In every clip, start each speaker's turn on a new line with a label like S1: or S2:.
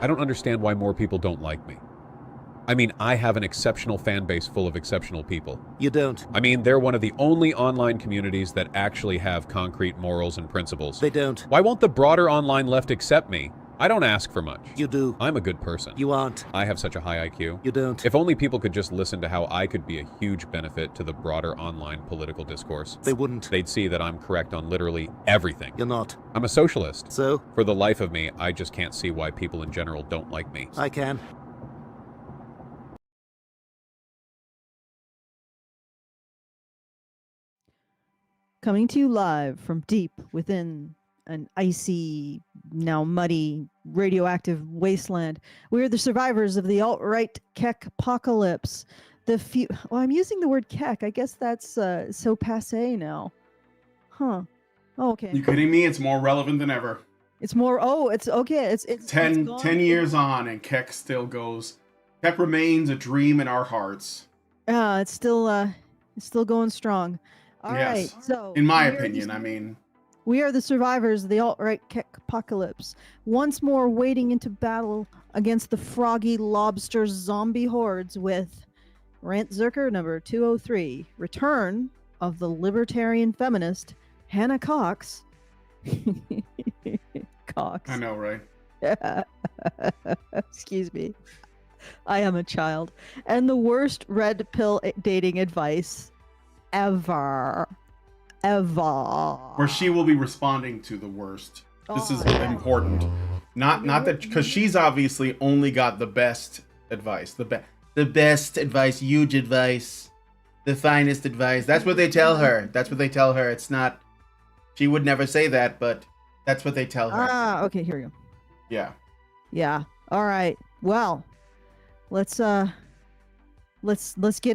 S1: I don't understand why more people don't like me. I mean, I have an exceptional fan base full of exceptional people.
S2: You don't.
S1: I mean, they're one of the only online communities that actually have concrete morals and principles.
S2: They don't.
S1: Why won't the broader online left accept me? I don't ask for much.
S2: You do.
S1: I'm a good person.
S2: You aren't.
S1: I have such a high IQ.
S2: You don't.
S1: If only people could just listen to how I could be a huge benefit to the broader online political discourse.
S2: They wouldn't.
S1: They'd see that I'm correct on literally everything.
S2: You're not.
S1: I'm a socialist.
S2: So?
S1: For the life of me, I just can't see why people in general don't like me.
S2: I can.
S3: Coming to you live from deep within an icy, now muddy, radioactive wasteland. We are the survivors of the alt-right Keck apocalypse. I'm using the word Keck. I guess that's so passé now. Huh. Oh, okay.
S4: You kidding me? It's more relevant than ever.
S3: It's more, it's okay. It's
S4: 10 years on and Keck still goes. Keck remains a dream in our hearts.
S3: It's still going strong. All right. So
S4: in my opinion, I mean,
S3: we are the survivors of the alt-right Keck apocalypse, once more wading into battle against the froggy lobster zombie hordes with Rantzerker number 203, return of the Libertarian Feminist, Hannah Cox. Cox.
S4: I know, right?
S3: Excuse me. I am a child. And the worst red pill dating advice ever.
S4: Where she will be responding to the worst. This is important. Not that, because she's obviously only got the best advice. The best advice, huge advice. The finest advice. That's what they tell her. That's what they tell her. It's not, she would never say that, but that's what they tell her.
S3: Okay, here we go.
S4: Yeah.
S3: Yeah. All right. Well, let's get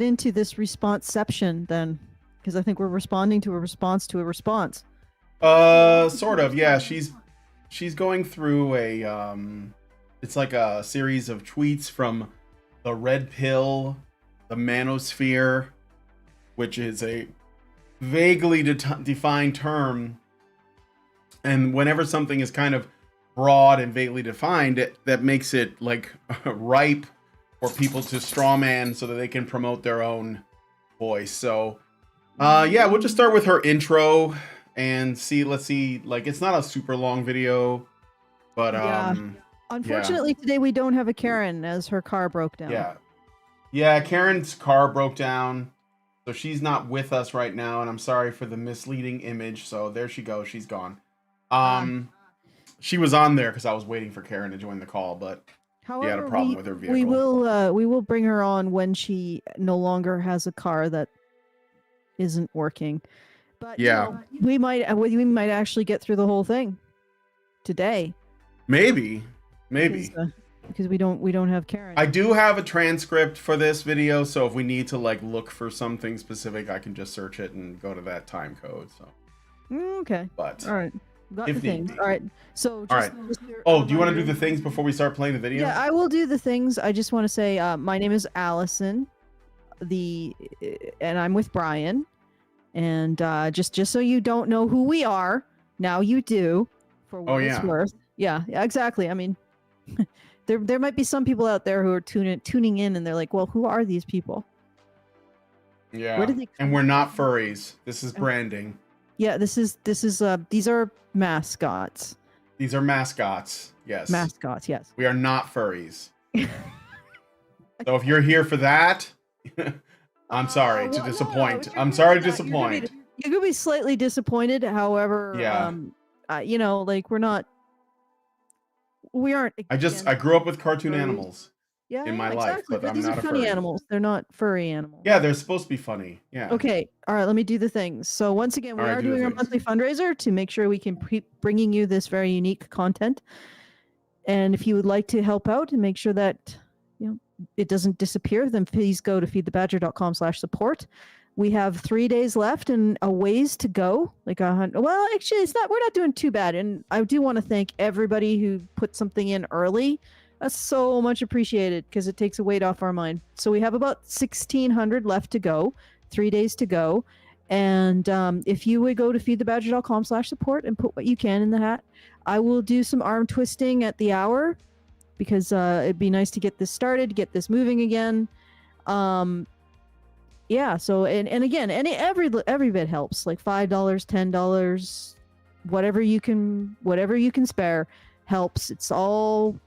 S3: into this responseception then, because I think we're responding to a response to a response.
S4: Sort of. Yeah, she's going through a it's like a series of tweets from the red pill, the manosphere, which is a vaguely defined term. And whenever something is kind of broad and vaguely defined, that makes it like ripe for people to strawman so that they can promote their own voice. So, yeah, we'll just start with her intro and let's see, like, it's not a super long video, but,
S3: Unfortunately, today we don't have a Karen as her car broke down.
S4: Yeah, Karen's car broke down, so she's not with us right now, and I'm sorry for the misleading image. So there she goes. She's gone. She was on there because I was waiting for Karen to join the call, but
S3: however,
S4: she had a problem with her vehicle.
S3: We will bring her on when she no longer has a car that isn't working. But
S4: yeah,
S3: you know, we might actually get through the whole thing today.
S4: Maybe.
S3: Because we don't have Karen.
S4: I do have a transcript for this video, so if we need to like look for something specific, I can just search it and go to that time code. So
S3: okay.
S4: But
S3: all right. Got the things. All right. So
S4: all right. Oh, do you want to do the things before we start playing the video?
S3: Yeah, I will do the things. I just want to say my name is Allison, and I'm with Brian. And just so you don't know who we are, now you do. For what it's worth. Yeah, exactly. I mean, there might be some people out there who are tuning in, and they're like, "Well, who are these people?"
S4: Yeah. And we're not furries. This is branding.
S3: Yeah, these are mascots.
S4: These are mascots. Yes.
S3: Mascots. Yes.
S4: We are not furries. So if you're here for that, I'm sorry to disappoint. I'm sorry to disappoint.
S3: You could be slightly disappointed. However, you know, like we aren't.
S4: I grew up with cartoon animals. In my life, but I'm
S3: these
S4: not
S3: are funny
S4: furry.
S3: animals. They're not furry animals.
S4: Yeah, they're supposed to be funny. Yeah.
S3: Okay. All right. Let me do the things. So once again, we are doing our monthly fundraiser to make sure we can keep bringing you this very unique content. And if you would like to help out and make sure that it doesn't disappear, then please go to feedthebadger.com/support. We have 3 days left and a ways to go. Well, actually, we're not doing too bad. And I do want to thank everybody who put something in early. That's so much appreciated because it takes a weight off our mind. So we have about 1,600 left to go, 3 days to go. And if you would go to feedthebadger.com/support and put what you can in the hat, I will do some arm twisting at the hour because it'd be nice to get this started, get this moving again. Yeah, so and again, every bit helps. Like $5, $10, whatever you can spare helps. It all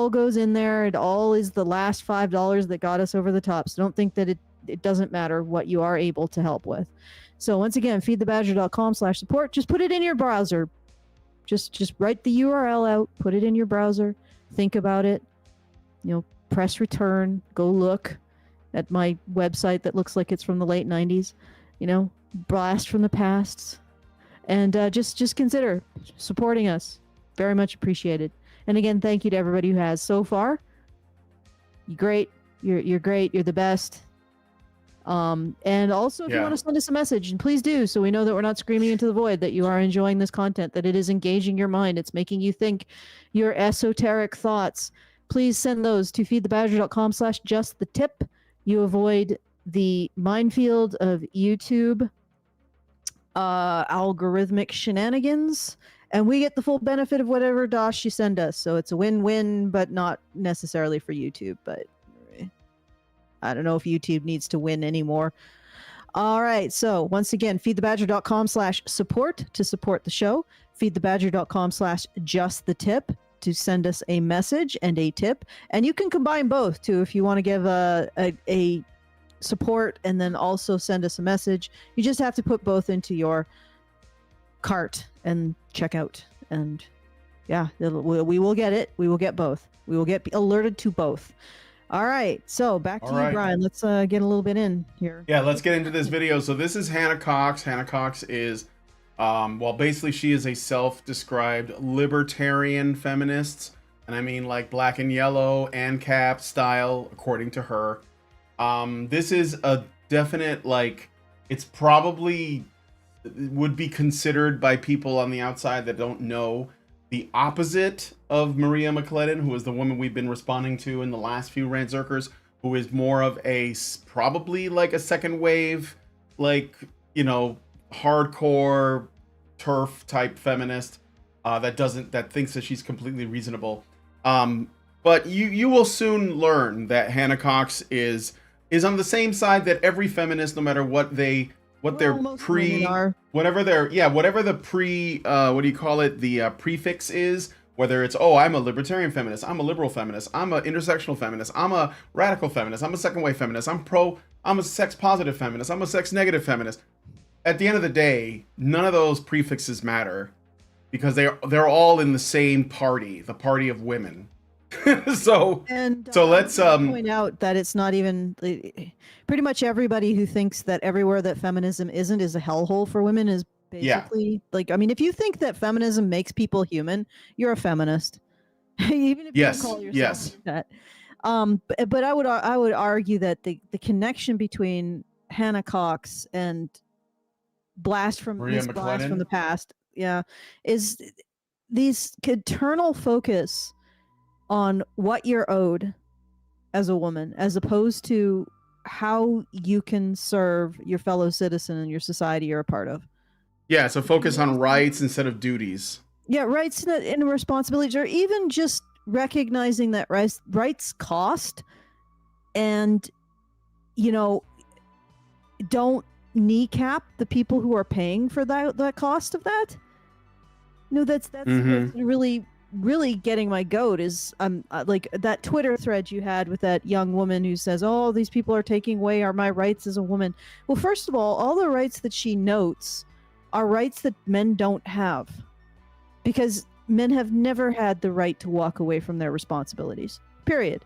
S3: goes in there. It all is the last $5 that got us over the top. So don't think that it doesn't matter what you are able to help with. So once again, feedthebadger.com/support. Just put it in your browser. Just write the URL out, put it in your browser, think about it, press return, go look at my website that looks like it's from the late 90s, blast from the past, and just consider supporting us. Very much appreciated. And again, thank you to everybody who has so far. You're great. You're great. You're the best. And also, if you want to send us a message, and please do, so we know that we're not screaming into the void, that you are enjoying this content, that it is engaging your mind, it's making you think your esoteric thoughts. Please send those to feedthebadger.com/justthetip. You avoid the minefield of YouTube algorithmic shenanigans, and we get the full benefit of whatever dosh you send us. So it's a win-win, but not necessarily for YouTube. But I don't know if YouTube needs to win anymore. All right. So once again, feedthebadger.com/support to support the show. Feedthebadger.com/justthetip to send us a message and a tip. And you can combine both too if you want to give a support and then also send us a message. You just have to put both into your cart and check out. And yeah, we will get it. We will get both. We will get alerted to both. All right, so back to you, Brian. Let's get a little bit in here.
S4: Yeah, let's get into this video. So this is Hannah Cox. Hannah Cox is, basically she is a self-described libertarian feminist. And I mean like black and yellow, ANCAP style, according to her. This is a definite, it's probably would be considered by people on the outside that don't know the opposite of Maria McClellan, who is the woman we've been responding to in the last few Rantzerkers, who is more of probably like a second wave, hardcore turf type feminist that thinks that she's completely reasonable. But you will soon learn that Hannah Cox is on the same side that every feminist, no matter what their prefix is, whether it's, I'm a libertarian feminist, I'm a liberal feminist, I'm a intersectional feminist, I'm a radical feminist, I'm a second wave feminist, I'm a sex positive feminist, I'm a sex negative feminist. At the end of the day, none of those prefixes matter because they're all in the same party, the party of women. So let's
S3: point out that it's not even pretty much everybody who thinks that everywhere that feminism isn't is a hellhole for women is basically if you think that feminism makes people human, you're a feminist. Even if you don't call yourself like that. But I would argue that the connection between Hannah Cox and Blast from the Past, is these eternal focus on what you're owed as a woman, as opposed to how you can serve your fellow citizen and your society you're a part of.
S4: Yeah, so focus on rights instead of duties.
S3: Yeah, rights and responsibilities, or even just recognizing that rights cost, and don't kneecap the people who are paying for that cost of that. That's really getting my goat is like that Twitter thread you had with that young woman who says, these people are taking away my rights as a woman. Well, first of all the rights that she notes are rights that men don't have, because men have never had the right to walk away from their responsibilities, period.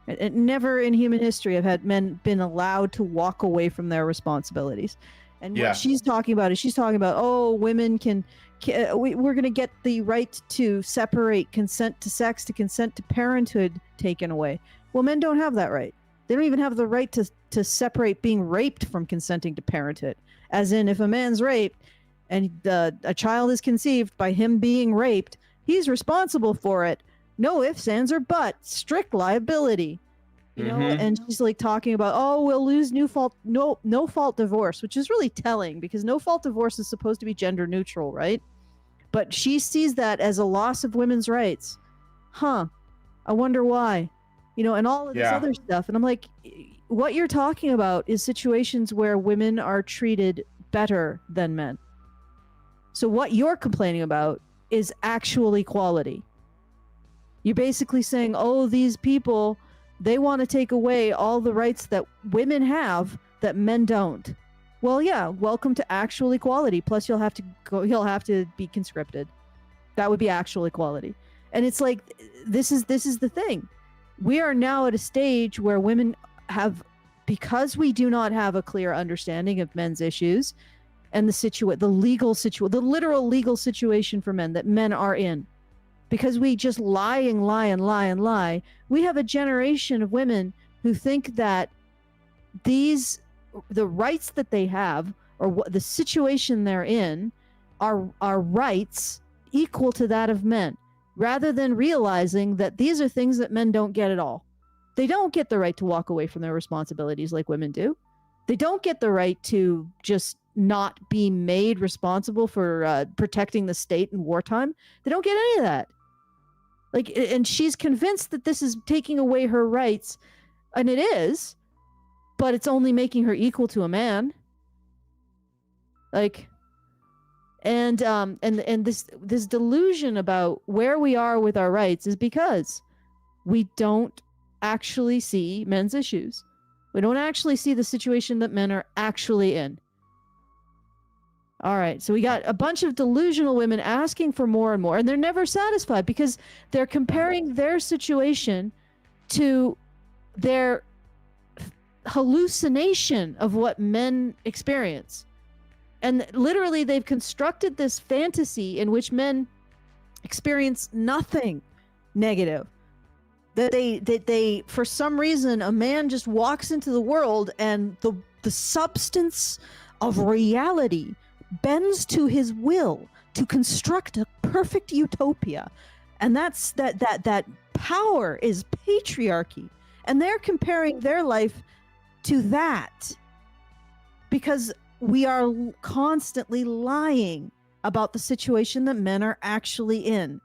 S3: And never in human history have had men been allowed to walk away from their responsibilities. And what she's talking about is women we're going to get the right to separate consent to sex to consent to parenthood taken away. Well, men don't have that right. They don't even have the right to separate being raped from consenting to parenthood. As in, if a man's raped and a child is conceived by him being raped, he's responsible for it. No ifs, ands, or buts. Strict liability. And she's talking about, we'll lose no fault divorce, which is really telling because no fault divorce is supposed to be gender neutral, right? But she sees that as a loss of women's rights. I wonder why. You know, and all of this other stuff. And I'm like, what you're talking about is situations where women are treated better than men. So what you're complaining about is actual equality. You're basically saying, oh, these people, they want to take away all the rights that women have that men don't. Well, yeah, welcome to actual equality. Plus you'll have to be conscripted. That would be actual equality. And it's like, this is the thing. We are now at a stage where women have, because we do not have a clear understanding of men's issues and the literal legal situation for men that men are in, because we just lie, we have a generation of women who think that the rights that they have, or what the situation they're in, are rights equal to that of men, rather than realizing that these are things that men don't get at all. They don't get the right to walk away from their responsibilities like women do. They don't get the right to just not be made responsible for protecting the state in wartime. They don't get any of that. Like, and she's convinced that this is taking away her rights, and it is, but it's only making her equal to a man. Like, and this delusion about where we are with our rights is because we don't actually see men's issues. We don't actually see the situation that men are actually in. All right, so we got a bunch of delusional women asking for more and more, and they're never satisfied because they're comparing their situation to their hallucination of what men experience. And literally, they've constructed this fantasy in which men experience nothing negative. That they for some reason, a man just walks into the world and the substance of reality bends to his will to construct a perfect utopia. And that's that power is patriarchy. And they're comparing their life to that because we are constantly lying about the situation that men are actually in.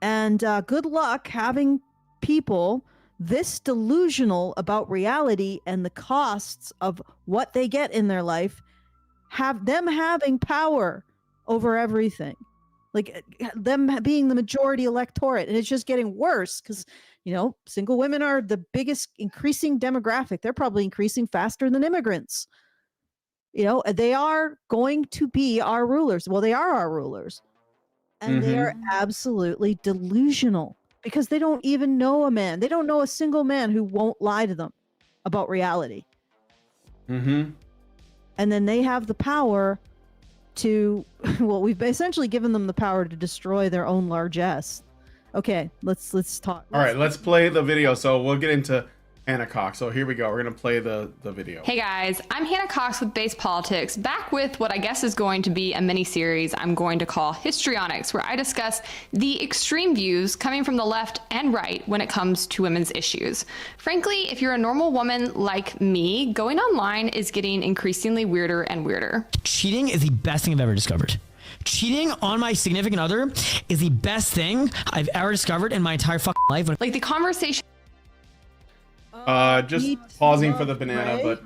S3: And good luck having people this delusional about reality and the costs of what they get in their life, have them having power over everything, like them being the majority electorate. And it's just getting worse because, you know, single women are the biggest increasing demographic. They're probably increasing faster than immigrants. You know, they are going to be our rulers. Well, they are our rulers. And they are absolutely delusional because they don't even know a man. They don't know a single man who won't lie to them about reality. And then they have the power to, well, we've essentially given them the power to destroy their own largesse. Okay, let's talk.
S4: All right, let's play the video. So we'll get into Hannah Cox. So here we go. We're going to play the video.
S2: Hey guys, I'm Hannah Cox with Base Politics, back with what I guess is going to be a mini-series I'm going to call Histrionics, where I discuss the extreme views coming from the left and right when it comes to women's issues. Frankly, if you're a normal woman like me, going online is getting increasingly weirder and weirder.
S5: Cheating is the best thing I've ever discovered. Cheating on my significant other is the best thing I've ever discovered in my entire fucking life.
S2: Like the conversation.
S4: Just pausing for the banana, but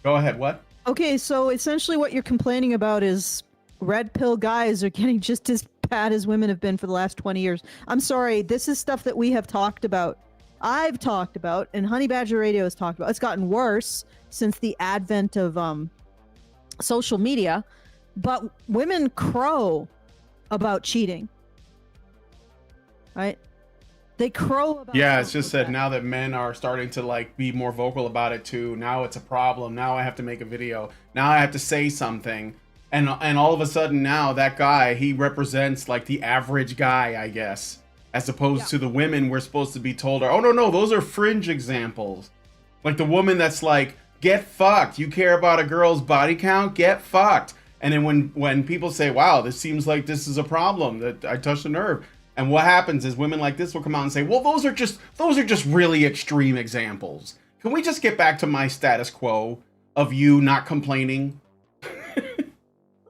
S4: go ahead. What?
S3: Okay, so essentially what you're complaining about is red pill guys are getting just as bad as women have been for the last 20 years. I'm sorry, this is stuff that we have talked about. I've talked about, and Honey Badger Radio has talked about. It's gotten worse since the advent of social media, but women crow about cheating, right? They crow about.
S4: Yeah, it's just that now that men are starting to like be more vocal about it too. Now it's a problem. Now I have to make a video. Now I have to say something, and all of a sudden now that guy, he represents like the average guy, I guess, as opposed to the women we're supposed to be told are, oh no, those are fringe examples. Like the woman that's like, get fucked. You care about a girl's body count? Get fucked. And then when people say, wow, this seems like this is a problem, that I touched a nerve. And what happens is women like this will come out and say, well, those are just really extreme examples. Can we just get back to my status quo of you not complaining?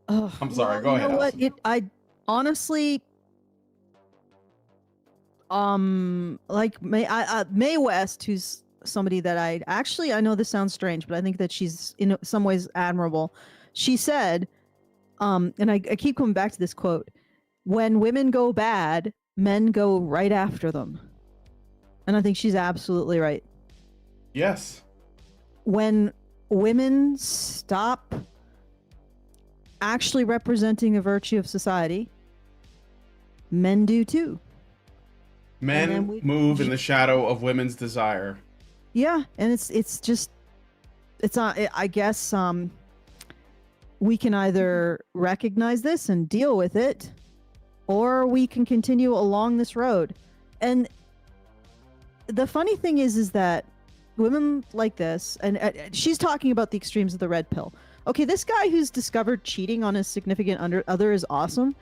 S3: Oh,
S4: I'm sorry.
S3: well,
S4: Go ahead.
S3: What? I honestly, like Mae West, who's somebody that I know this sounds strange, but I think that she's in some ways admirable. She said, and I keep coming back to this quote: "When women go bad, men go right after them," and I think she's absolutely right.
S4: Yes.
S3: When women stop actually representing a virtue of society, men do too.
S4: Men move in the shadow of women's desire.
S3: Yeah, and it's not. I guess we can either recognize this and deal with it, or we can continue along this road. And the funny thing is that women like this, and she's talking about the extremes of the red pill. Okay, this guy who's discovered cheating on his significant other is awesome.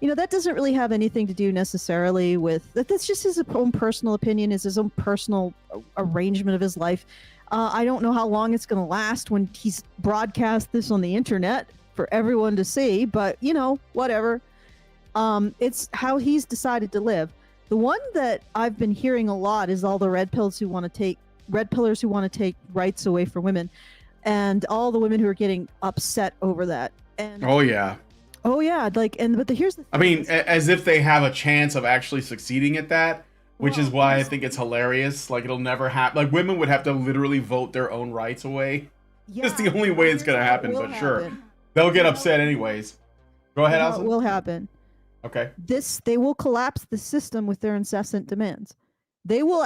S3: You know, that doesn't really have anything to do necessarily with that's just his own personal opinion, is his own personal arrangement of his life. I don't know how long it's going to last when he's broadcast this on the internet for everyone to see, but you know, whatever. It's how he's decided to live. The one that I've been hearing a lot is all the red pillers who want to take rights away from women, and all the women who are getting upset over that. And
S4: oh yeah,
S3: like, but here's the thing.
S4: I mean, as if they have a chance of actually succeeding at that, which is why I think it's hilarious. Like, it'll never happen. Like, women would have to literally vote their own rights away. Yeah, that's the only way it's gonna happen. But sure, they'll get upset anyways. Go ahead, Alison.
S3: It will happen.
S4: Okay.
S3: They will collapse the system with their incessant demands. They will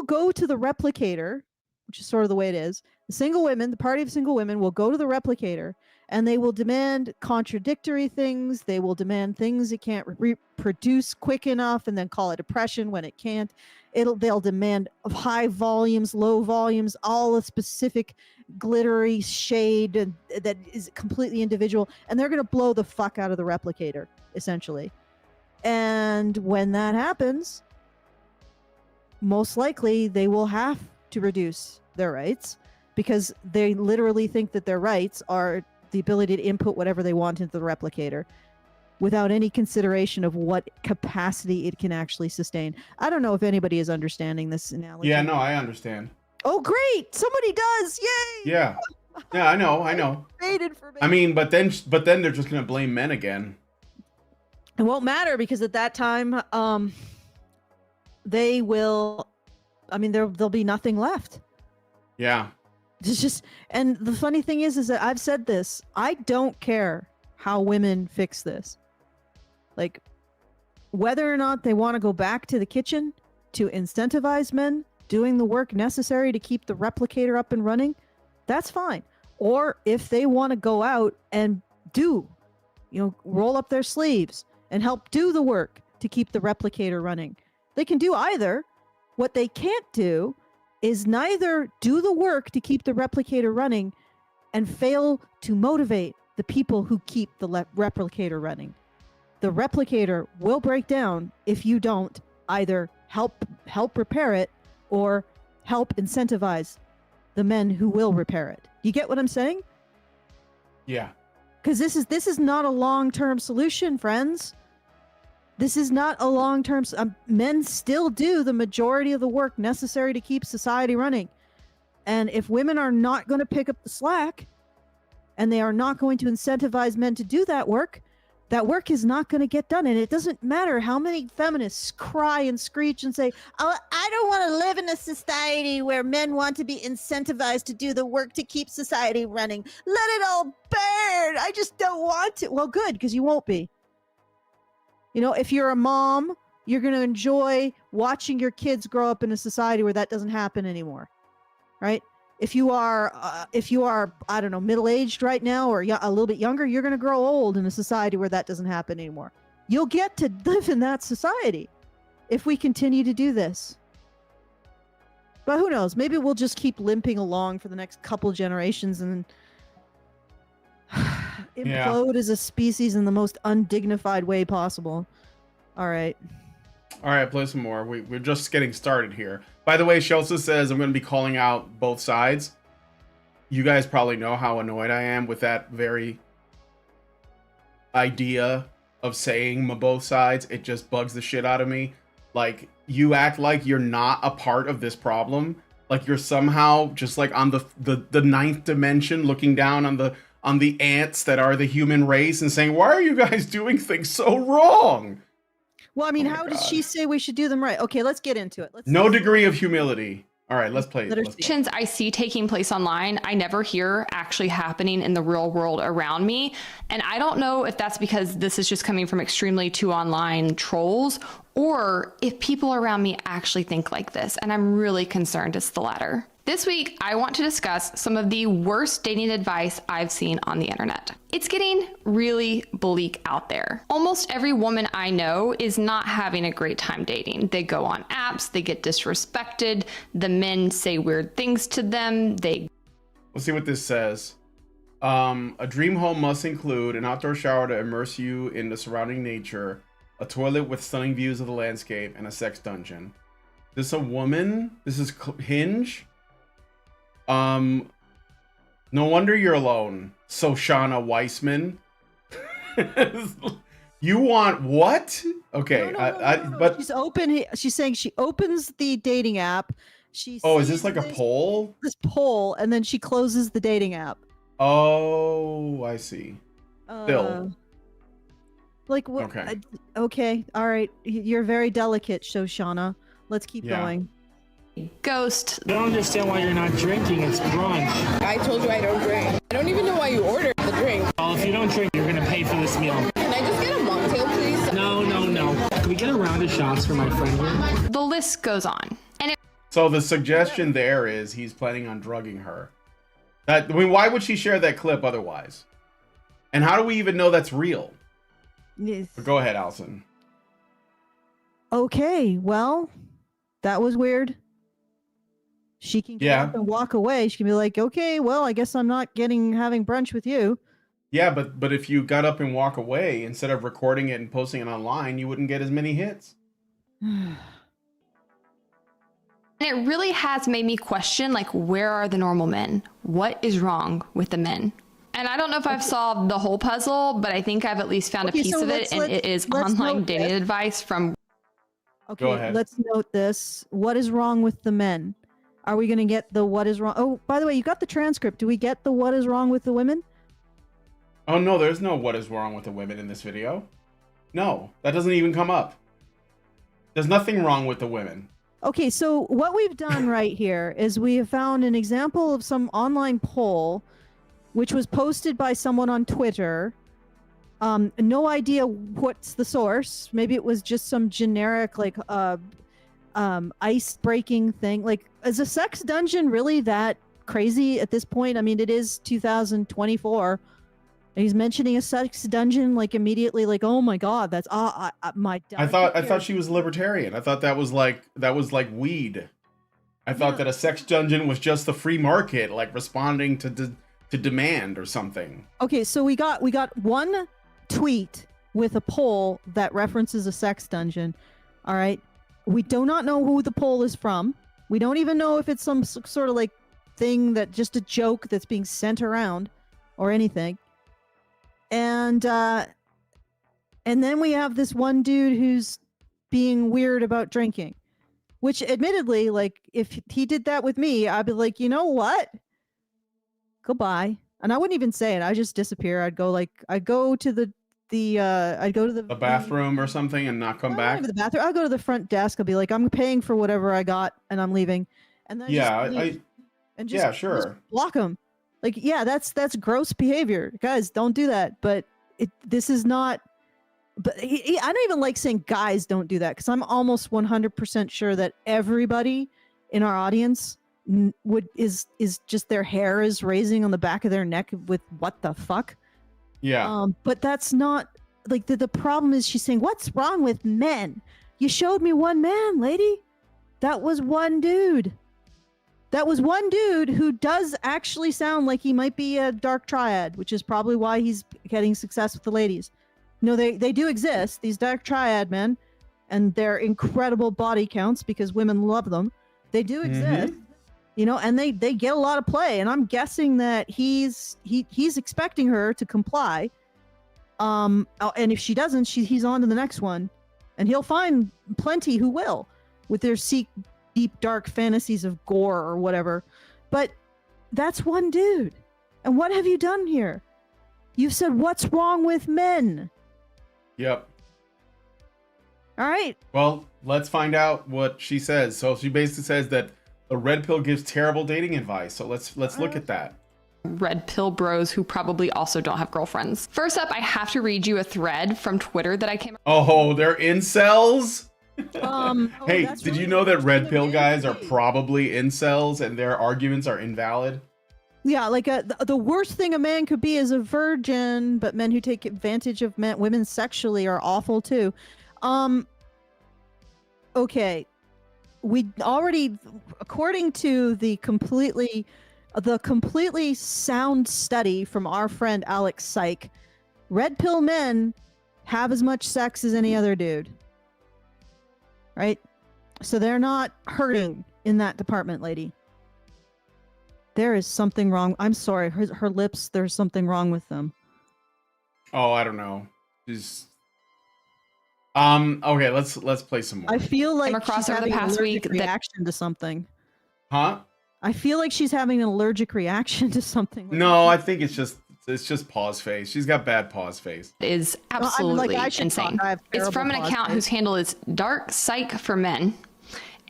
S3: go to the replicator, which is sort of the way it is. The party of single women will go to the replicator, and they will demand contradictory things. They will demand things it can't reproduce quick enough, and then call it oppression when it can't. They'll demand high volumes, low volumes, all a specific glittery shade, and that is completely individual. And they're going to blow the fuck out of the replicator, essentially. And when that happens, most likely they will have to reduce their rights, because they literally think that their rights are the ability to input whatever they want into the replicator without any consideration of what capacity it can actually sustain. I don't know if anybody is understanding this analogy.
S4: Yeah, no, I understand.
S3: Oh, great! Somebody does! Yay!
S4: Yeah, I know. I mean, but then they're just gonna blame men again.
S3: It won't matter, because at that time, they will. I mean, there'll be nothing left.
S4: Yeah.
S3: It's just, and the funny thing is that I've said this. I don't care how women fix this. Like, whether or not they want to go back to the kitchen to incentivize men doing the work necessary to keep the replicator up and running, that's fine. Or if they want to go out and roll up their sleeves and help do the work to keep the replicator running, they can do either. What they can't do is neither do the work to keep the replicator running and fail to motivate the people who keep the replicator running. The replicator will break down if you don't either help repair it or help incentivize the men who will repair it. You get what I'm saying?
S4: Yeah.
S3: Because this is not a long-term solution, friends. This is not a long-term. Men still do the majority of the work necessary to keep society running. And if women are not going to pick up the slack, and they are not going to incentivize men to do that work is not going to get done. And it doesn't matter how many feminists cry and screech and say, "Oh, I don't want to live in a society where men want to be incentivized to do the work to keep society running. Let it all burn. I just don't want to." Well, good, because you won't be. You know, if you're a mom, you're going to enjoy watching your kids grow up in a society where that doesn't happen anymore, right? If you are, I don't know, middle-aged right now or a little bit younger, you're going to grow old in a society where that doesn't happen anymore. You'll get to live in that society if we continue to do this. But who knows? Maybe we'll just keep limping along for the next couple generations and implode as a species in the most undignified way possible. All right,
S4: play some more. We're just getting started here. By the way, Shelsa says I'm going to be calling out both sides. You guys probably know how annoyed I am with that very idea of saying both sides. It just bugs the shit out of me. like you act like you're not a part of this problem, like you're somehow just like on the ninth dimension, looking down on the ants that are the human race and saying, why are you guys doing things so wrong?
S3: Well, I mean, how does she say we should do them right? Okay, let's get into it.
S4: No degree of humility. All right, let's play.
S2: Actions I see taking place online, I never hear actually happening in the real world around me. And I don't know if that's because this is just coming from extremely too online trolls, or if people around me actually think like this. And I'm really concerned it's the latter. This week, I want to discuss some of the worst dating advice I've seen on the internet. It's getting really bleak out there. Almost every woman I know is not having a great time dating. They go on apps, they get disrespected, the men say weird things to them,
S4: Let's see what this says. A dream home must include an outdoor shower to immerse you in the surrounding nature, a toilet with stunning views of the landscape, and a sex dungeon. This a woman? This is Hinge? No wonder you're alone, Shoshana Weissman. You want what? Okay,
S3: no.
S4: But
S3: she's open. She's saying she opens the dating app.
S4: Is this like a poll?
S3: This poll, and then she closes the dating app.
S4: Oh, I see. Still.
S3: Like what?
S4: Okay.
S3: Okay. All right. You're very delicate, Shoshana. Let's keep going.
S2: Ghost.
S6: I don't understand why you're not drinking. It's brunch.
S7: I told you I don't drink. I don't even know why you ordered the drink.
S6: Well, if you don't drink, you're gonna pay for this meal.
S7: Can I just get a mocktail, please?
S6: No. Can we get a round of shots for my friend here?
S2: The list goes on.
S4: So the suggestion there is he's planning on drugging her. Why would she share that clip otherwise? And how do we even know that's real?
S3: Yes.
S4: But go ahead, Allison.
S3: Okay. Well, that was weird. She can get up and walk away. She can be like, okay, well, I guess I'm not having brunch with you.
S4: Yeah, but if you got up and walk away instead of recording it and posting it online, you wouldn't get as many hits.
S2: And it really has made me question, like, where are the normal men? What is wrong with the men? And I don't know if I've solved the whole puzzle, but I think I've at least found a piece of it, and it is online dating advice from...
S3: Okay, go ahead. Let's note this. What is wrong with the men? Are we going to get the what is wrong? Oh, by the way, you got the transcript. Do we get the what is wrong with the women?
S4: Oh, no, there's no what is wrong with the women in this video. No, that doesn't even come up. There's nothing wrong with the women.
S3: Okay, so what we've done right here is we have found an example of some online poll, which was posted by someone on Twitter. No idea what's the source. Maybe it was just some generic, like, ice breaking thing. Like, is a sex dungeon really that crazy at this point? I mean, it is 2024. He's mentioning a sex dungeon like immediately, like, oh my god, that's my.
S4: I thought she was libertarian. I thought that was like weed. I thought that a sex dungeon was just the free market, like responding to demand or something.
S3: Okay, so we got one tweet with a poll that references a sex dungeon. All right. We do not know who the poll is from. We don't even know if it's some sort of like thing that just a joke that's being sent around or anything. And then we have this one dude who's being weird about drinking, which admittedly, like, if he did that with me, I'd be like, you know what? Goodbye. And I wouldn't even say it. I just disappear. I'd go to the
S4: bathroom or something and not come back.
S3: The bathroom. I'll go to the front desk. I'll be like, I'm paying for whatever I got, and I'm leaving. And then just block them. Like, yeah, that's gross behavior, guys. Don't do that. But this is not. But I don't even like saying guys don't do that, because I'm almost 100% sure that everybody in our audience is just their hair is raising on the back of their neck with what the fuck.
S4: Yeah.
S3: But that's not like the problem is she's saying, what's wrong with men? You showed me one man, lady. That was one dude. That was one dude who does actually sound like he might be a dark triad, which is probably why he's getting success with the ladies. No, they do exist, these dark triad men, and they're incredible body counts because women love them. They do exist. You know, and they get a lot of play, and I'm guessing that he's expecting her to comply. And if she doesn't, he's on to the next one. And he'll find plenty who will, with their deep, dark fantasies of gore or whatever. But that's one dude. And what have you done here? You've said, what's wrong with men?
S4: Yep.
S3: All right.
S4: Well, let's find out what she says. So she basically says that the red pill gives terrible dating advice. So let's look at that.
S2: Red pill bros who probably also don't have girlfriends. First up, I have to read you a thread from Twitter that I came.
S4: Oh, they're incels? Hey,
S3: that's
S4: did
S3: really
S4: you know that red pill
S3: interesting
S4: guys are
S3: to me.
S4: probably incels and their arguments are invalid?
S3: Yeah, like the worst thing a man could be is a virgin, but men who take advantage of women sexually are awful too. Okay, we already, according to the completely sound study from our friend Alex Syke, red pill men have as much sex as any other dude. Right? So they're not hurting in that department, lady. There is something wrong. I'm sorry. Her lips, there's something wrong with them.
S4: Oh, I don't know. She's okay, let's play some more.
S3: I feel like
S2: across
S3: she's
S2: over the
S3: having
S2: past
S3: an
S2: week
S3: allergic
S2: that-
S3: reaction to something.
S4: Huh?
S3: I feel like she's having an allergic reaction to something.
S4: No, I think it's just pause face. She's got bad pause face.
S2: Is
S3: I mean,
S2: absolutely
S3: I should
S2: insane.
S3: talk. I have
S2: It's
S3: terrible
S2: from an
S3: pause
S2: account
S3: face.
S2: whose handle is Dark Psych for Men.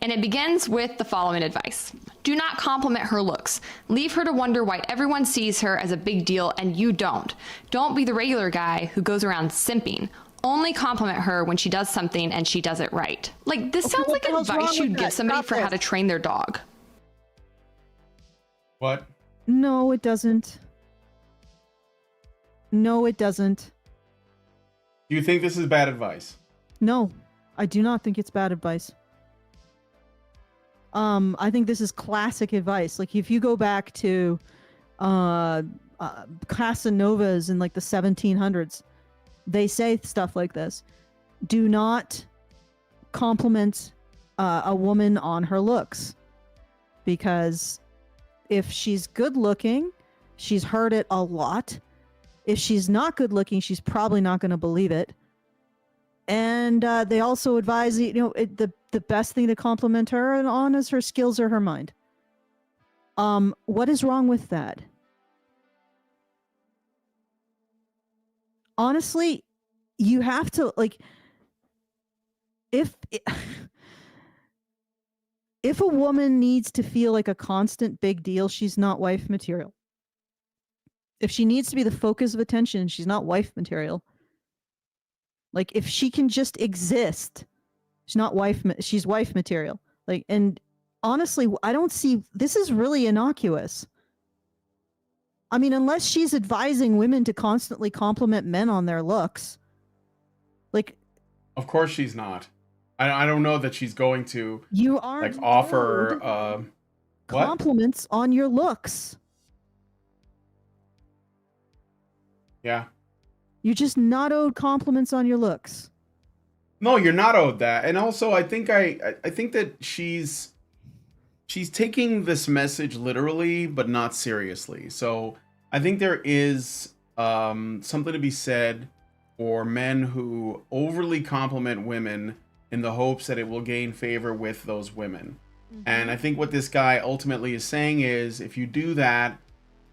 S2: And it begins with the following advice. Do not compliment her looks. Leave her to wonder why everyone sees her as a big deal and you don't. Don't be the regular guy who goes around simping. Only compliment her when she does something and she does it right. Like, this sounds
S3: what
S2: like
S3: the hell's wrong
S2: advice
S3: with
S2: you'd give
S3: that?
S2: somebody
S3: Stop
S2: for how
S3: this.
S2: to train their dog.
S4: What?
S3: No, it doesn't. No, it doesn't.
S4: Do you think this is bad advice?
S3: No, I do not think it's bad advice. I think this is classic advice. Like if you go back to Casanovas in like the 1700s, they say stuff like this. Do not compliment a woman on her looks, because if she's good looking, she's heard it a lot. If she's not good looking, she's probably not going to believe it. And they also advise, the best thing to compliment her on is her skills or her mind. What is wrong with that? Honestly, you have to, like, if a woman needs to feel like a constant big deal, she's not wife material. If she needs to be the focus of attention, she's not wife material. Like if she can just exist, she's wife material. Like, and honestly, I don't see, this is really innocuous. I mean, unless she's advising women to constantly compliment men on their looks. Like,
S4: Of course she's not. I don't know that she's going to
S3: you aren't
S4: like offer what?
S3: compliments on your looks.
S4: Yeah.
S3: You're just not owed compliments on your looks.
S4: No, you're not owed that. And also I think that she's taking this message literally but not seriously. So I think there is something to be said for men who overly compliment women in the hopes that it will gain favor with those women. Mm-hmm. And I think what this guy ultimately is saying is if you do that,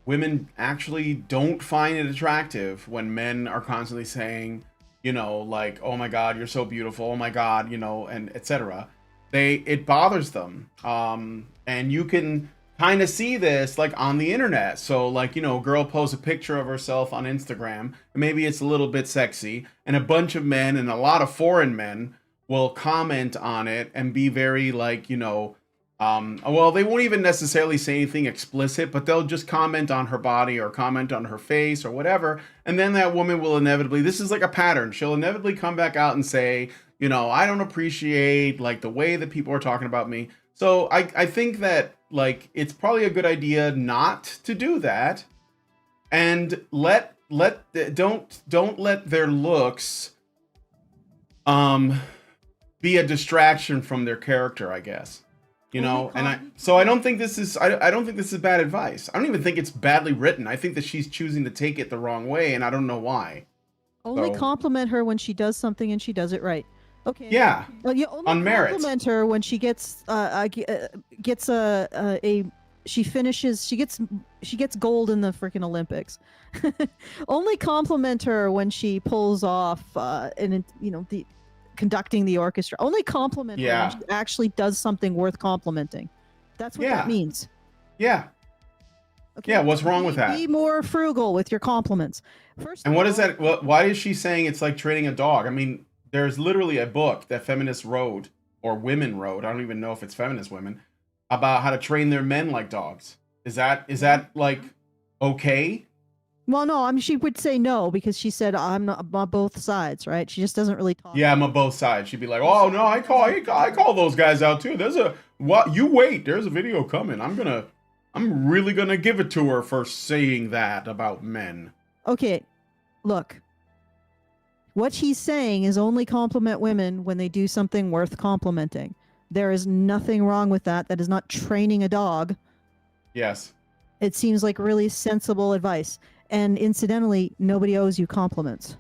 S4: women actually don't find it attractive when men are constantly saying, like, oh my God, you're so beautiful. Oh my God, and etc. It bothers them. And you can kind of see this like on the internet. So like, a girl posts a picture of herself on Instagram, and maybe it's a little bit sexy, and a bunch of men and a lot of foreign men will comment on it and be very like, well, they won't even necessarily say anything explicit, but they'll just comment on her body or comment on her face or whatever. And then that woman will inevitably, this is like a pattern. She'll inevitably come back out and say, I don't appreciate like the way that people are talking about me. So I think that like, it's probably a good idea not to do that, and don't let their looks, be a distraction from their character, I guess. And I don't think this is I don't think this is bad advice. I don't even think it's badly written. I think that she's choosing to take it the wrong way, and I don't know why.
S3: Only compliment her when she does something and she does it right. Okay.
S4: Yeah.
S3: Well, you only
S4: On merit.
S3: compliment her when she gets she gets gold in the freaking Olympics. Only compliment her when she pulls off the conducting the orchestra. Only compliment her when she actually does something worth complimenting. That's what that means.
S4: Yeah.
S3: Okay.
S4: Yeah, what's wrong with that?
S3: Be more frugal with your compliments.
S4: And what is that? Why is she saying it's like training a dog? I mean, there's literally a book that feminists wrote, or women wrote, I don't even know if it's feminist women, about how to train their men like dogs. Is that like okay?
S3: Well, no, I mean, she would say no because she said I'm on both sides, right? She just doesn't really talk.
S4: Yeah, I'm on both sides. She'd be like, "Oh no, I call those guys out too." There's a video coming. I'm really gonna give it to her for saying that about men.
S3: Okay, look. What he's saying is only compliment women when they do something worth complimenting. There is nothing wrong with that. That is not training a dog.
S4: Yes.
S3: It seems like really sensible advice. And incidentally, nobody owes you compliments.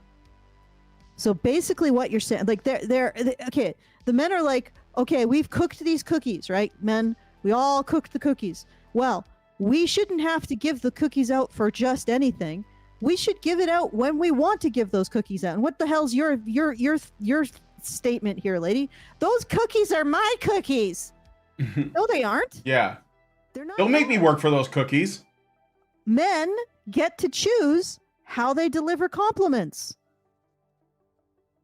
S3: So basically what you're saying, like okay, the men are like, okay, we've cooked these cookies, right? Men, we all cooked the cookies. Well, we shouldn't have to give the cookies out for just anything. We should give it out when we want to give those cookies out. And what the hell's your statement here, lady? Those cookies are my cookies. No, they aren't.
S4: Yeah.
S3: They're not.
S4: Don't make me work for those cookies.
S3: Men get to choose how they deliver compliments.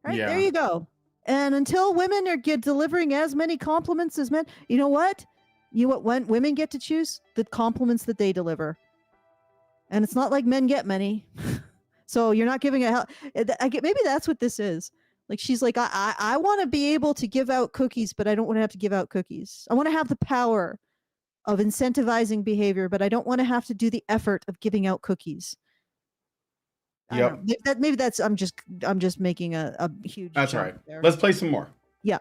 S3: Right?
S4: Yeah.
S3: There you go. And until women are delivering as many compliments as men, you know what? When women get to choose the compliments that they deliver. And it's not like men get many. So you're not giving maybe that's what this is. Like she's like, I want to be able to give out cookies, but I don't want to have to give out cookies. I want to have the power of incentivizing behavior, but I don't want to have to do the effort of giving out cookies.
S4: Yep.
S3: I'm just making a huge.
S4: That's right. Let's play some more.
S3: Yeah.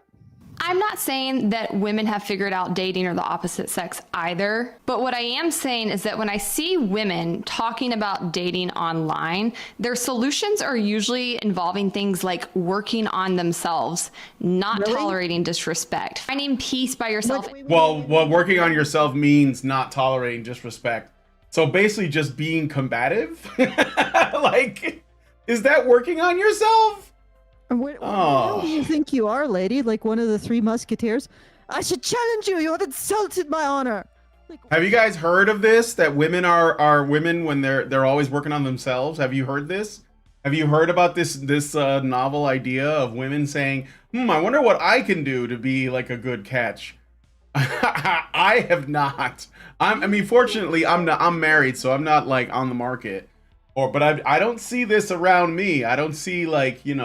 S2: I'm not saying that women have figured out dating or the opposite sex either, but what I am saying is that when I see women talking about dating online, their solutions are usually involving things like working on themselves, not tolerating disrespect, finding peace by yourself.
S4: Well, working on yourself means not tolerating disrespect. So basically just being combative? Like, is that working on yourself?
S3: What do you think you are, lady? Like one of the three musketeers? I should challenge you. You have insulted my honor. Like,
S4: have you guys heard of this? That women are women when they're always working on themselves. Have you heard this? Have you heard about this novel idea of women saying, I wonder what I can do to be like a good catch? I have not. Fortunately, I'm married, so I'm not like on the market. But I don't see this around me. I don't see like, I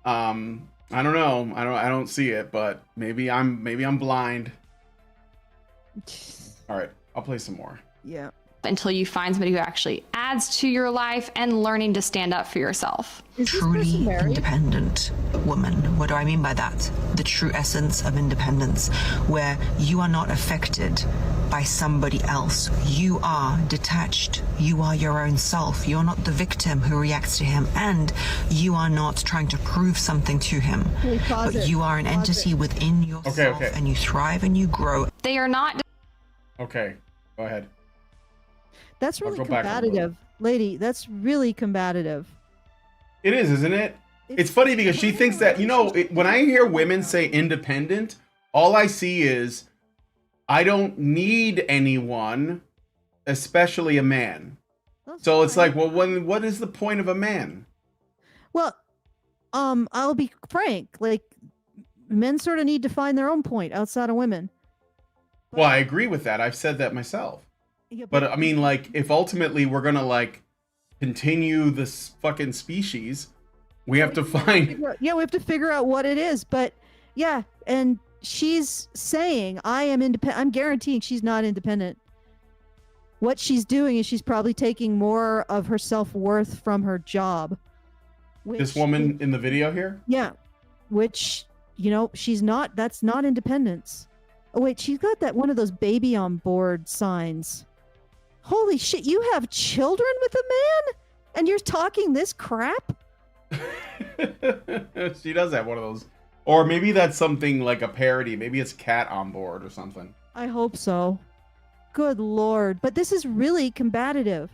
S4: don't know. I don't see it, but maybe I'm blind. All right, I'll play some more.
S3: Yeah.
S2: Until you find somebody who actually adds to your life and learning to stand up for yourself.
S8: Truly independent woman. What do I mean by that? The true essence of independence, where you are not affected by somebody else. You are detached. You are your own self. You're not the victim who reacts to him, and you are not trying to prove something to him. But you are an entity within yourself, and you thrive and you grow.
S2: They are not.
S4: Okay, go ahead.
S3: That's really combative, lady. That's really combative.
S4: It is, isn't it? It's funny because she thinks that, when I hear women say independent, all I see is, I don't need anyone, especially a man. So it's like, well, what is the point of a man?
S3: Well, I'll be frank. Like, men sort of need to find their own point outside of women.
S4: Well, I agree with that. I've said that myself. Yeah, but I mean, like, if ultimately we're gonna like continue this fucking species, we have to find.
S3: Yeah, we have to figure out what it is. But yeah, and she's saying I am independent. I'm guaranteeing she's not independent. What she's doing is she's probably taking more of her self-worth from her job.
S4: This woman in the video here?
S3: Yeah, which she's not. That's not independence. Oh wait, she's got that one of those baby on board signs. Holy shit, you have children with a man? And you're talking this crap?
S4: She does have one of those Or maybe that's something like a parody. Maybe it's Cat on board or something.
S3: I hope so. Good Lord. But this is really combative.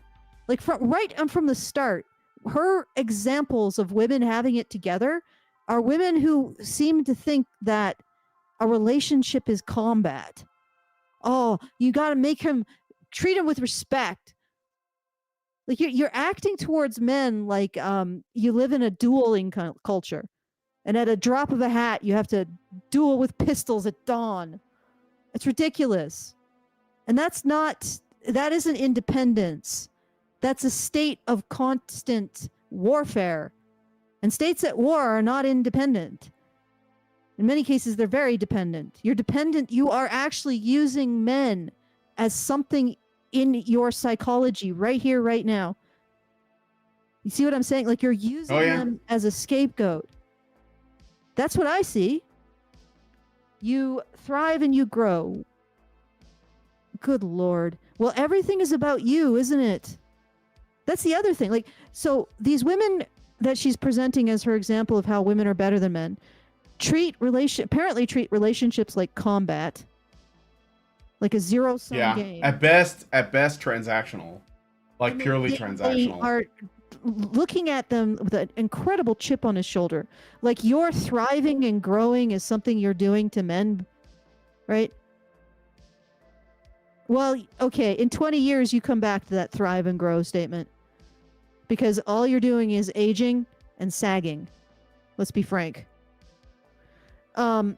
S3: Like from the start, her examples of women having it together are women who seem to think that a relationship is combat. Oh, you got to treat him with respect. Like you're acting towards men like you live in a dueling culture. And at a drop of a hat, you have to duel with pistols at dawn. It's ridiculous. And that isn't independence. That's a state of constant warfare. And states at war are not independent. In many cases, they're very dependent. You're dependent. You are actually using men as something in your psychology right here, right now. You see what I'm saying? Like you're using them as a scapegoat. That's what I see. You thrive and you grow. Good Lord. Well, everything is about you, isn't it? That's the other thing. Like, so these women that she's presenting as her example of how women are better than men apparently treat relationships like combat. Like a zero-sum game.
S4: At best transactional. Like purely transactional.
S3: They are looking at them with an incredible chip on his shoulder. Like your thriving and growing is something you're doing to men, right? Well, okay, in 20 years you come back to that thrive and grow statement. Because all you're doing is aging and sagging. Let's be frank. I mean,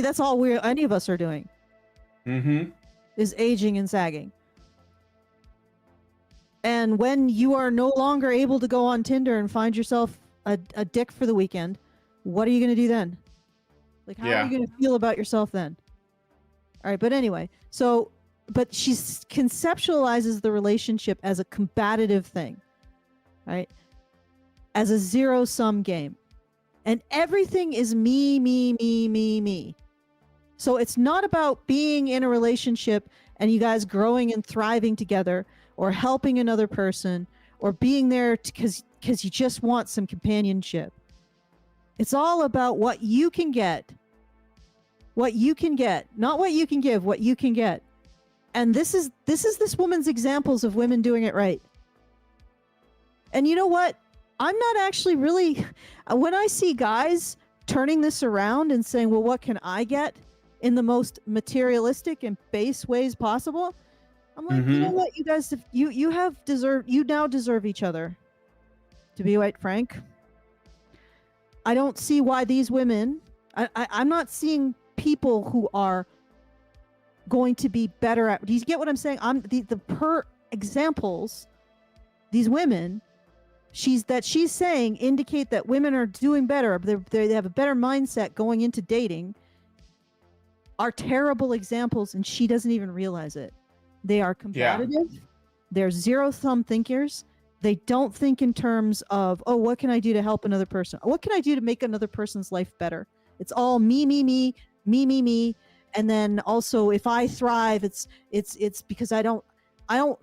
S3: that's all any of us are doing.
S4: Mm-hmm.
S3: Is aging and sagging. And when you are no longer able to go on Tinder and find yourself a dick for the weekend, what are you going to do then? Like, how are you going to feel about yourself then? All right, but anyway, but she conceptualizes the relationship as a combative thing, right? As a zero-sum game. And everything is me, me, me, me, me. So it's not about being in a relationship and you guys growing and thriving together or helping another person or being there because you just want some companionship. It's all about what you can get. What you can get. Not what you can give, what you can get. And this is this woman's examples of women doing it right. And you know what? I'm not actually really, when I see guys turning this around and saying, well, what can I get in the most materialistic and base ways possible? I'm like, you know what, you guys, you now deserve each other. To be quite frank, I don't see why these women, I'm not seeing people who are going to be better at, do you get what I'm saying? The per examples, these women, she's saying indicate that women are doing better. They have a better mindset going into dating. Are terrible examples, and she doesn't even realize it. They are combative. Yeah. They're zero-sum thinkers. They don't think in terms of, oh, what can I do to help another person? What can I do to make another person's life better? It's all me, me, me, me, me, me. And then also, if I thrive, it's because I don't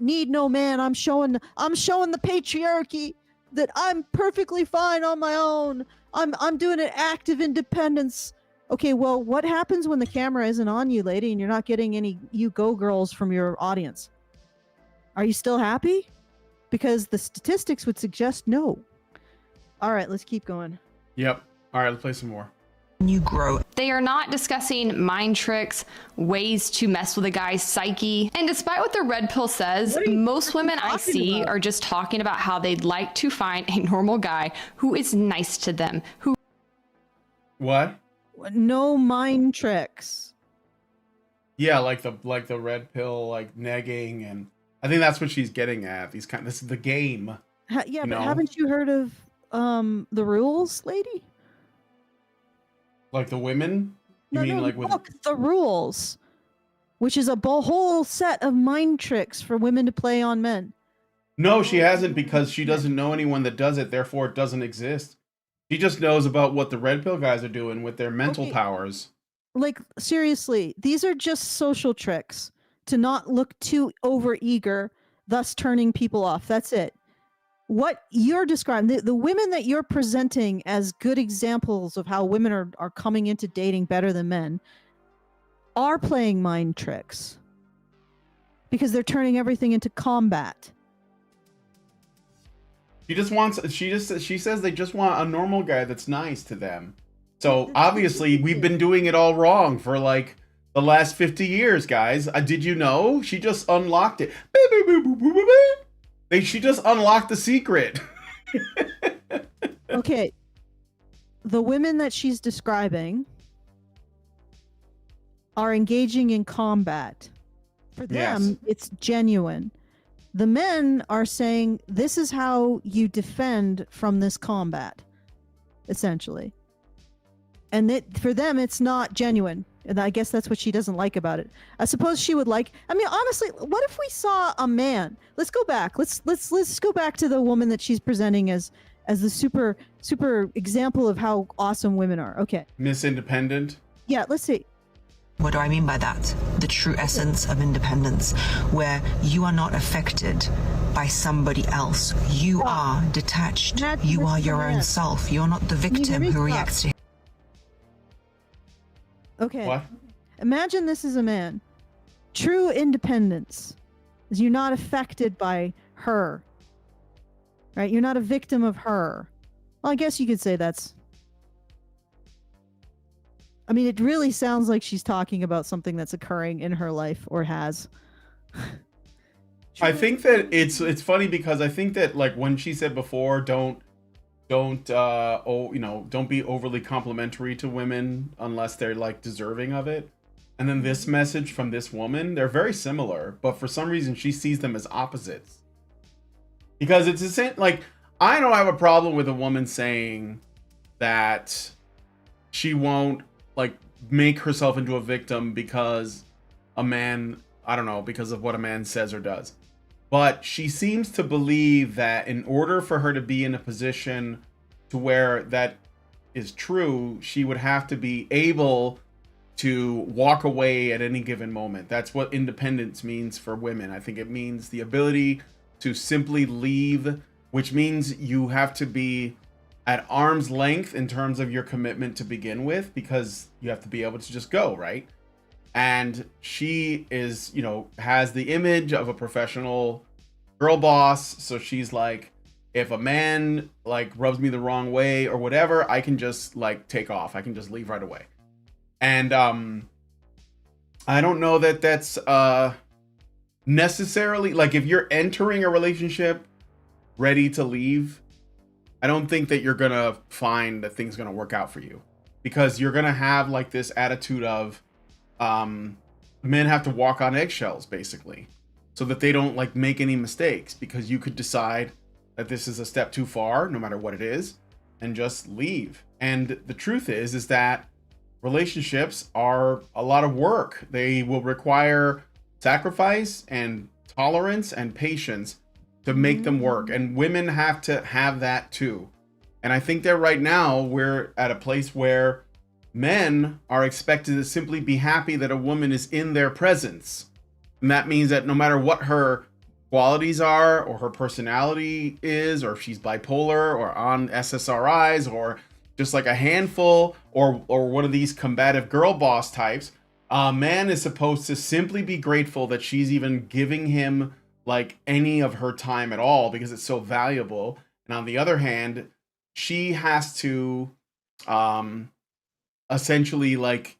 S3: need no man. I'm showing the patriarchy that I'm perfectly fine on my own. I'm doing an act of independence. Okay, well, what happens when the camera isn't on you, lady, and you're not getting any you go girls from your audience? Are you still happy? Because the statistics would suggest no. All right, let's keep going.
S4: Yep. All right, let's play some more.
S8: You grow.
S2: They are not discussing mind tricks, ways to mess with a guy's psyche. And despite what the red pill says, most women I see are just talking about how they'd like to find a normal guy who is nice to them.
S4: What?
S3: No mind tricks.
S4: Yeah, like the red pill, like negging, and I think that's what she's getting at. This is the game.
S3: Yeah, but haven't you heard of the rules, lady?
S4: Like the women? You mean like with
S3: the rules, which is a whole set of mind tricks for women to play on men.
S4: No, she hasn't, because she doesn't know anyone that does it, therefore it doesn't exist. She just knows about what the red pill guys are doing with their mental powers.
S3: Like, seriously, these are just social tricks to not look too overeager, thus turning people off. That's it. what you're describing, the women that you're presenting as good examples of how women are coming into dating better than men are playing mind tricks because they're turning everything into combat.
S4: She says they just want a normal guy that's nice to them. So obviously we've been doing it all wrong for like the last 50 years, guys. Did you know? She just unlocked it. She just unlocked the secret.
S3: Okay. The women that she's describing are engaging in combat. For them, it's genuine. The men are saying, this is how you defend from this combat, essentially. And for them, it's not genuine. And I guess that's what she doesn't like about it. I suppose she would like, I mean, honestly, what if we saw a man? Let's go back. Let's go back to the woman that she's presenting as the super example of how awesome women are. Okay.
S4: Miss Independent?
S3: Yeah, let's see.
S8: What do I mean by that? The true essence of independence, where you are not affected by somebody else. You are detached. You are your own self. You're not the victim who reacts to.
S3: Okay.
S4: What?
S3: Imagine this is a man. True independence is you're not affected by her. Right? You're not a victim of her. Well, I guess you could say that's... I mean, it really sounds like she's talking about something that's occurring in her life or has.
S4: I think that it's funny because I think that like when she said before, don't be overly complimentary to women unless they're like deserving of it. And then this message from this woman, they're very similar, but for some reason she sees them as opposites. Because it's the same, like, I don't have a problem with a woman saying that she won't like make herself into a victim because a man, I don't know, because of what a man says or does. But she seems to believe that in order for her to be in a position to where that is true, she would have to be able to walk away at any given moment. That's what independence means for women. I think it means the ability to simply leave, which means you have to be at arm's length in terms of your commitment to begin with, because you have to be able to just go, right? And she is, has the image of a professional girl boss. So she's like, if a man like rubs me the wrong way or whatever, I can just like take off. I can just leave right away. And I don't know that that's necessarily like, if you're entering a relationship ready to leave, I don't think that you're gonna find that things gonna work out for you, because you're gonna have like this attitude of men have to walk on eggshells basically, so that they don't like make any mistakes, because you could decide that this is a step too far no matter what it is and just leave. And the truth is that relationships are a lot of work. They will require sacrifice and tolerance and patience to make them work, and women have to have that too. And I think that right now we're at a place where men are expected to simply be happy that a woman is in their presence, and that means that no matter what her qualities are or her personality is, or if she's bipolar or on SSRIs or just like a handful or one of these combative girl boss types, a man is supposed to simply be grateful that she's even giving him like any of her time at all, because it's so valuable. And on the other hand, she has to essentially like,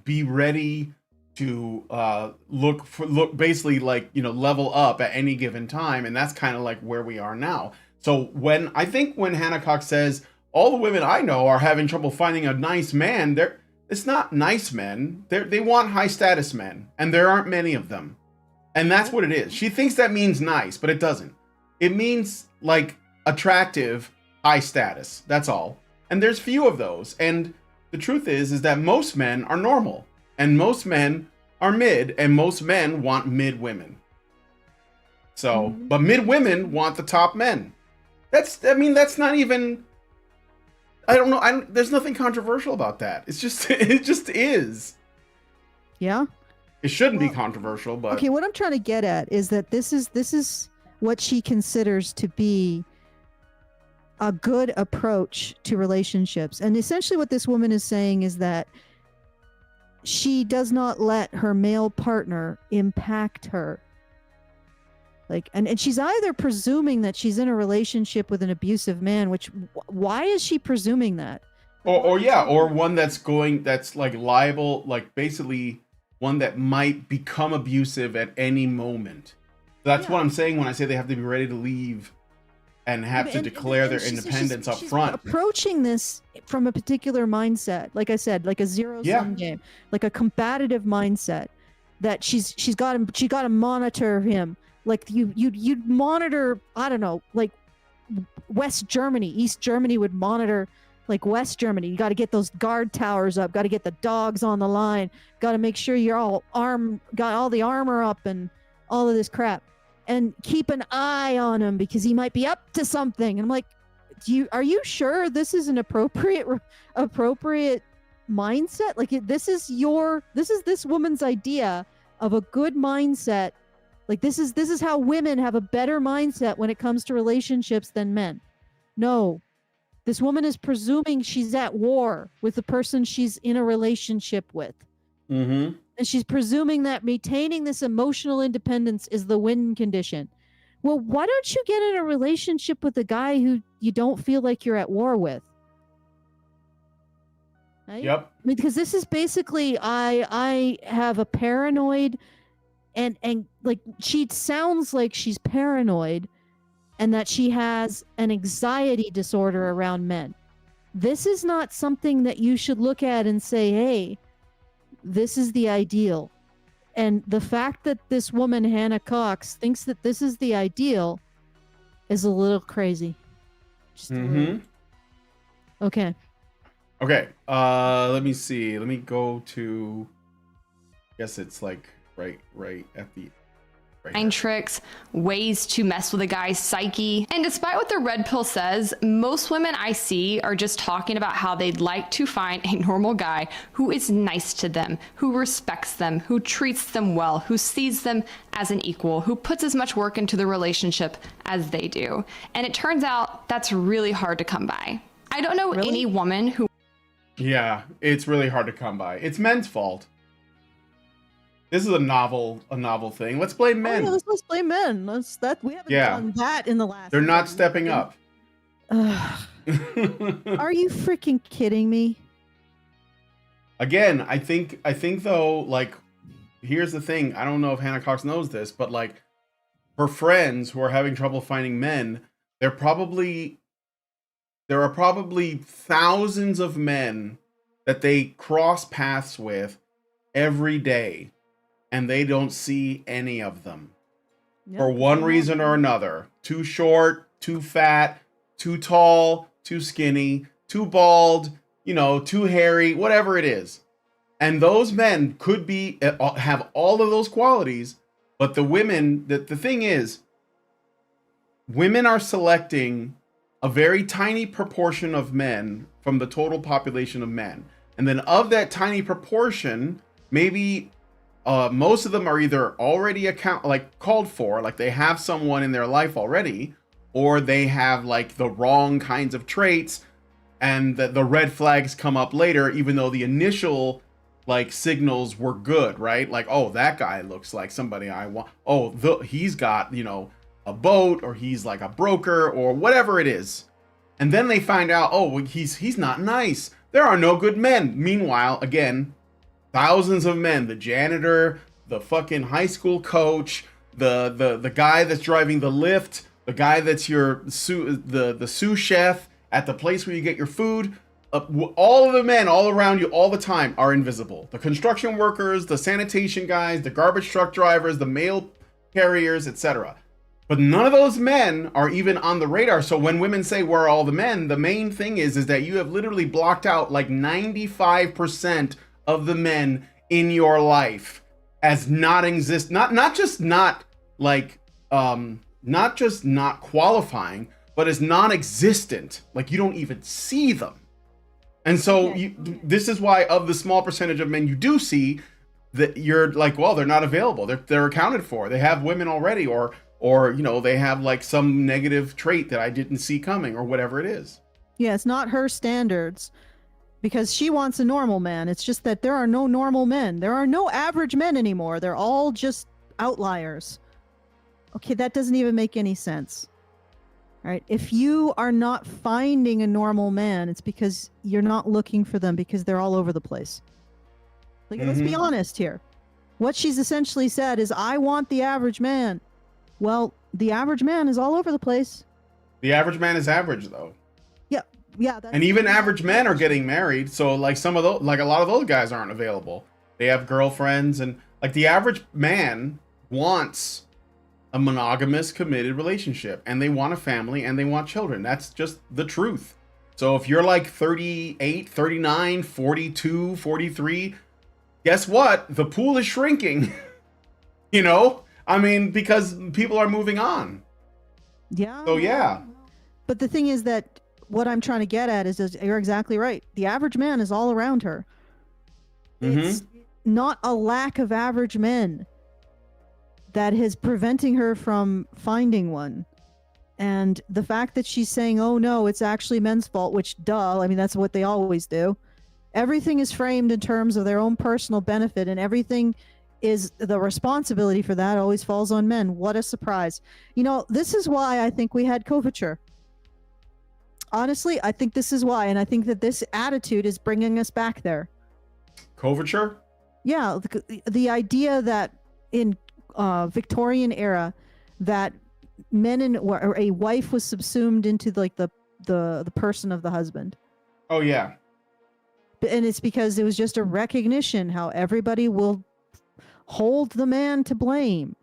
S4: be ready to look basically like, level up at any given time. And that's kind of like where we are now. So when Hannah Cox says all the women I know are having trouble finding a nice man, it's not nice men. They want high status men, and there aren't many of them. And that's what it is. She thinks that means nice, but it doesn't. It means like attractive, high status. That's all. And there's few of those. And the truth is that most men are normal, and most men are mid, and most men want mid women. So, but mid women want the top men. That's not even, I don't know. There's nothing controversial about that. It just is.
S3: Yeah.
S4: It shouldn't be controversial, but
S3: okay. What I'm trying to get at is that this is what she considers to be a good approach to relationships. And essentially what this woman is saying is that she does not let her male partner impact her. Like, and she's either presuming that she's in a relationship with an abusive man, which why is she presuming that?
S4: Or one that's like liable, like basically one that might become abusive at any moment. That's what I'm saying when I say they have to be ready to leave and have to declare their independence up front.
S3: Approaching this from a particular mindset, like I said, like a zero-sum game, like a combative mindset, that she got to monitor him. Like you'd monitor, I don't know, like West Germany, East Germany would monitor like West Germany. You got to get those guard towers up, got to get the dogs on the line, got to make sure you're all got all the armor up and all of this crap, and keep an eye on him because he might be up to something. And I'm like, are you sure this is an appropriate mindset? Like this is this woman's idea of a good mindset. Like this is how women have a better mindset when it comes to relationships than men. No. This woman is presuming she's at war with the person she's in a relationship with.
S4: Mm-hmm.
S3: And she's presuming that maintaining this emotional independence is the win condition. Well, why don't you get in a relationship with a guy who you don't feel like you're at war with? Right?
S4: Yep.
S3: I mean, because this is basically, I have a paranoid and like she sounds like she's paranoid and that she has an anxiety disorder around men. This is not something that you should look at and say, hey, this is the ideal. And the fact that this woman, Hannah Cox, thinks that this is the ideal is a little crazy. Just a little. Okay.
S4: Okay. Let me see. Let me go to, I guess it's like right at the
S2: Mind tricks, ways to mess with a guy's psyche. And despite what the red pill says, most women I see are just talking about how they'd like to find a normal guy who is nice to them, who respects them, who treats them well, who sees them as an equal, who puts as much work into the relationship as they do. And it turns out that's really hard to come by. I don't know any woman who...
S4: Yeah, it's really hard to come by. It's men's fault. This is a novel thing. Let's blame men.
S3: Oh, yeah, let's blame men. We haven't done that in the last.
S4: They're not stepping up.
S3: Are you freaking kidding me?
S4: Again, I think though, like, here's the thing. I don't know if Hannah Cox knows this, but like, her friends who are having trouble finding men, there are probably thousands of men that they cross paths with every day. And they don't see any of them for one reason or another. Too short, too fat, too tall, too skinny, too bald, too hairy, whatever it is. And those men could have all of those qualities, but the women, the thing is, women are selecting a very tiny proportion of men from the total population of men. And then of that tiny proportion, maybe most of them are either already called for, like they have someone in their life already, or they have like the wrong kinds of traits, and the red flags come up later, even though the initial like signals were good, right? Like, oh, that guy looks like somebody I want. Oh, he's got, a boat, or he's like a broker, or whatever it is. And then they find out, oh, he's not nice. There are no good men. Meanwhile, again, thousands of men, the janitor, the fucking high school coach, the guy that's driving the Lyft, the guy that's the sous chef at the place where you get your food, all of the men all around you all the time are invisible. The construction workers, the sanitation guys, the garbage truck drivers, the mail carriers, etc. But none of those men are even on the radar. So when women say, where are all the men? The main thing is that you have literally blocked out like 95% of the men in your life as not just not qualifying, but as non-existent. Like you don't even see them. And so this is why of the small percentage of men you do see, that you're like, well, they're not available. They're accounted for. They have women already, or or they have like some negative trait that I didn't see coming, or whatever it is.
S3: Yeah, it's not her standards, because she wants a normal man. It's just that there are no normal men. There are no average men anymore. They're all just outliers. Okay, that doesn't even make any sense. All right, if you are not finding a normal man, it's because you're not looking for them, because they're all over the place. Like, let's be honest here. What she's essentially said is, I want the average man. Well, the average man is all over the place.
S4: The average man is average, though.
S3: Yeah.
S4: And even average men are getting married. So like some of those, like a lot of those guys aren't available. They have girlfriends, and like the average man wants a monogamous, committed relationship, and they want a family, and they want children. That's just the truth. So if you're like 38, 39, 42, 43, guess what? The pool is shrinking. I mean, because people are moving on.
S3: Yeah.
S4: So yeah.
S3: But the thing is that what I'm trying to get at is you're exactly right. The average man is all around her. It's not a lack of average men that is preventing her from finding one. And the fact that she's saying, oh no, it's actually men's fault, which duh, I mean, that's what they always do. Everything is framed in terms of their own personal benefit, and everything is the responsibility for that always falls on men. What a surprise. This is why I think we had coverture. Honestly, I think this is why, and I think that this attitude is bringing us back there.
S4: Coverture?
S3: Yeah, the idea that in Victorian era, that men or a wife was subsumed into like the person of the husband.
S4: Oh yeah.
S3: And it's because it was just a recognition how everybody will hold the man to blame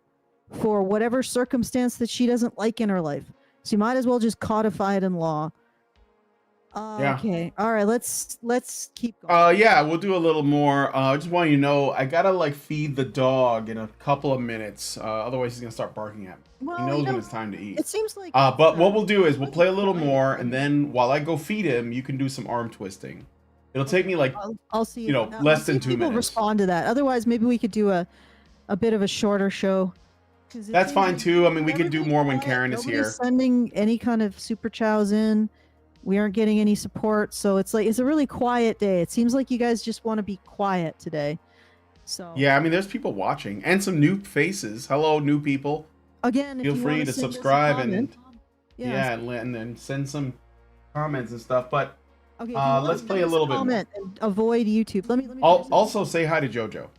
S3: for whatever circumstance that she doesn't like in her life. So you might as well just codify it in law.
S4: Yeah.
S3: Okay. All right. Let's keep going.
S4: Yeah, we'll do a little more. I just want you to know, I gotta like feed the dog in a couple of minutes. Otherwise, he's gonna start barking at me.
S3: Well,
S4: he knows when it's time to eat.
S3: It seems like.
S4: But what we'll do is we'll play a little more, and then while I go feed him, you can do some arm twisting. It'll take me like
S3: I'll see.
S4: Less than 2
S3: people
S4: minutes.
S3: Respond to that. Otherwise, maybe we could do a bit of a shorter show.
S4: That's fine too. I mean, we could do more when Karen is here.
S3: Sending any kind of super chows in. We aren't getting any support, so it's a really quiet day. It seems like you guys just want to be quiet today. So
S4: yeah, I mean, there's people watching and some new faces. Hello, new people.
S3: Again,
S4: feel free to subscribe and
S3: and
S4: then send some comments and stuff. But
S3: okay,
S4: let's play a little bit more.
S3: And avoid YouTube. Let me.
S4: Also say hi to JoJo.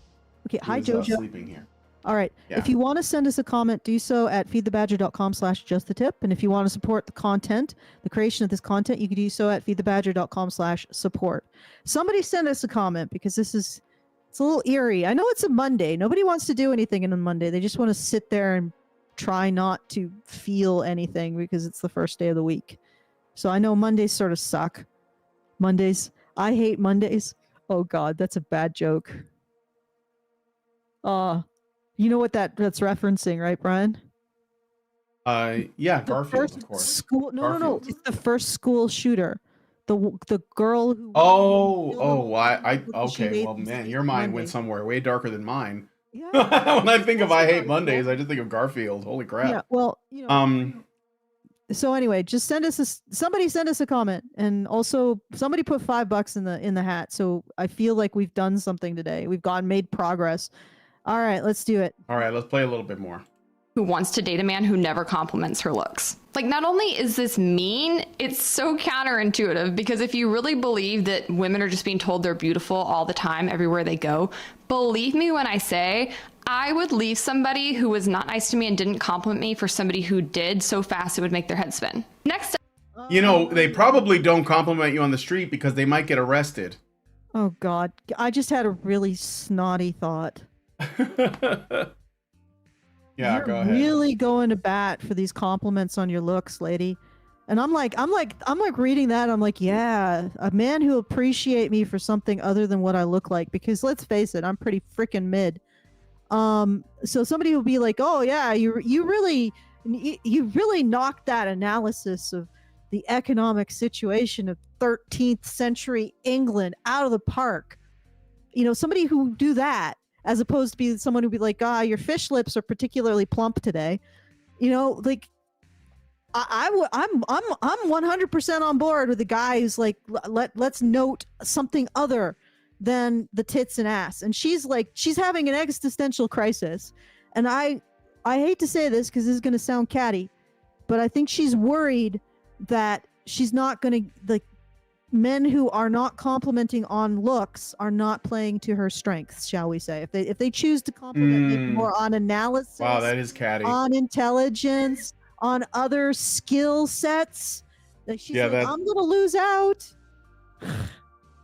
S3: Okay, hi
S4: Who's,
S3: JoJo.
S4: sleeping here.
S3: All right.
S4: Yeah.
S3: If you want to send us a comment, do so at feedthebadger.com/justthetip. And if you want to support the content, the creation of this content, you can do so at feedthebadger.com/support. Somebody send us a comment, because it's a little eerie. I know it's a Monday. Nobody wants to do anything on a Monday. They just want to sit there and try not to feel anything because it's the first day of the week. So I know Mondays sort of suck. Mondays. I hate Mondays. Oh God, that's a bad joke. You know what that's referencing, right, Brian?
S4: Yeah, Garfield, of course.
S3: No. It's the first school shooter. The girl who.
S4: Okay. Well, man, your mind went somewhere way darker than mine. Yeah. When I think of I hate Mondays, I just think of Garfield. Holy crap.
S3: Yeah. Well, So anyway, just somebody send us a comment, and also somebody put $5 in the hat. So I feel like we've done something today. We've made progress. All right, let's do it.
S4: All right, let's play a little bit more.
S2: Who wants to date a man who never compliments her looks. Like, not only is this mean, it's so counterintuitive, because if you really believe that women are just being told they're beautiful all the time, everywhere they go, believe me when I say I would leave somebody who was not nice to me and didn't compliment me for somebody who did so fast it would make their head spin. Next.
S4: They probably don't compliment you on the street because they might get arrested.
S3: Oh God, I just had a really snotty thought.
S4: Yeah,
S3: You're
S4: go ahead.
S3: Really going to bat for these compliments on your looks, lady. And I'm like reading that. I'm like, yeah, a man who appreciate me for something other than what I look like. Because let's face it, I'm pretty freaking mid. So somebody will be like, oh yeah, you really knocked that analysis of the economic situation of 13th century England out of the park. Somebody who do that, as opposed to be someone who'd be like, your fish lips are particularly plump today. You know, like I'm 100% on board with the guy who's like, let's note something other than the tits and ass. And she's like, she's having an existential crisis. And I hate to say this because this is going to sound catty, but I think she's worried that she's not going to, like, men who are not complimenting on looks are not playing to her strengths, shall we say. If they choose to compliment maybe more on analysis,
S4: wow, that is catty,
S3: on intelligence, on other skill sets, like she's like, I'm gonna lose out.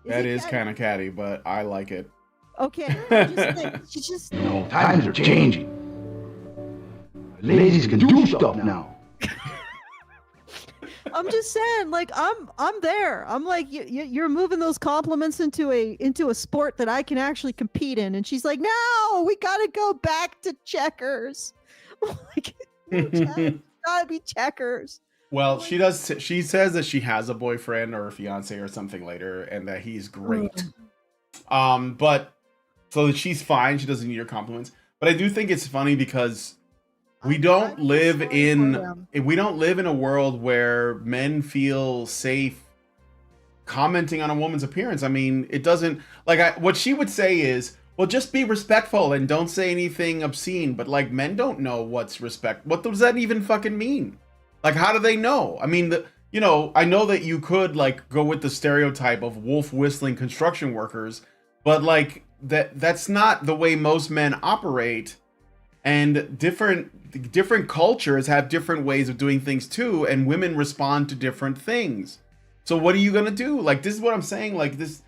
S4: That is kind of catty, but I like it.
S3: Okay, I'm just like, she just,
S9: You know, times are changing. Ladies can do stuff now.
S3: I'm just saying, like, I'm there. I'm like, you're moving those compliments into a sport that I can actually compete in. And she's like, no, we gotta go back to checkers. Like, no, gotta be checkers.
S4: Well, she does. She says that she has a boyfriend or a fiance or something later, and that he's great. But so that she's fine. She doesn't need your compliments. But I do think it's funny because we don't live in a world where men feel safe commenting on a woman's appearance. I mean, it doesn't, like, what she would say is, well, just be respectful and don't say anything obscene. But like, men don't know what's respect. What does that even fucking mean? Like, how do they know? I mean, you know, I know that you could like go with the stereotype of wolf whistling construction workers, but like that's not the way most men operate. And different cultures have different ways of doing things too, and women respond to different things. So what are you gonna do? Like, this is what I'm saying. Like, this,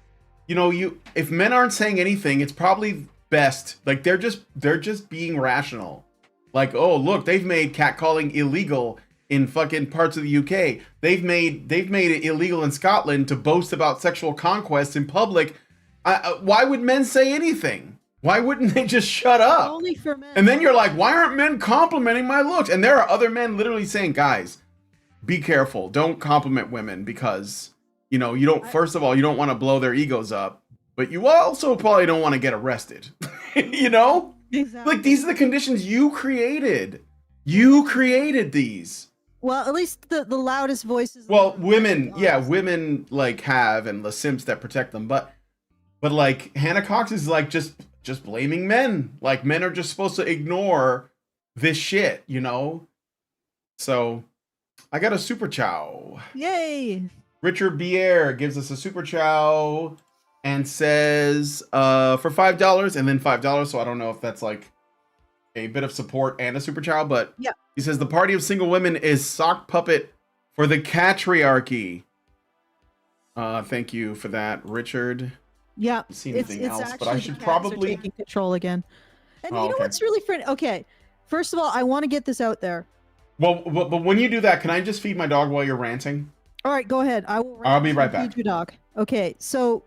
S4: you know, if men aren't saying anything, it's probably best. Like, they're just being rational. Like, oh, look, they've made catcalling illegal in fucking parts of the UK. They've made it illegal in Scotland to boast about sexual conquest in public. Why would men say anything? Why wouldn't they just shut up?
S3: Only for men.
S4: And then you're like, why aren't men complimenting my looks? And there are other men literally saying, guys, be careful. Don't compliment women because, you know, you don't, first of all, you don't want to blow their egos up, but you also probably don't want to get arrested. You know?
S3: Exactly.
S4: Like, these are the conditions you created. You created these.
S3: Well, at least the loudest voices.
S4: Well, women, yeah, women like have, and the simps that protect them, but like Hannah Cox is like just blaming men. Like, men are just supposed to ignore this shit, you know? So I got a super chow.
S3: Yay!
S4: Richard Bier gives us a super chow and says for $5 and then $5. So I don't know if that's like a bit of support and a super chow, but
S3: yeah.
S4: He says the party of single women is sock puppet for the catriarchy. Thank you for that, Richard.
S3: Yeah,
S4: See anything else, but I should probably
S3: taking control again. And you know
S4: okay.
S3: what's really funny? Okay, first of all, I want to get this out there.
S4: Well, but when you do that, can I just feed my dog while you're ranting?
S3: All right, go ahead.
S4: I'll be right back.
S3: Feed your dog. Okay, so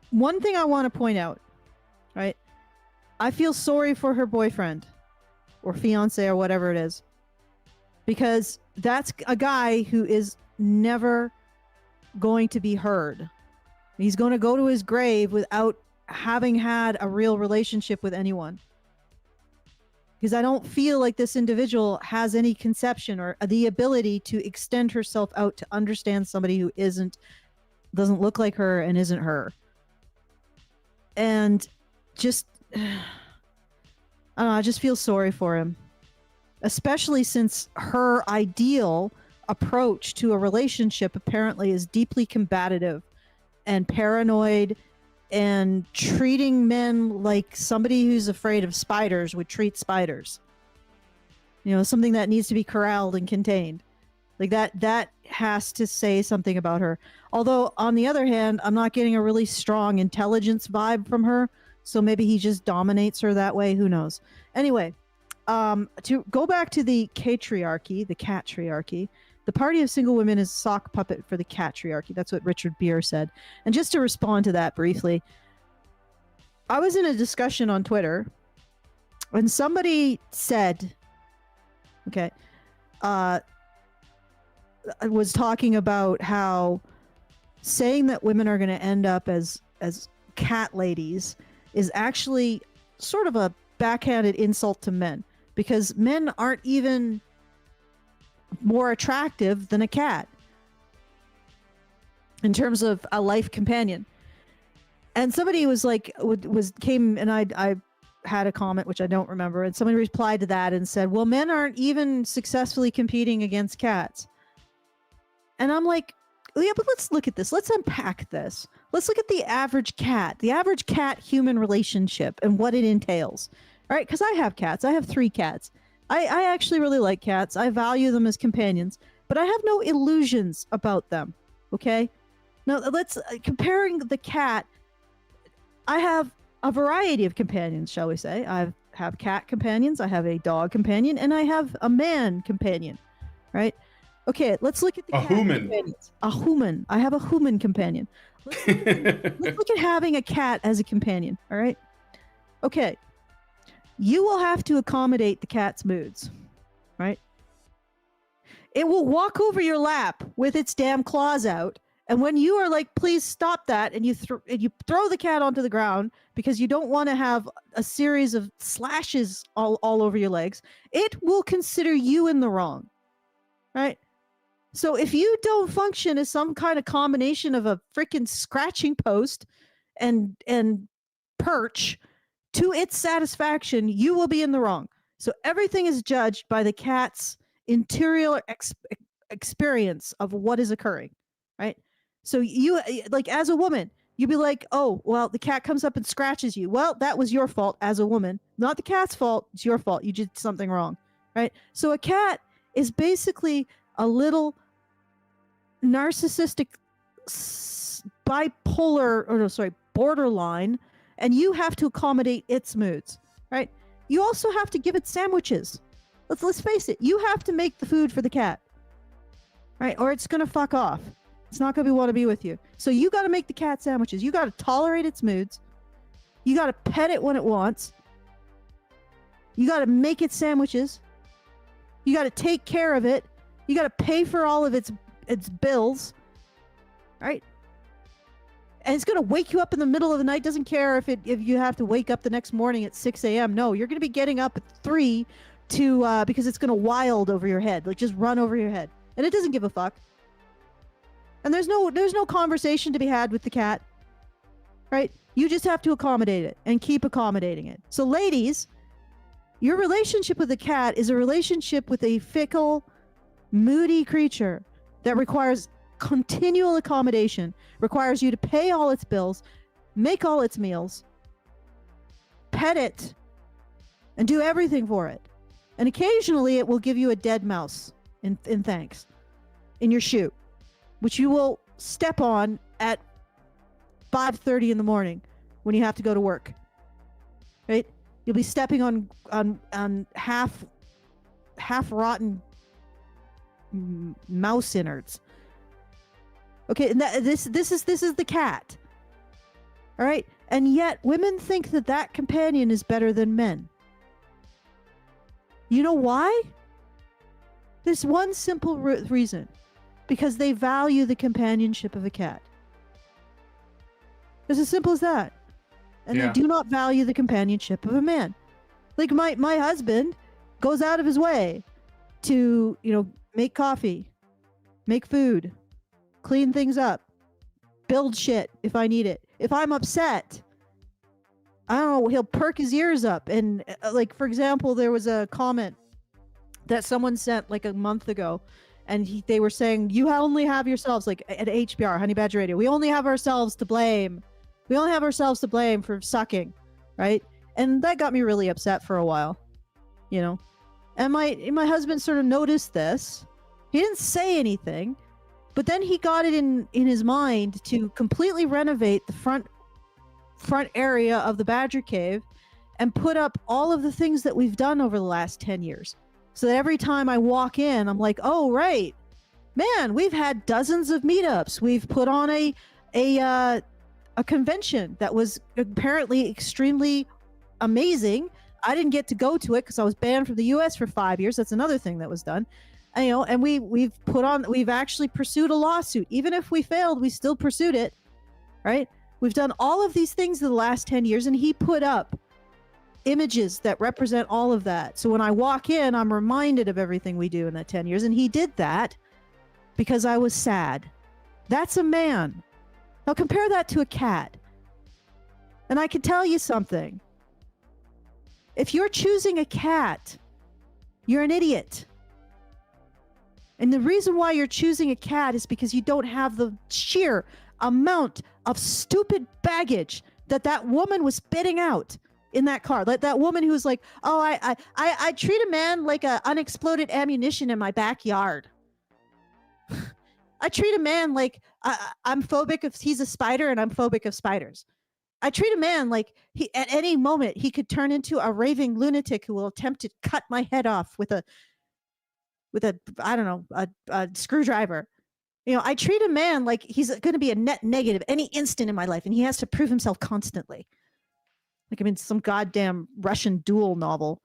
S3: one thing I want to point out, right? I feel sorry for her boyfriend or fiance or whatever it is, because that's a guy who is never going to be heard. He's going to go to his grave without having had a real relationship with anyone. Because I don't feel like this individual has any conception or the ability to extend herself out to understand somebody who doesn't look like her and isn't her. And just, I don't know, I just feel sorry for him. Especially since her ideal approach to a relationship apparently is deeply combative and paranoid and treating men like somebody who's afraid of spiders would treat spiders. You know, something that needs to be corralled and contained. Like that has to say something about her. Although, on the other hand, I'm not getting a really strong intelligence vibe from her. So maybe he just dominates her that way. Who knows? Anyway, to go back to the catriarchy, the party of single women is a sock puppet for the catriarchy. That's what Richard Bier said. And just to respond to that briefly, I was in a discussion on Twitter and somebody said, okay, I was talking about how saying that women are going to end up as cat ladies is actually sort of a backhanded insult to men, because men aren't even more attractive than a cat in terms of a life companion. And somebody was like, came and I had a comment, which I don't remember. And somebody replied to that and said, well, men aren't even successfully competing against cats. And I'm like, yeah, but let's look at this. Let's unpack this. Let's look at the average cat human relationship and what it entails. All right. Because I have cats. I have 3 cats. I actually really like cats. I value them as companions, but I have no illusions about them. Okay. Now let's comparing the cat. I have a variety of companions, shall we say. I have cat companions, I have a dog companion, and I have a man companion, right? Okay, let's look at the cat companions. A human. I have a human companion. Let's look at having a cat as a companion, all right? Okay. You will have to accommodate the cat's moods, right? It will walk over your lap with its damn claws out. And when you are like, please stop that, and you throw the cat onto the ground because you don't want to have a series of slashes all over your legs, it will consider you in the wrong, right? So if you don't function as some kind of combination of a freaking scratching post and perch to its satisfaction, you will be in the wrong. So everything is judged by the cat's interior experience of what is occurring, right? So you, like, as a woman, you'd be like, oh, well, the cat comes up and scratches you. Well, that was your fault as a woman. Not the cat's fault. It's your fault. You did something wrong, right? So a cat is basically a little narcissistic borderline, and you have to accommodate its moods, right? You also have to give it sandwiches. Let's face it. You have to make the food for the cat, right? Or it's going to fuck off. It's not going to want to be with you. So you got to make the cat sandwiches. You got to tolerate its moods. You got to pet it when it wants. You got to make it sandwiches. You got to take care of it. You got to pay for all of its bills, right? And it's going to wake you up in the middle of the night. Doesn't care if you have to wake up the next morning at 6 a.m. No, you're going to be getting up at 3 to because it's going to wild over your head, like just run over your head, and it doesn't give a fuck. And there's no conversation to be had with the cat, right? You just have to accommodate it and keep accommodating it. So ladies, your relationship with the cat is a relationship with a fickle, moody creature that requires continual accommodation, requires you to pay all its bills, make all its meals, pet it, and do everything for it. And occasionally it will give you a dead mouse in thanks in your shoe, which you will step on at 5:30 in the morning when you have to go to work, right? You'll be stepping on half rotten mouse innards. Okay, and this is the cat. All right, and yet women think that companion is better than men. You know why? There's one simple reason. Because they value the companionship of a cat. It's as simple as that. And they do not value the companionship of a man. Like my husband goes out of his way to, make coffee, make food, clean things up, build shit if I need it. If I'm upset, I don't know, he'll perk his ears up. And like, for example, there was a comment that someone sent like a month ago. And they were saying, you only have yourselves, like at HBR, Honey Badger Radio, we only have ourselves to blame. We only have ourselves to blame for sucking, right? And that got me really upset for a while, And my husband sort of noticed this. He didn't say anything, but then he got it in his mind to completely renovate the front area of the Badger Cave and put up all of the things that we've done over the last 10 years. So that every time I walk in, I'm like, oh, right. Man, we've had dozens of meetups. We've put on a convention that was apparently extremely amazing. I didn't get to go to it because I was banned from the US for 5 years. That's another thing that was done. And we've actually pursued a lawsuit. Even if we failed, we still pursued it, right? We've done all of these things in the last 10 years, and he put up images that represent all of that. So when I walk in, I'm reminded of everything we do in that 10 years. And he did that because I was sad. That's a man. Now compare that to a cat. And I can tell you something. If you're choosing a cat, you're an idiot. And the reason why you're choosing a cat is because you don't have the sheer amount of stupid baggage that woman was spitting out in that car. Like that woman who was like, oh, I treat a man like a unexploded ammunition in my backyard. I treat a man like I'm phobic of, he's a spider and I'm phobic of spiders. I treat a man like he, at any moment, he could turn into a raving lunatic who will attempt to cut my head off with a I don't know, a screwdriver. You know, I treat a man like he's going to be a net negative any instant in my life, and he has to prove himself constantly. Like, I mean, some goddamn Russian duel novel.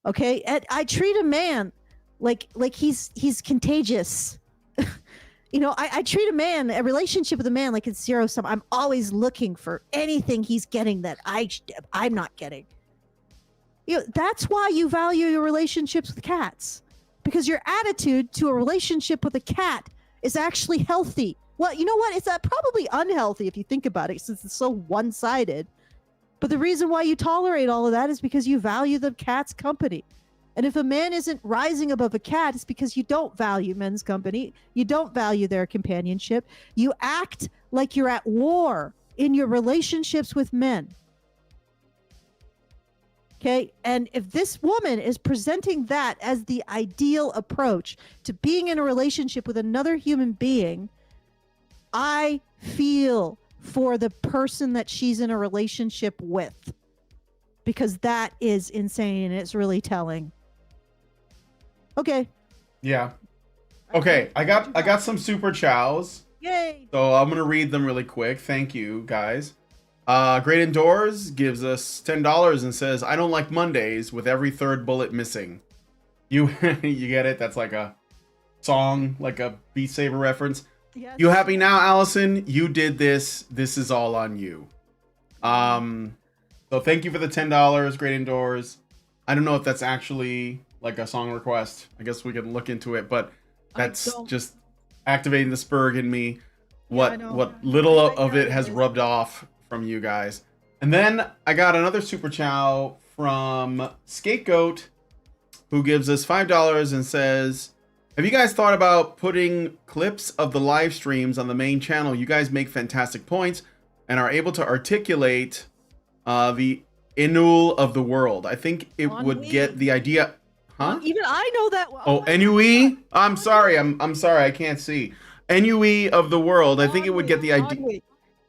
S3: Okay, and I treat a man like he's contagious. You know, I treat a relationship with a man like it's zero sum. I'm always looking for anything he's getting that I'm not getting. You know, that's why you value your relationships with cats, because your attitude to a relationship with a cat is actually healthy. Well, you know what? It's probably unhealthy if you think about it, since it's so one-sided. But the reason why you tolerate all of that is because you value the cat's company. And if a man isn't rising above a cat, it's because you don't value men's company. You don't value their companionship. You act like you're at war in your relationships with men. Okay? And if this woman is presenting that as the ideal approach to being in a relationship with another human being, I feel for the person that she's in a relationship with, because that is insane and it's really telling. Okay.
S4: Yeah. Okay, I got some super chows.
S3: Yay!
S4: So I'm gonna read them really quick. Thank you, guys. Great Indoors gives us $10 and says, I don't like Mondays with every third bullet missing. You get it? That's like a song, like a Beat Saber reference. Yes. You happy now, Allison? You did this. This is all on you. So thank you for the $10, Great Indoors. I don't know if that's actually like a song request. I guess we can look into it, but that's just activating the Spurg in me. What little of it has rubbed off from you guys. And then I got another super chow from Scapegoat, who gives us $5 and says, have you guys thought about putting clips of the live streams on the main channel? You guys make fantastic points and are able to articulate the Inul of the world. I think it would get the idea. Huh?
S3: Even I know that.
S4: Oh, Enui? I'm sorry. I'm sorry. I can't see. Enui of the world. I think it would get the idea.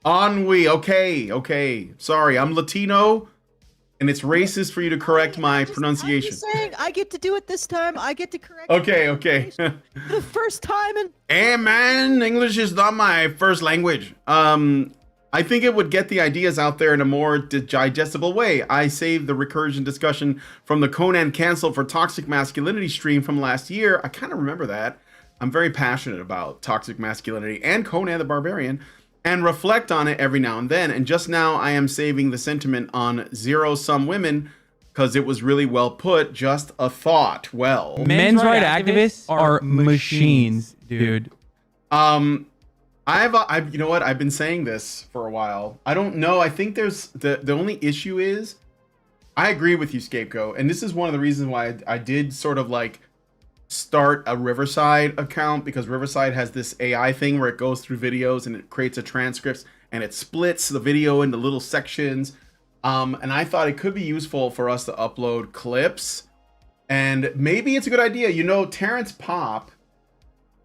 S4: Ennui. Okay. Sorry. I'm Latino, and it's racist for you to correct my pronunciation.
S3: I'm just saying, I get to do it this time. I get to correct.
S4: Okay.
S3: The first time in.
S4: Hey, man. English is not my first language. I think it would get the ideas out there in a more digestible way. I saved the recursion discussion from the Conan Cancel for Toxic Masculinity stream from last year. I kind of remember that. I'm very passionate about toxic masculinity and Conan the Barbarian, and reflect on it every now and then. And just now I am saving the sentiment on zero-sum women because it was really well put. Just a thought. Well,
S10: men's rights activists are machines, dude.
S4: You know what? I've been saying this for a while. I don't know. I think there's the only issue is I agree with you, Scapegoat. And this is one of the reasons why I did sort of like start a Riverside account, because Riverside has this AI thing where it goes through videos and it creates a transcripts and it splits the video into little sections. And I thought it could be useful for us to upload clips, and maybe it's a good idea. You know, Terrence Pop,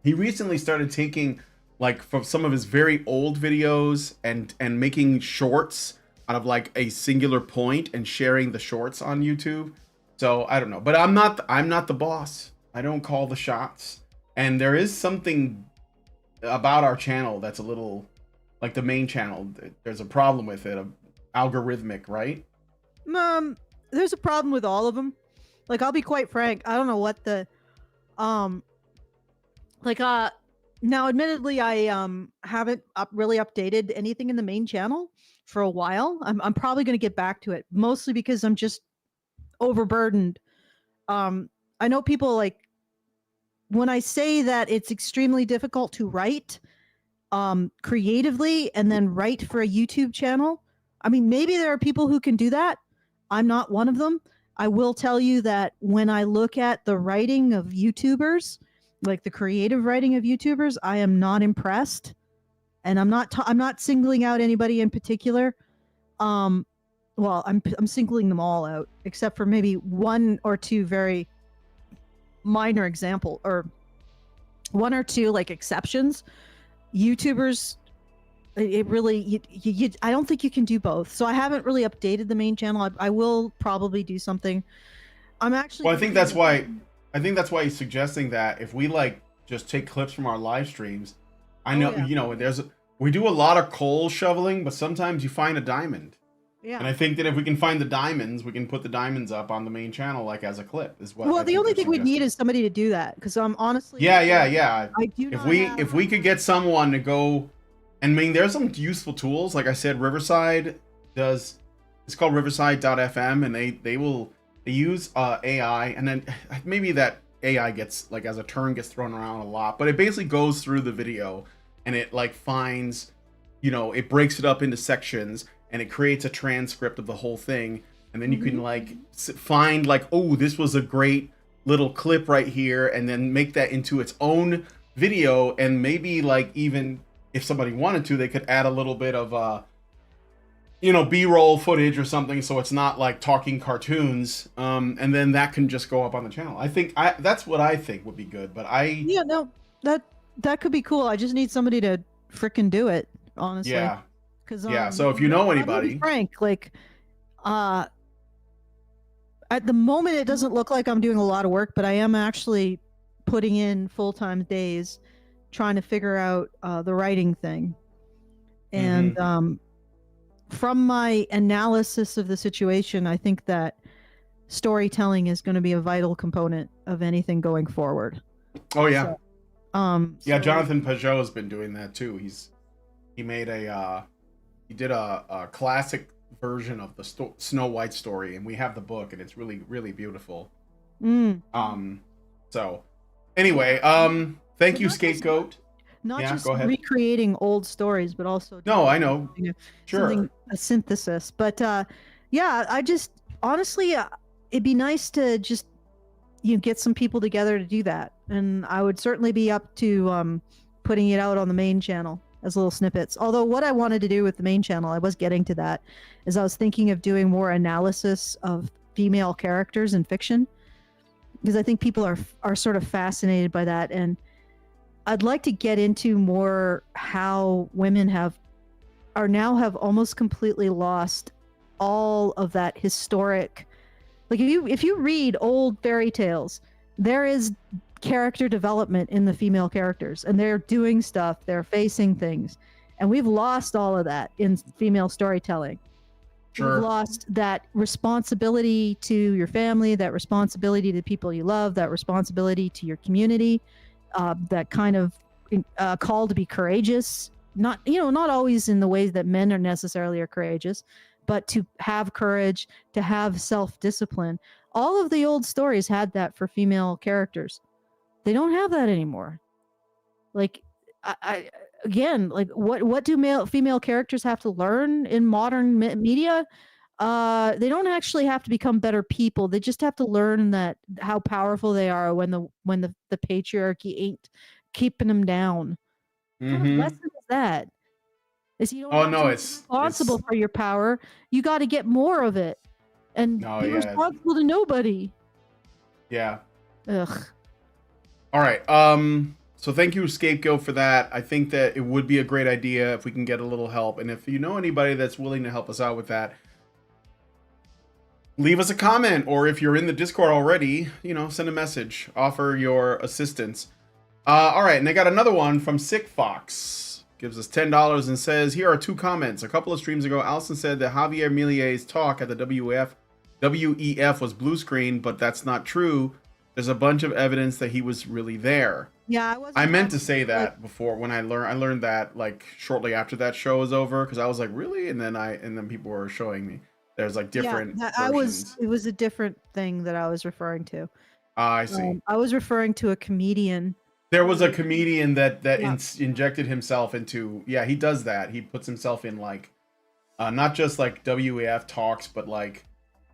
S4: he recently started taking like from some of his very old videos and making shorts out of like a singular point and sharing the shorts on YouTube. So I don't know, but I'm not the boss. I don't call the shots. And there is something about our channel that's a little like the main channel. There's a problem with it, algorithmic, right?
S3: There's a problem with all of them. Like, I'll be quite frank. I don't know what the now, admittedly, I haven't really updated anything in the main channel for a while. I'm probably going to get back to it, mostly because I'm just overburdened. I know people like when I say that it's extremely difficult to write creatively and then write for a YouTube channel. I mean, maybe there are people who can do that. I'm not one of them. I will tell you that when I look at the writing of YouTubers, like the creative writing of YouTubers, I am not impressed. And I'm not singling out anybody in particular. Well, I'm singling them all out, except for maybe one or two very minor example, or one or two like exceptions. YouTubers, it really, I don't think you can do both. So I haven't really updated the main channel. I will probably do something. I'm actually.
S4: Well, I think that's why he's suggesting that if we like just take clips from our live streams. I know, you know, we do a lot of coal shoveling, but sometimes you find a diamond.
S3: Yeah.
S4: And I think that if we can find the diamonds, we can put the diamonds up on the main channel, like as a clip, is what.
S3: Well, the only thing we need is somebody to do that, because I'm honestly.
S4: Yeah.
S3: I do.
S4: If we could get someone to go, and I mean, there's some useful tools. Like I said, Riverside does. It's called Riverside.fm, and they use AI, and then maybe that AI gets like as a term gets thrown around a lot, but it basically goes through the video and it like finds, you know, it breaks it up into sections. And it creates a transcript of the whole thing, and then you can like find like, oh, this was a great little clip right here, and then make that into its own video. And maybe like even if somebody wanted to, they could add a little bit of you know, B-roll footage or something, so it's not like talking cartoons. And then that can just go up on the channel. I think that's what I think would be good. But
S3: that could be cool. I just need somebody to frickin' do it. Honestly.
S4: Yeah. So if you know anybody,
S3: Frank, like, at the moment it doesn't look like I'm doing a lot of work, but I am actually putting in full-time days trying to figure out the writing thing. And from my analysis of the situation, I think that storytelling is going to be a vital component of anything going forward.
S4: Oh yeah.
S3: So,
S4: Jonathan Pajot has been doing that too. He did a classic version of the Snow White story, and we have the book, and it's really, really beautiful. So anyway, thank you, Scapegoat.
S3: Not just recreating old stories, but also
S4: I know, sure,
S3: a synthesis. But yeah, I just honestly, it'd be nice to just get some people together to do that, and I would certainly be up to putting it out on the main channel as little snippets. Although what I wanted to do with the main channel, I was getting to that, is I was thinking of doing more analysis of female characters in fiction, because I think people are sort of fascinated by that, and I'd like to get into more how women have almost completely lost all of that historic. Like if you read old fairy tales, there is character development in the female characters, and they're doing stuff, they're facing things, and we've lost all of that in female storytelling. We've lost that responsibility to your family, that responsibility to the people you love, that responsibility to your community, that kind of call to be courageous, not always in the ways that men are necessarily courageous, but to have courage, to have self-discipline. All of the old stories had that for female characters. They don't have that anymore. Like, I again, like what do female characters have to learn in modern media? They don't actually have to become better people. They just have to learn that how powerful they are when the patriarchy ain't keeping them down. What kind of lesson is that? Is you don't have to be responsible for your power. You got to get more of it, and be responsible to nobody.
S4: Yeah.
S3: Ugh.
S4: All right. So thank you, Scapegoat, for that. I think that it would be a great idea if we can get a little help. And if you know anybody that's willing to help us out with that, leave us a comment. Or if you're in the Discord already, send a message. Offer your assistance. All right. And I got another one from Sick Fox. Gives us $10 and says, here are two comments. A couple of streams ago, Allison said that Javier Milei's talk at the WEF was blue screen, but that's not true. There's a bunch of evidence that he was really there.
S3: Yeah,
S4: I meant to say that before when I learned that like shortly after that show was over, because I was like, really? And then people were showing me. There's like different
S3: it was a different thing that I was referring to.
S4: I see.
S3: I was referring to a comedian.
S4: There was a comedian that injected himself into, he does that. He puts himself in like, not just like WEF talks, but like,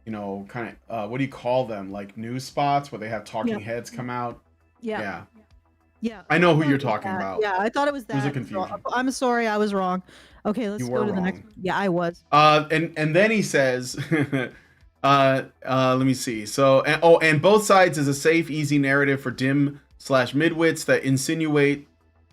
S4: kind of, what do you call them? Like news spots where they have talking heads come out. Yeah. I know who you're talking about.
S3: Yeah, I thought it was that.
S4: There's a confusion.
S3: So, I'm sorry, I was wrong. Okay, let's go to the next. Yeah, I was.
S4: And then he says, let me see. So, and both sides is a safe, easy narrative for dim/midwits that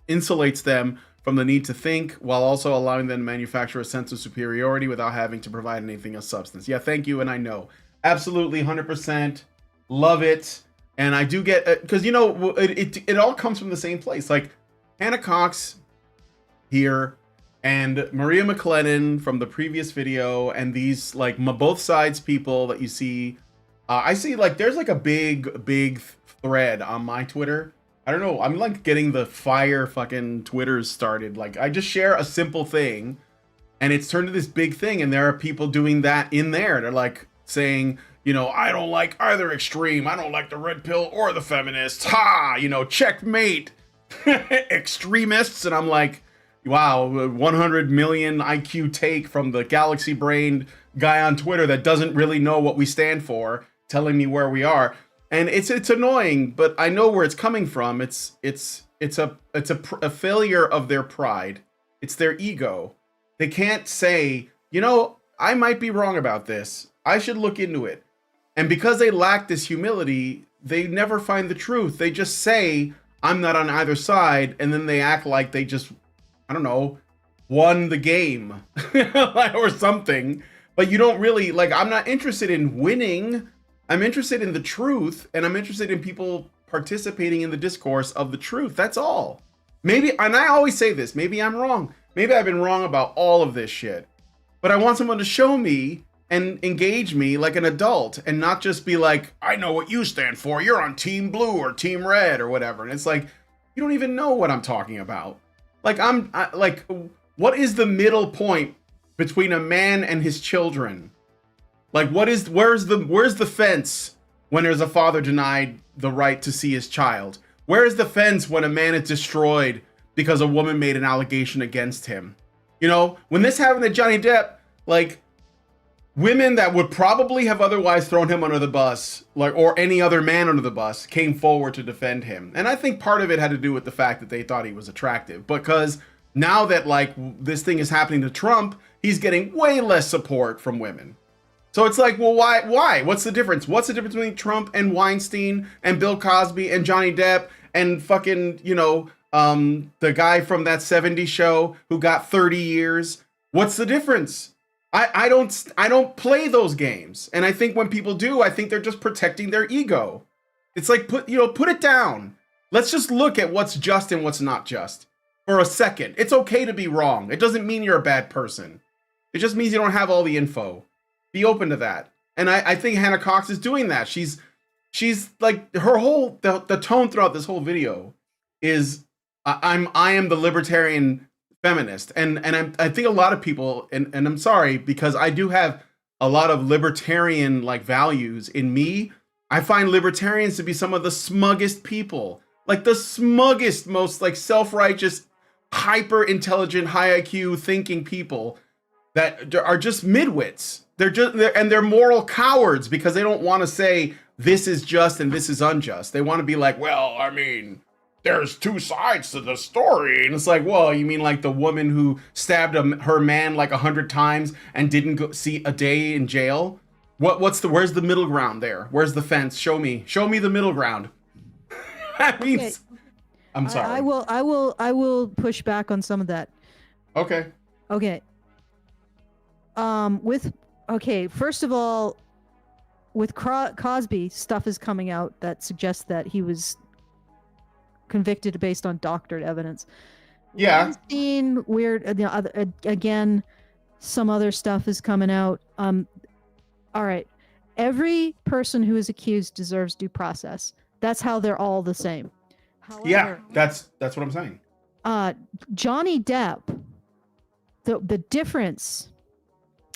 S4: insulates them from the need to think, while also allowing them to manufacture a sense of superiority without having to provide anything of substance. Yeah, thank you, and I know. Absolutely, 100%. Love it. And I do get, because, it all comes from the same place. Like, Hannah Cox here, and Maria McLennan from the previous video, and these, like, both sides people that you see. I see, like, there's, like, a big thread on my Twitter. I don't know. I'm like getting the fire fucking Twitters started. Like, I just share a simple thing and it's turned to this big thing. And there are people doing that in there. They're like saying, I don't like either extreme. I don't like the red pill or the feminists. Ha, checkmate extremists. And I'm like, wow, 100 million IQ take from the galaxy brained guy on Twitter that doesn't really know what we stand for, telling me where we are. And it's annoying, but I know where it's coming from. It's a failure of their pride. It's their ego. They can't say, I might be wrong about this. I should look into it. And because they lack this humility, they never find the truth. They just say, I'm not on either side, and then they act like they just, I don't know, won the game or something. But you don't really, like, I'm not interested in winning. I'm interested in the truth, and I'm interested in people participating in the discourse of the truth. That's all. Maybe, and I always say this, maybe I'm wrong. Maybe I've been wrong about all of this shit. But I want someone to show me and engage me like an adult and not just be like, I know what you stand for. You're on team blue or team red or whatever. And it's like, you don't even know what I'm talking about. Like, what is the middle point between a man and his children? Like, where's the fence when there's a father denied the right to see his child? Where is the fence when a man is destroyed because a woman made an allegation against him? When this happened to Johnny Depp, like, women that would probably have otherwise thrown him under the bus, like, or any other man under the bus, came forward to defend him. And I think part of it had to do with the fact that they thought he was attractive, because now that, like, this thing is happening to Trump, he's getting way less support from women. So it's like, well, why? What's the difference? What's the difference between Trump and Weinstein and Bill Cosby and Johnny Depp and fucking, the guy from that 70s show who got 30 years? What's the difference? I don't play those games. And I think when people do, I think they're just protecting their ego. It's like, put it down. Let's just look at what's just and what's not just for a second. It's okay to be wrong. It doesn't mean you're a bad person. It just means you don't have all the info. Be open to that. And I think Hannah Cox is doing that. She's like, her whole, the tone throughout this whole video is, I am the libertarian feminist. And I think a lot of people, and I'm sorry, because I do have a lot of libertarian like values in me. I find libertarians to be some of the smuggest people, like the smuggest, most like self-righteous, hyper intelligent, high IQ thinking people that are just midwits. They're moral cowards because they don't want to say this is just and this is unjust. They want to be like, well, I mean, there's two sides to the story. And it's like, well, you mean like the woman who stabbed her man like 100 times and didn't go see a day in jail? Where's the middle ground there? Where's the fence? Show me the middle ground. I mean, okay. I'm sorry.
S3: I will push back on some of that.
S4: Okay.
S3: First of all, with Cosby, stuff is coming out that suggests that he was convicted based on doctored evidence.
S4: Yeah.
S3: Weinstein, weird. Again, some other stuff is coming out. All right. Every person who is accused deserves due process. That's how they're all the same. However,
S4: yeah, that's what I'm saying.
S3: Johnny Depp, the difference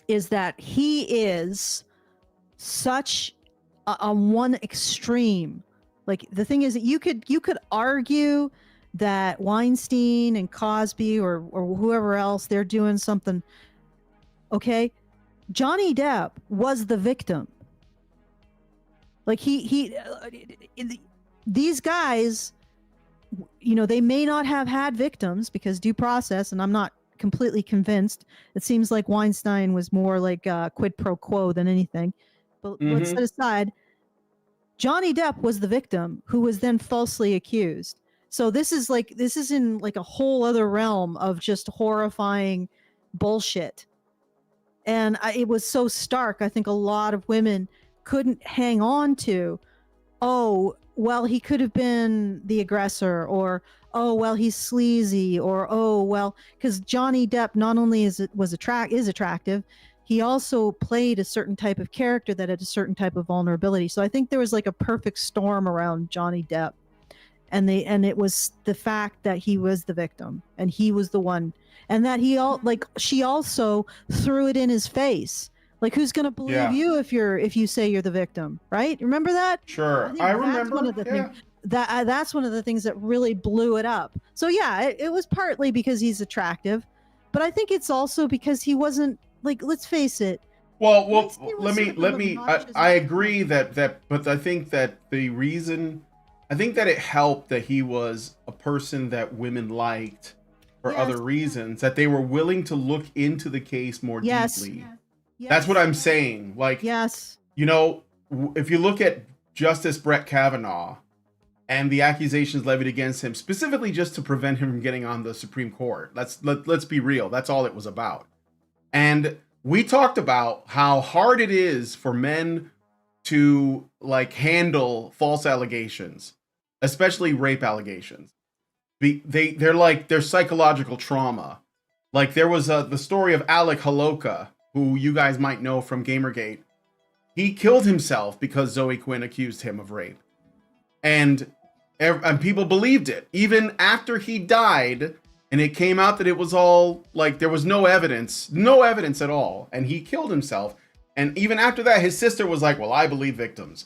S3: is that he is such a one extreme. Like, the thing is that you could argue that Weinstein and Cosby or whoever else, they're doing something. Okay, Johnny Depp was the victim. Like, these guys, they may not have had victims because due process, and I'm not completely convinced. It seems like Weinstein was more like quid pro quo than anything. But let's set aside. Johnny Depp was the victim who was then falsely accused. So this is in like a whole other realm of just horrifying bullshit. And it was so stark. I think a lot of women couldn't hang on to, oh, well, he could have been the aggressor, or, oh, well, he's sleazy, or, oh, well, because Johnny Depp not only is attractive, he also played a certain type of character that had a certain type of vulnerability. So I think there was like a perfect storm around Johnny Depp. And it was the fact that he was the victim and he was the one, and that she also threw it in his face. Like, who's going to believe you if you say you're the victim, right? Remember that?
S4: Sure. I remember.
S3: One of the things, that's one of the things that really blew it up. So yeah, it was partly because he's attractive, but I think it's also because he wasn't, like, let's face it.
S4: Well, let me. I agree that, but I think that the reason, I think that it helped that he was a person that women liked for other reasons, that they were willing to look into the case more deeply. Yes. That's what I'm saying. Like,
S3: yes,
S4: if you look at Justice Brett Kavanaugh and the accusations levied against him, specifically just to prevent him from getting on the Supreme Court, let's be real. That's all it was about. And we talked about how hard it is for men to like handle false allegations, especially rape allegations. They're psychological trauma. Like, there was the story of Alec Holoka, who you guys might know from Gamergate. He killed himself because Zoe Quinn accused him of rape. And people believed it. Even after he died, and it came out that it was all, like, there was no evidence at all, and he killed himself. And even after that, his sister was like, well, I believe victims.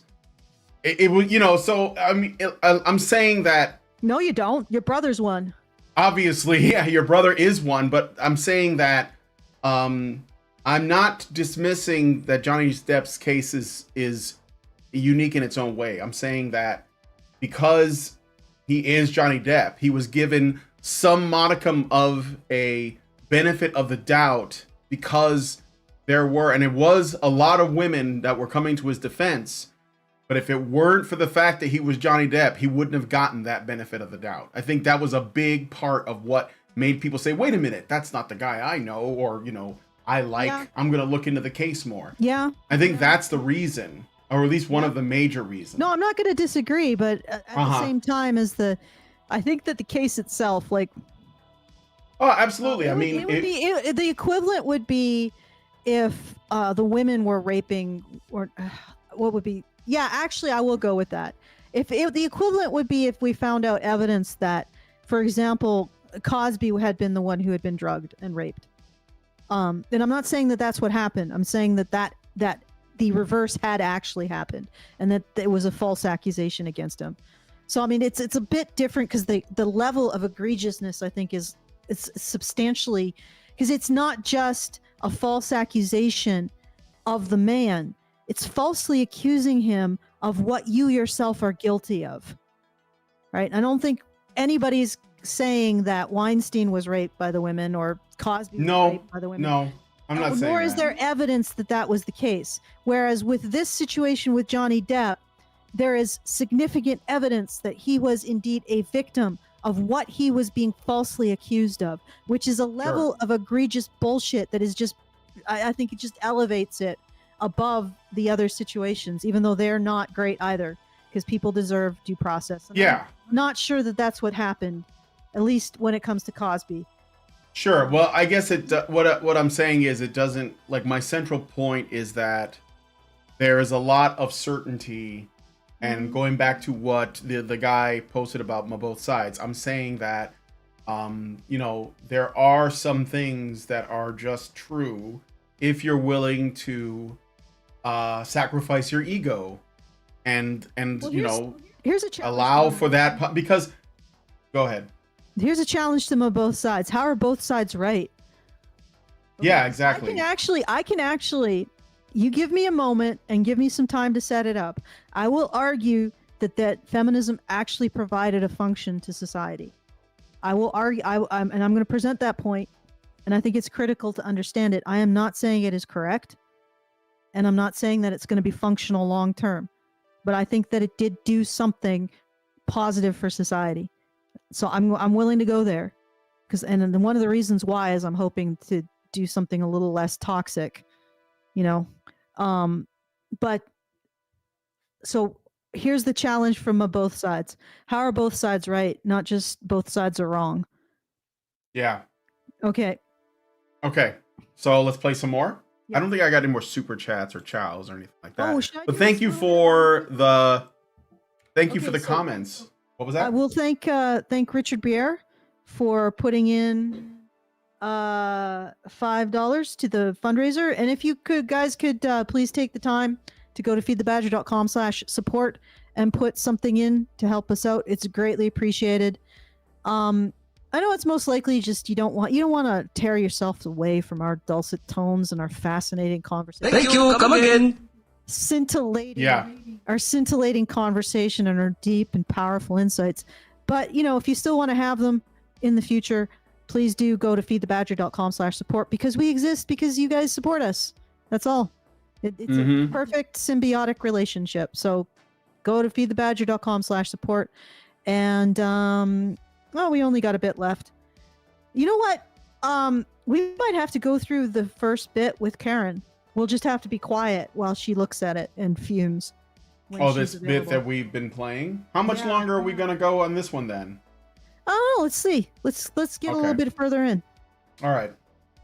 S4: It was, so, I mean, I'm saying that...
S3: No, you don't. Your brother's one.
S4: Obviously, yeah, your brother is one, but I'm saying that... I'm not dismissing that Johnny Depp's case is unique in its own way. I'm saying that because he is Johnny Depp, he was given some modicum of a benefit of the doubt because there were, and it was a lot of women that were coming to his defense. But if it weren't for the fact that he was Johnny Depp, he wouldn't have gotten that benefit of the doubt. I think that was a big part of what made people say, wait a minute, that's not the guy I know, or, I'm going to look into the case more.
S3: Yeah.
S4: I think that's the reason, or at least one of the major reasons.
S3: No, I'm not going to disagree, but at the same time I think that the case itself, like...
S4: Oh, absolutely.
S3: The equivalent would be if the women were raping, or what would be... Yeah, actually, I will go with that. If the equivalent would be if we found out evidence that, for example, Cosby had been the one who had been drugged and raped. And I'm not saying that that's what happened. I'm saying that the reverse had actually happened, and that it was a false accusation against him. So I mean, it's a bit different because the level of egregiousness, I think, it's substantially, because it's not just a false accusation of the man. It's falsely accusing him of what you yourself are guilty of. Right? I don't think anybody's saying that Weinstein was raped by the women or Cosby was raped by the women.
S4: No, I'm not saying
S3: Nor is there evidence that was the case. Whereas with this situation with Johnny Depp, there is significant evidence that he was indeed a victim of what he was being falsely accused of, which is a level of egregious bullshit that is just, I think it just elevates it above the other situations, even though they're not great either, because people deserve due process. And I'm not sure that that's what happened, at least when it comes to Cosby.
S4: Sure. Well, I guess what I'm saying is it doesn't, like, my central point is that there is a lot of certainty, and going back to what the guy posted about both sides, I'm saying that, there are some things that are just true, if you're willing to sacrifice your ego and
S3: here's a challenge
S4: allow for that because go ahead.
S3: Here's a challenge to them on both sides. How are both sides right?
S4: Yeah, exactly.
S3: I can actually, you give me a moment and give me some time to set it up. I will argue that feminism actually provided a function to society. I will argue, and I'm going to present that point, and I think it's critical to understand it. I am not saying it is correct, and I'm not saying that it's going to be functional long term, but I think that it did do something positive for society. So I'm willing to go there, and then one of the reasons why is I'm hoping to do something a little less toxic, but so here's the challenge from both sides. How are both sides right? Not just both sides are wrong.
S4: Yeah.
S3: Okay.
S4: So let's play some more.
S3: Yeah.
S4: I don't think I got any more super chats or chows or anything like that.
S3: Oh,
S4: but thank you for the comments. What was that?
S3: I will thank Richard Briere for putting in $5 to the fundraiser, and if you guys could please take the time to go to feedthebadger.com/support and put something in to help us out. It's greatly appreciated. I know it's most likely just you don't want to tear yourself away from our dulcet tones and our fascinating conversation.
S11: Thank you. Come again.
S3: Our scintillating conversation and our deep and powerful insights. But if you still want to have them in the future, please do go to feedthebadger.com/support, because we exist because you guys support us. That's all. It's a perfect symbiotic relationship. So go to feedthebadger.com/support. And we only got a bit left. You know what? We might have to go through the first bit with Karen. We'll just have to be quiet while she looks at it and fumes.
S4: This bit that we've been playing. How much longer are we gonna go on this one then?
S3: Oh, let's see. Let's get a little bit further in.
S4: All right.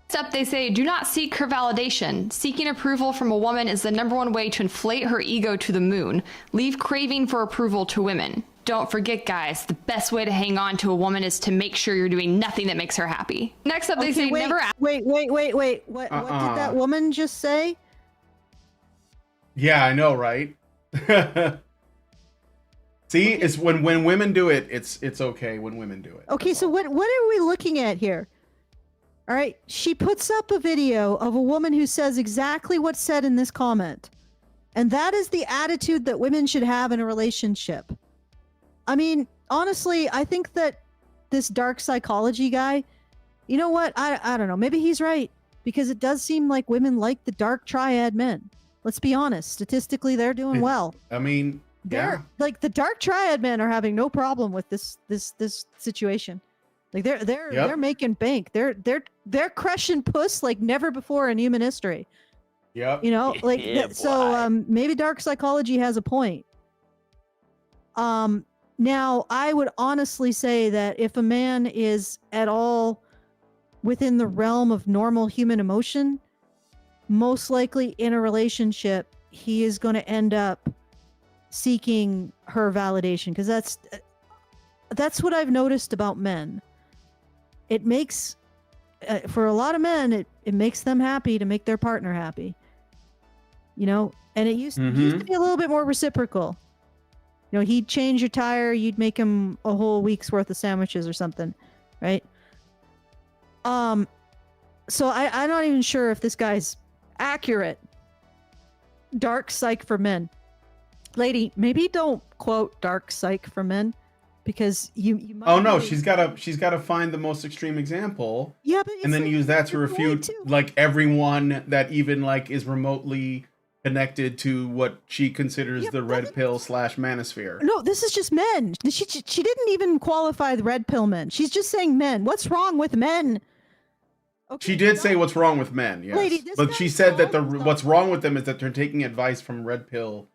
S2: Next up, they say, do not seek her validation. Seeking approval from a woman is the #1 way to inflate her ego to the moon. Leave craving for approval to women. Don't forget, guys, the best way to hang on to a woman is to make sure you're doing nothing that makes her happy. Next up, they say, never ask.
S3: Wait. What did that woman just say?
S4: Yeah, I know, right? See, it's when women do it, it's okay when women do it.
S3: Okay, so what are we looking at here? All right, she puts up a video of a woman who says exactly what's said in this comment. And that is the attitude that women should have in a relationship. I mean, honestly, I think that this dark psychology guy, you know what? I don't know. Maybe he's right, because it does seem like women like the dark triad men. Let's be honest. Statistically, they're doing well.
S4: I mean,
S3: they're like the dark triad men are having no problem with this situation. Like they're making bank. They're crushing puss like never before in human history.
S4: Yep.
S3: So maybe dark psychology has a point. Now I would honestly say that if a man is at all within the realm of normal human emotion, most likely in a relationship, he is going to end up seeking her validation, because that's what I've noticed about men. It makes for a lot of men, it makes them happy to make their partner happy. And it used to be a little bit more reciprocal. He'd change your tire, you'd make him a whole week's worth of sandwiches or something, right? So I'm not even sure if this guy's accurate. Dark psych for men. Lady, maybe don't quote dark psych for men, because you might.
S4: Oh no, she's gotta find the most extreme example.
S3: Yeah, but
S4: and then use that to refute like everyone that even like is remotely connected to what she considers the red pill / manosphere.
S3: No, this is just men. She didn't even qualify the red pill men. She's just saying men. What's wrong with men? Okay,
S4: she did say what's wrong with men, yes.
S3: Lady,
S4: but she said that what's wrong with them is that they're taking advice from red pill,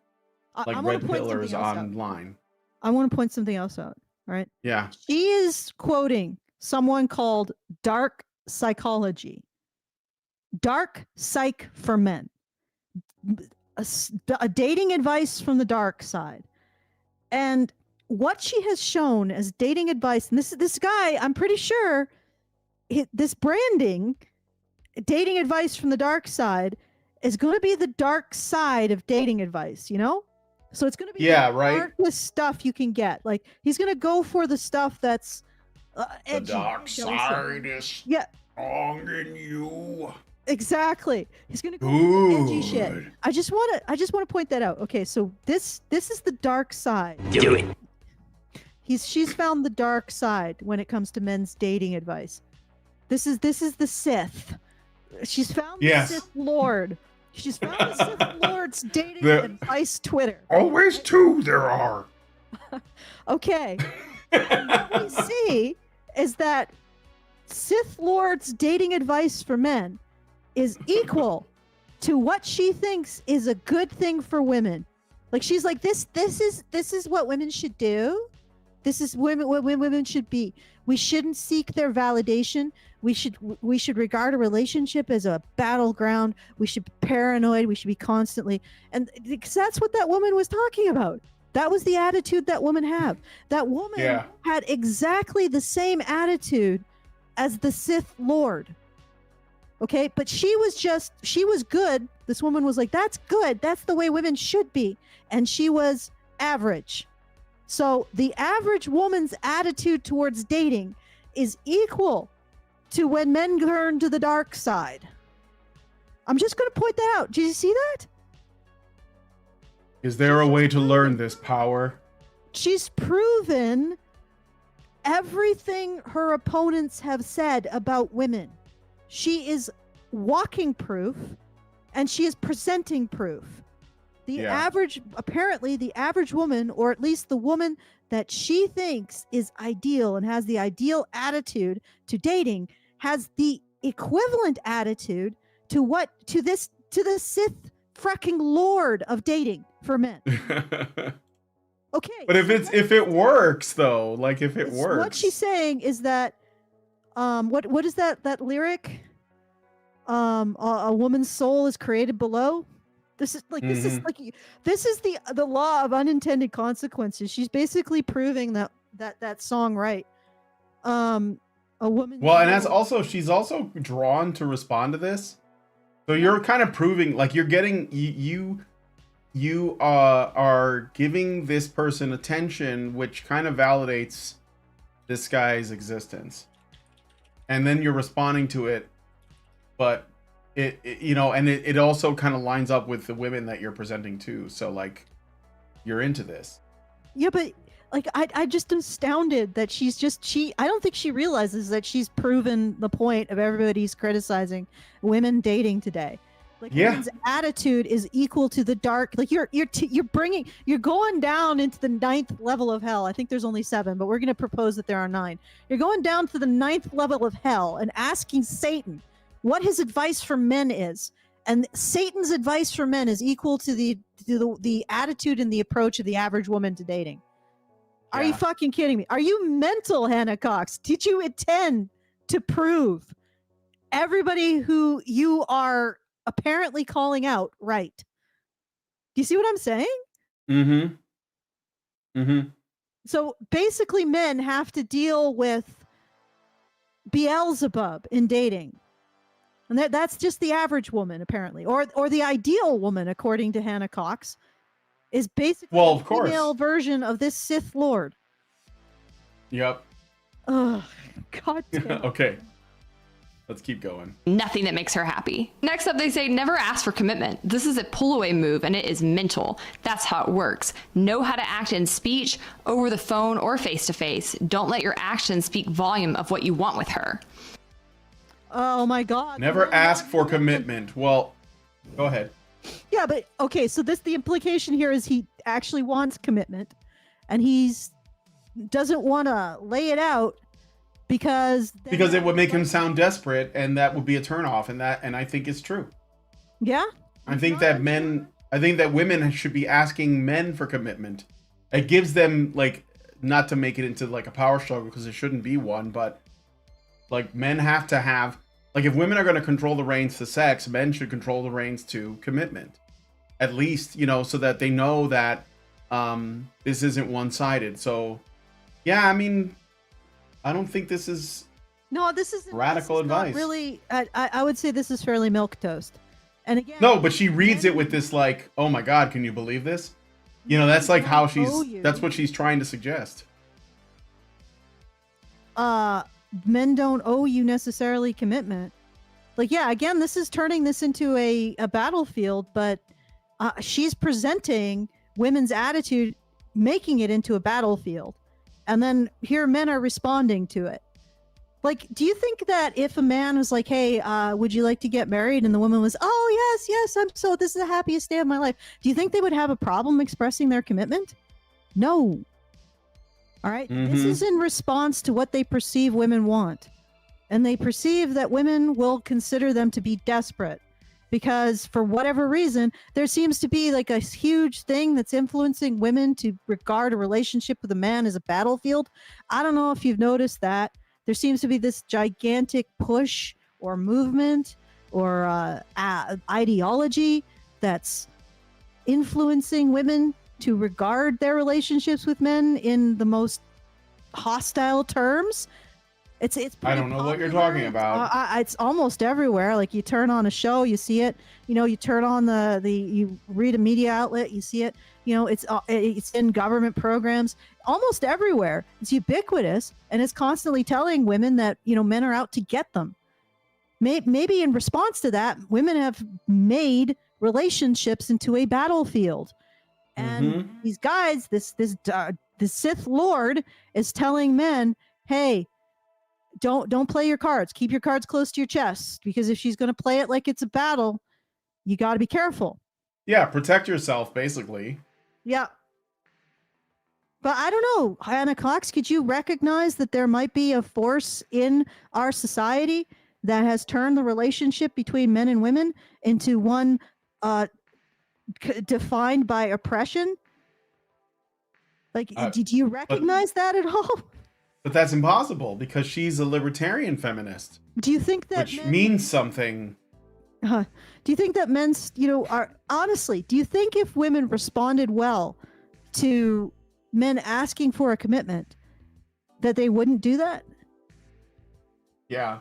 S4: red pillars online.
S3: I want to point something else out. All right.
S4: Yeah.
S3: She is quoting someone called Dark Psychology. Dark psych for men. A dating advice from the dark side. And what she has shown as dating advice, and this guy, I'm pretty sure this branding, dating advice from the dark side is going to be the dark side of dating advice, you know? So it's going to be the darkest stuff you can get. Like, he's going to go for the stuff that's edgy.
S4: The dark side is strong in you.
S3: Exactly. He's going to go for edgy shit. I just want to point that out. Okay, so this is the dark side.
S11: Do it.
S3: She's found the dark side when it comes to men's dating advice. This is the Sith. She's found the Sith Lord. She's found the Sith Lord's dating advice Twitter.
S4: Always two there are.
S3: Okay. And what we see is that Sith Lord's dating advice for men is equal to what she thinks is a good thing for women. Like, she's like, this is what women should do. This is what women should be. We shouldn't seek their validation. We should regard a relationship as a battleground. We should be paranoid. We should be constantly, and because that's what that woman was talking about. That was the attitude that woman had. That woman had exactly the same attitude as the Sith Lord. Okay, but she was good. This woman was like, that's good. That's the way women should be. And she was average. So the average woman's attitude towards dating is equal to when men turn to the dark side. I'm just going to point that out. Did you see that?
S4: Is there a way to learn this power?
S3: She's proven everything her opponents have said about women. She is walking proof, and she is presenting proof. Apparently the average woman, or at least the woman that she thinks is ideal and has the ideal attitude to dating, has the equivalent attitude to the Sith fracking Lord of dating for men. Okay.
S4: But if it works though, like if it works.
S3: What she's saying is that what is that lyric? A woman's soul is created below. This is the law of unintended consequences. She's basically proving that song right. A woman.
S4: Well, and that's also, she's also drawn to respond to this. So you're kind of proving, like, you're getting you are giving this person attention, which kind of validates this guy's existence, and then you're responding to it, but it also kind of lines up with the women that you're presenting to. So like, you're into this.
S3: Yeah, but like I just astounded that I don't think she realizes that she's proven the point of everybody's criticizing women dating today. Like, women's attitude is equal to the dark. Like, you're going down into the 9th level of hell. I think there's only 7, but we're going to propose that there are 9. You're going down to the 9th level of hell and asking Satan what his advice for men is. And Satan's advice for men is equal to the attitude and the approach of the average woman to dating. Are you fucking kidding me? Are you mental, Hannah Cox? Did you intend to prove everybody who you are apparently calling out right? Do you see what I'm saying? So basically, men have to deal with Beelzebub in dating. And that's just the average woman, apparently. Or the ideal woman, according to Hannah Cox, is basically a female version of this Sith Lord.
S4: Yep.
S3: Ugh, God damn.
S4: Okay. Let's keep going.
S2: Nothing that makes her happy. Next up, they say never ask for commitment. This is a pull-away move, and it is mental. That's how it works. Know how to act in speech, over the phone, or face-to-face. Don't let your actions speak volume of what you want with her.
S3: Oh my God.
S4: Never ask for commitment. Well, go ahead.
S3: Yeah, but okay, so the implication here is he actually wants commitment, and doesn't want to lay it out because
S4: it would make him sound desperate, and that would be a turnoff, and I think it's true.
S3: Yeah.
S4: I think that women should be asking men for commitment. It gives them, like, not to make it into like a power struggle, because it shouldn't be one, but like, men have to have, like, if women are going to control the reins to sex, men should control the reins to commitment. At least, so that they know that this isn't one-sided. So, yeah, I mean, I don't think this is
S3: No, this is
S4: radical
S3: this is not
S4: advice.
S3: really, I would say this is fairly milquetoast. And again,
S4: No, but she reads it with this like, oh my God, can you believe this? You know, that's like how that's what she's trying to suggest.
S3: Men don't owe you necessarily commitment. Like, yeah, again, this is turning this into a battlefield, but she's presenting women's attitude, making it into a battlefield. And then here men are responding to it. Like, do you think that if a man was like, hey, would you like to get married? And the woman was, oh, yes, this is the happiest day of my life. Do you think they would have a problem expressing their commitment? No. All right. This is in response to what they perceive women want. And they perceive that women will consider them to be desperate because for whatever reason, there seems to be like a huge thing that's influencing women to regard a relationship with a man as a battlefield. I don't know if you've noticed that. There seems to be this gigantic push or movement or ideology that's influencing women to regard their relationships with men in the most hostile terms. It's
S4: I don't know what you're talking about.
S3: It's almost everywhere. Like you turn on a show, you see it. You know, you turn on you read a media outlet, you see it. You know, it's in government programs, almost everywhere. It's ubiquitous, and it's constantly telling women that, you know, men are out to get them. Maybe in response to that, women have made relationships into a battlefield, and these guys, this Sith Lord is telling men, hey, don't play your cards. Keep your cards close to your chest, because if she's going to play it like it's a battle, you got to be careful.
S4: Yeah, protect yourself, basically.
S3: Yeah. But I don't know, Hannah Cox, could you recognize that there might be a force in our society that has turned the relationship between men and women into one defined by oppression? Like, do you recognize that at all?
S4: But that's impossible because she's a libertarian feminist.
S3: Do you think that
S4: which means something?
S3: Do you think that men's, you know, are honestly, do you think if women responded well to men asking for a commitment, that they wouldn't do that?
S4: Yeah.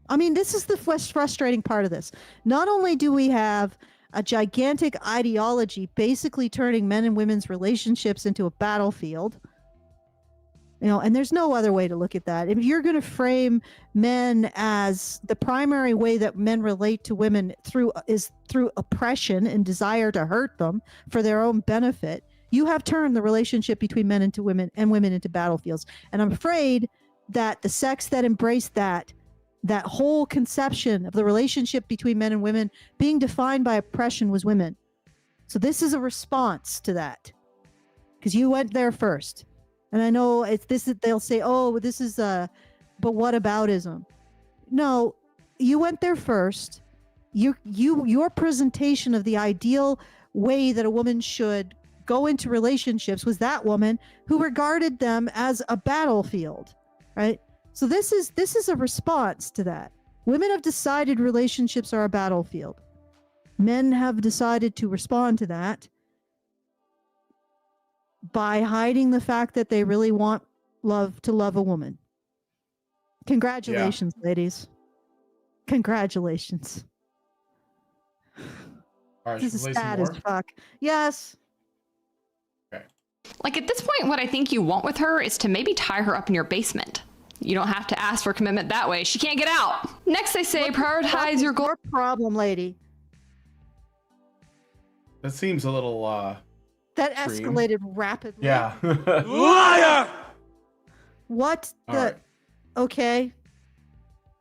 S3: I mean, this is the frustrating part of this. Not only do we have a gigantic ideology basically turning men and women's relationships into a battlefield, you know, and there's no other way to look at that. If you're going to frame men as the primary way that men relate to women through oppression and desire to hurt them for their own benefit, you have turned the relationship between men into women and women into battlefields. And I'm afraid that the sex that embraced that whole conception of the relationship between men and women being defined by oppression was women. So this is a response to that, because you went there first. And I know they'll say, oh, this is but whataboutism. No, you went there first. Your presentation of the ideal way that a woman should go into relationships was that woman who regarded them as a battlefield, right? So this is a response to that. Women have decided relationships are a battlefield. Men have decided to respond to that by hiding the fact that they really want to love a woman. Congratulations, ladies. Congratulations.
S4: All right,
S3: this is sad as fuck. Yes.
S4: Okay.
S2: Like at this point, what I think you want with her is to maybe tie her up in your basement. You don't have to ask for commitment that way. She can't get out. Next, they say prioritize your goal.
S3: Problem, lady.
S4: That seems a little
S3: that
S4: extreme.
S3: Escalated rapidly.
S4: Yeah.
S10: Liar!
S3: What the?
S4: Right.
S3: Okay.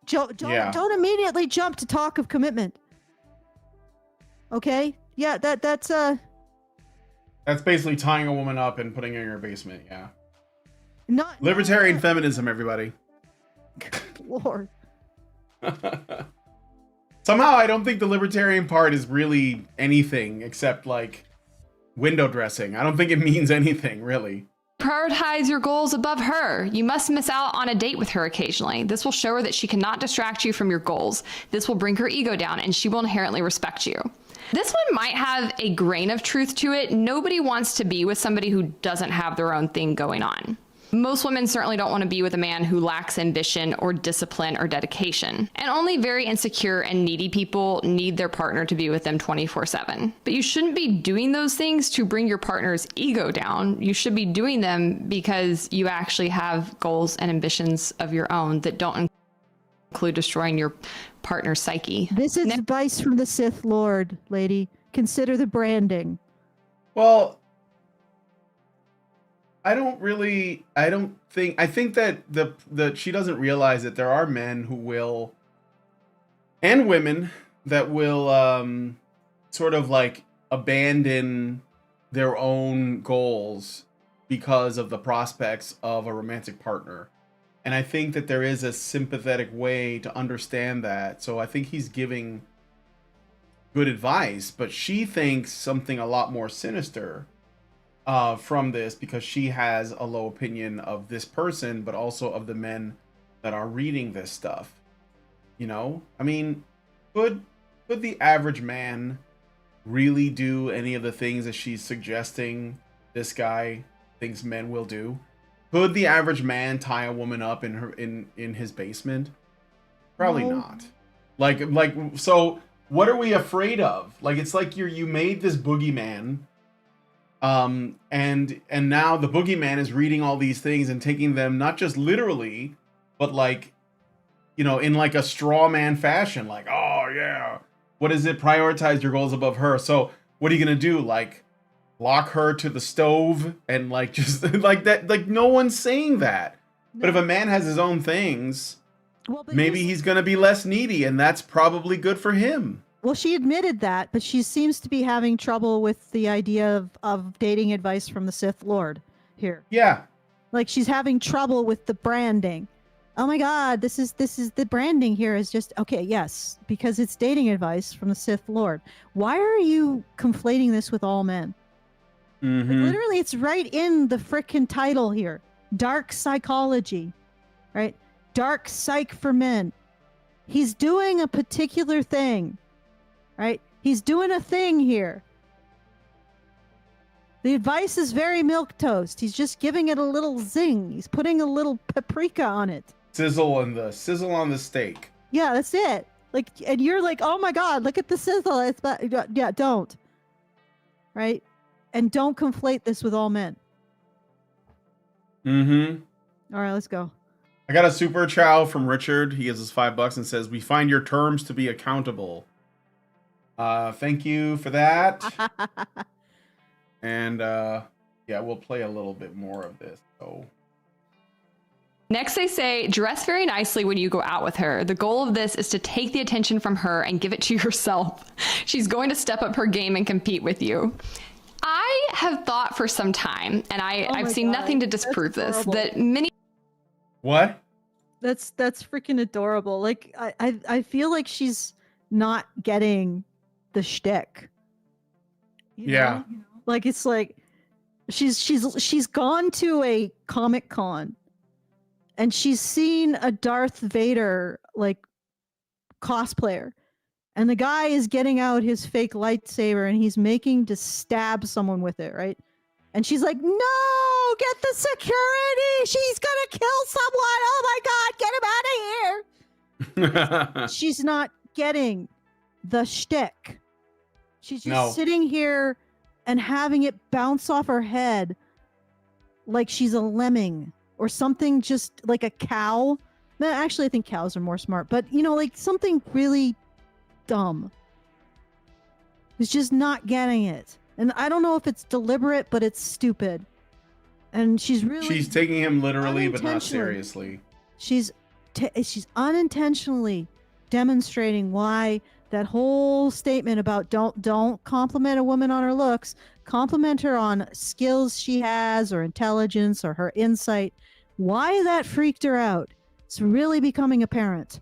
S3: Don't immediately jump to talk of commitment. Okay. Yeah. That's
S4: basically tying a woman up and putting her in your basement. Yeah.
S3: Not
S4: libertarian feminism, everybody.
S3: Lord.
S4: Somehow, I don't think the libertarian part is really anything except like window dressing. I don't think it means anything, really.
S2: Prioritize your goals above her. You must miss out on a date with her occasionally. This will show her that she cannot distract you from your goals. This will bring her ego down, and she will inherently respect you. This one might have a grain of truth to it. Nobody wants to be with somebody who doesn't have their own thing going on. Most women certainly don't want to be with a man who lacks ambition or discipline or dedication. And only very insecure and needy people need their partner to be with them 24/7. But you shouldn't be doing those things to bring your partner's ego down. You should be doing them because you actually have goals and ambitions of your own that don't include destroying your partner's psyche.
S3: This is advice from the Sith Lord, lady. Consider the branding.
S4: Well, I think that she doesn't realize that there are men who will, and women that will sort of like abandon their own goals because of the prospects of a romantic partner. And I think that there is a sympathetic way to understand that. So I think he's giving good advice, but she thinks something a lot more sinister from this, because she has a low opinion of this person, but also of the men that are reading this stuff. You know, I mean, could the average man really do any of the things that she's suggesting this guy thinks men will do? Could the average man tie a woman up in his basement? Probably not. Like so what are we afraid of? Like, it's like you made this boogeyman, and now the boogeyman is reading all these things and taking them not just literally, but like, you know, in like a straw man fashion. Like, oh yeah, what is it? Prioritize your goals above her. So what are you gonna do? Like, lock her to the stove and like just like that? Like, no one's saying that. No. But if a man has his own things, maybe he's going to be less needy, and that's probably good for him.
S3: Well, she admitted that, but she seems to be having trouble with the idea of dating advice from the Sith Lord here.
S4: Yeah.
S3: Like, she's having trouble with the branding. Oh my God, this is the branding here is just, okay, yes, because it's dating advice from the Sith Lord. Why are you conflating this with all men?
S4: Mm-hmm.
S3: Like, literally, it's right in the frickin' title here. Dark psychology, right? Dark psych for men. He's doing a particular thing, right? He's doing a thing here. The advice is very milquetoast. He's just giving it a little zing. He's putting a little paprika on it.
S4: Sizzle on the steak.
S3: Yeah, that's it. Like, and you're like, oh my God, look at the sizzle. It's yeah, don't. Right? And don't conflate this with all men.
S4: Mm-hmm.
S3: All right, let's go.
S4: I got a super chow from Richard. He gives us $5 and says, "We find your terms to be accountable." Thank you for that. And yeah, we'll play a little bit more of this. So
S2: next, they say, dress very nicely when you go out with her. The goal of this is to take the attention from her and give it to yourself. She's going to step up her game and compete with you. I have thought for some time, and I've seen nothing to disprove this, that many...
S4: What?
S3: That's freaking adorable. Like, I feel like she's not getting the shtick.
S4: Yeah.
S3: Know? Like, it's like she's gone to a Comic-Con and she's seen a Darth Vader like cosplayer, and the guy is getting out his fake lightsaber and he's making to stab someone with it, right? And she's like, "No, get the security! She's gonna kill someone! Oh my God, get him out of here!" She's not getting the shtick. She's just sitting here and having it bounce off her head like she's a lemming or something, just like a cow. No, actually, I think cows are more smart, but you know, like something really dumb. Who's just not getting it. And I don't know if it's deliberate, but it's stupid. And she's
S4: taking him literally, but not seriously.
S3: She's unintentionally demonstrating why that whole statement about don't compliment a woman on her looks, compliment her on skills she has or intelligence or her insight. Why that freaked her out. It's really becoming apparent.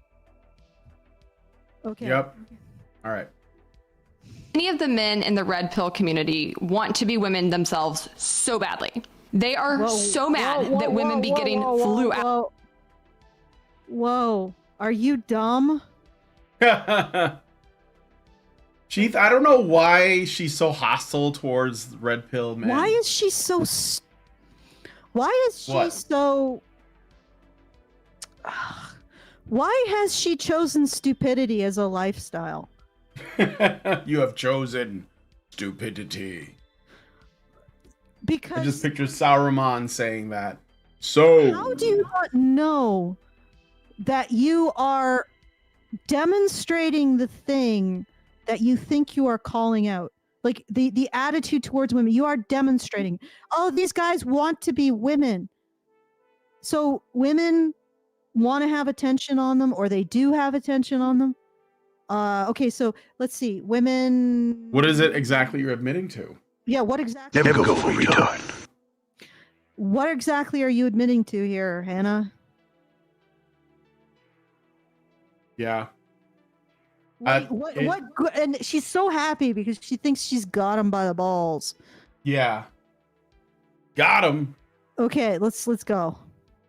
S3: Okay.
S4: Yep. All right.
S2: Many of the men in the red pill community want to be women themselves so badly. They are so mad that women be getting flew out.
S3: Whoa. Are you dumb?
S4: Chief, I don't know why she's so hostile towards red pill men.
S3: Why is she so Why is she
S4: What?
S3: so... Why has she chosen stupidity as a lifestyle?
S4: You have chosen stupidity.
S3: Because
S4: I just picture Saruman saying that. So
S3: how do you not know that you are demonstrating the thing that you think you are calling out? Like the attitude towards women, you are demonstrating. Oh, these guys want to be women. So women want to have attention on them, or they do have attention on them. Okay, so let's see. Women.
S4: what is it exactly you're admitting to?
S3: Yeah, what exactly?
S9: Never go for retard.
S3: What exactly are you admitting to here, Hannah?
S4: Yeah.
S3: And she's so happy because she thinks she's got him by the balls.
S4: Yeah. Got him.
S3: Okay, let's go.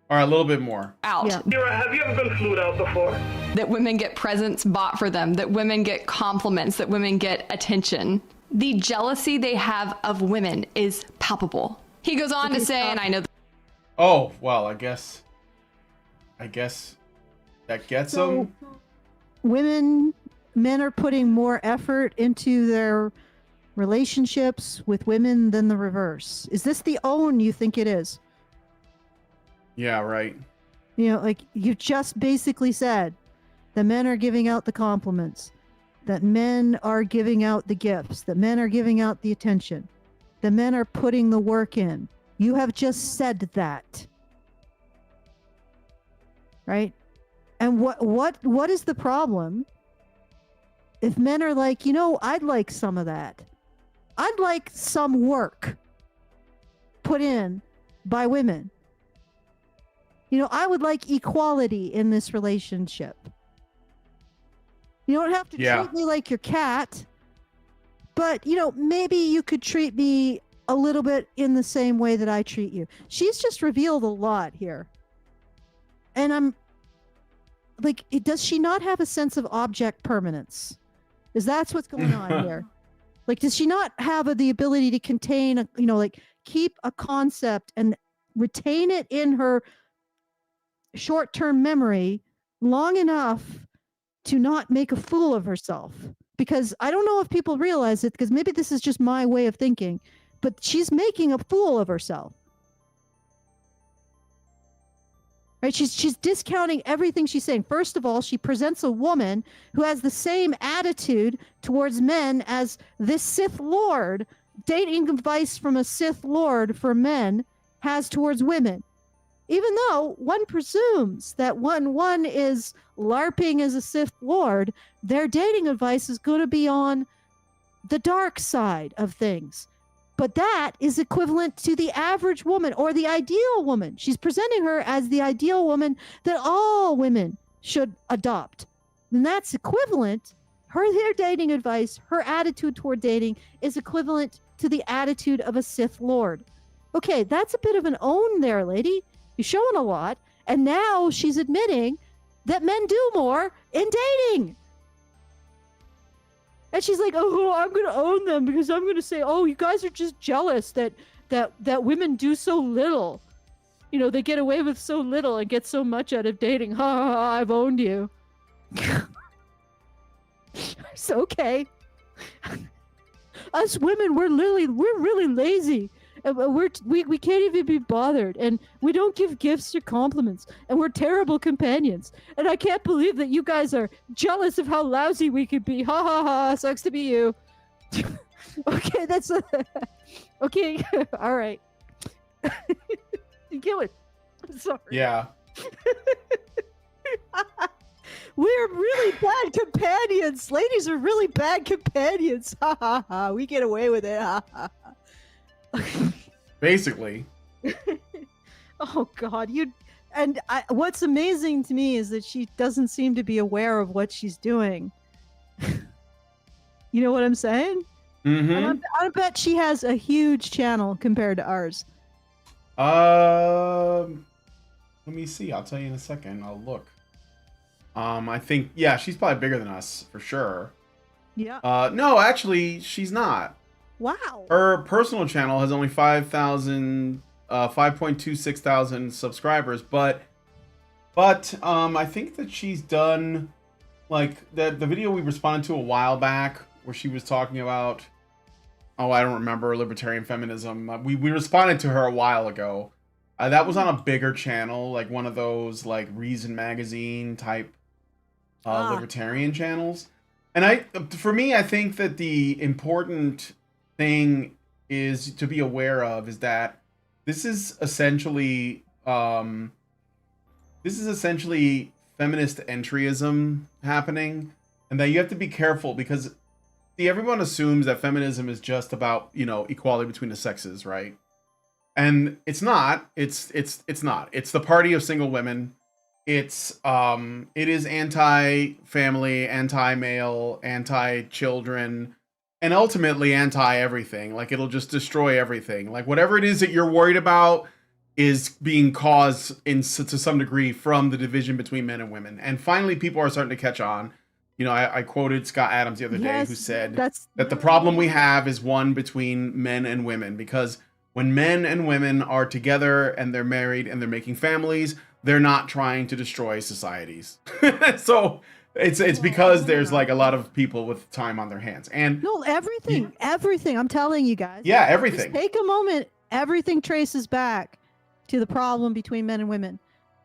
S4: All right, a little bit more.
S2: Out.
S3: Yeah.
S6: Have you ever been flued out before?
S2: That women get presents bought for them, that women get compliments, that women get attention. The jealousy they have of women is palpable. He goes on to say, and I know
S4: Oh, well, I guess that gets them.
S3: Men are putting more effort into their relationships with women than the reverse. Is this the own you think it is?
S4: Yeah, right.
S3: You know, like you just basically said that men are giving out the compliments, that men are giving out the gifts, that men are giving out the attention, that men are putting the work in. You have just said that. Right? And what is the problem if men are like, you know, I'd like some of that. I'd like some work put in by women. You know, I would like equality in this relationship. You don't have to treat me like your cat, but, you know, maybe you could treat me a little bit in the same way that I treat you. She's just revealed a lot here. And I'm like, does she not have a sense of object permanence? Is that's what's going on here? Like, does she not have the ability to contain, keep a concept and retain it in her short-term memory long enough to not make a fool of herself? Because I don't know if people realize it, because maybe this is just my way of thinking, but she's making a fool of herself. Right? She's discounting everything she's saying. First of all, she presents a woman who has the same attitude towards men as this Sith Lord, dating advice from a Sith Lord for men, has towards women. Even though one presumes that one is LARPing as a Sith Lord, their dating advice is going to be on the dark side of things. But that is equivalent to the average woman or the ideal woman. She's presenting her as the ideal woman that all women should adopt. And that's equivalent. Her dating advice, her attitude toward dating is equivalent to the attitude of a Sith Lord. Okay, that's a bit of an own there, lady. You're showing a lot. And now she's admitting that men do more in dating. And she's like, oh, I'm going to own them because I'm going to say, oh, you guys are just jealous that women do so little. You know, they get away with so little and get so much out of dating. Ha ha ha, I've owned you. It's okay. Us women, we're really lazy. And we can't even be bothered, and we don't give gifts or compliments, and we're terrible companions. And I can't believe that you guys are jealous of how lousy we could be. Ha ha ha! Sucks to be you. Okay, that's okay. All right. You get it. I'm sorry.
S4: Yeah.
S3: We're really bad companions. Ladies are really bad companions. Ha ha ha! We get away with it. Ha ha ha.
S4: Basically.
S3: Oh God, what's amazing to me is that she doesn't seem to be aware of what she's doing. You know what I'm saying?
S4: Mm-hmm.
S3: And I bet she has a huge channel compared to ours.
S4: Let me see. I'll tell you in a second. I'll look. I think, yeah, she's probably bigger than us for sure.
S3: Yeah.
S4: No, actually, she's not.
S3: Wow.
S4: Her personal channel has only 5,000 5.26 thousand subscribers, but I think that she's done like the video we responded to a while back where she was talking about, oh, I don't remember, libertarian feminism. We responded to her a while ago. That was on a bigger channel, like one of those like Reason Magazine type libertarian channels. And for me, I think that the important thing is to be aware of is that this is essentially feminist entryism happening, and that you have to be careful because see, everyone assumes that feminism is just about, you know, equality between the sexes, right? And it's not. It's not. It's the party of single women. It is anti-family, anti-male, anti-children, and ultimately anti-everything. Like, it'll just destroy everything. Like, whatever it is that you're worried about is being caused to some degree from the division between men and women. And finally, people are starting to catch on. You know, I quoted Scott Adams the other day, who said that the problem we have is one between men and women, because when men and women are together and they're married and they're making families, they're not trying to destroy societies. So it's because there's like a lot of people with time on their hands. And
S3: no, everything. I'm telling you guys.
S4: Yeah, everything.
S3: Just take a moment. Everything traces back to the problem between men and women.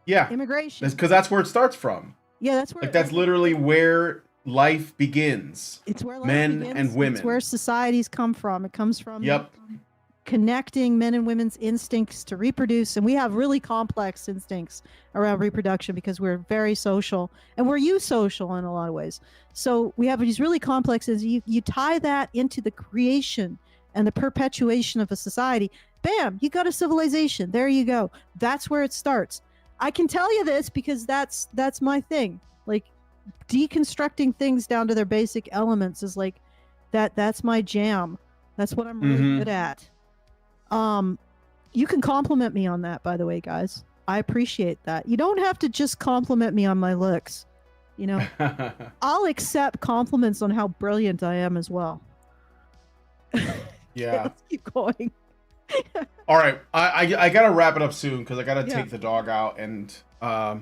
S4: Yeah.
S3: Immigration.
S4: Because that's where it starts from.
S3: Yeah, that's where.
S4: Like, that's literally where life begins.
S3: It's where life
S4: men
S3: begins.
S4: and women.
S3: It's where societies come from. It comes from.
S4: Yep.
S3: Connecting men and women's instincts to reproduce, and we have really complex instincts around reproduction because we're very social and we're eusocial in a lot of ways. So we have these really complex, you tie that into the creation and the perpetuation of a society. Bam, you got a civilization. There you go. That's where it starts. I can tell you this because that's my thing. Like, deconstructing things down to their basic elements is like that's my jam. That's what I'm really good at. You can compliment me on that, by the way, guys. I appreciate that. You don't have to just compliment me on my looks. You know, I'll accept compliments on how brilliant I am as well.
S4: Yeah.
S3: Let's keep going.
S4: All right. I gotta wrap it up soon because I gotta take the dog out, and but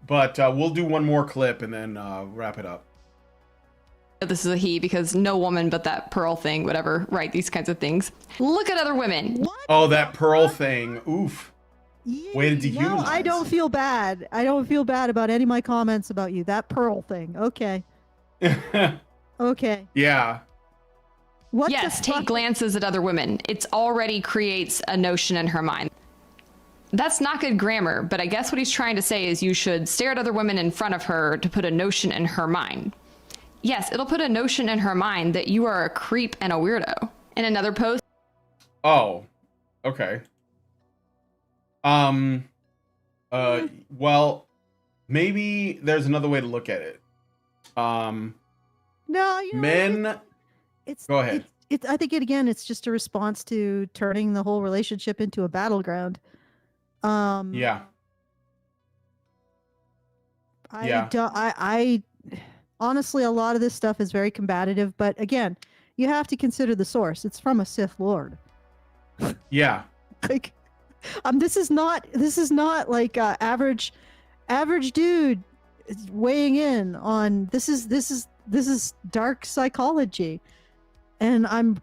S4: we'll do one more clip and then wrap it up.
S2: This is a he because no woman but that Pearl thing would ever write these kinds of things. Look at other women.
S3: What?
S4: Oh, that Pearl thing. Oof. Way to dehumanize.
S3: No, I don't feel bad. I don't feel bad about any of my comments about you. That Pearl thing. Okay. Okay.
S4: Yeah.
S3: What
S2: yes, take glances at other women. It already creates a notion in her mind. That's not good grammar, but I guess what he's trying to say is you should stare at other women in front of her to put a notion in her mind. Yes, it'll put a notion in her mind that you are a creep and a weirdo. In another post.
S4: Oh, okay. Well, maybe there's another way to look at it.
S3: No, you know,
S4: men. Go ahead.
S3: I think it's just a response to turning the whole relationship into a battleground.
S4: Yeah.
S3: I honestly, a lot of this stuff is very combative, but again, you have to consider the source. It's from a Sith Lord.
S4: Yeah.
S3: Like, this is not like average dude weighing in on this is dark psychology. And I'm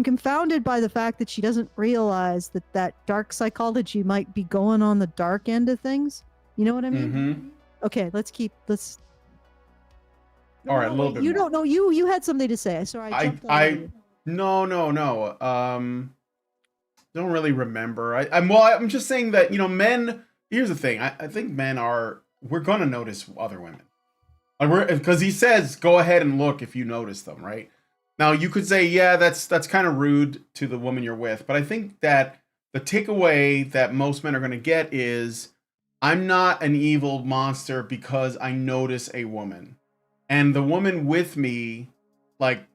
S3: confounded by the fact that she doesn't realize that dark psychology might be going on the dark end of things. You know what I mean?
S4: Mm-hmm.
S3: Okay, let's.
S4: All right, a little bit.
S3: You don't know. You had something to say. Sorry,
S4: No. Don't really remember. I'm just saying that, you know, men. Here's the thing. I think we're gonna notice other women. Because he says, go ahead and look if you notice them, right? Now you could say, yeah, that's kind of rude to the woman you're with, but I think that the takeaway that most men are gonna get is, I'm not an evil monster because I notice a woman. And the woman with me, like,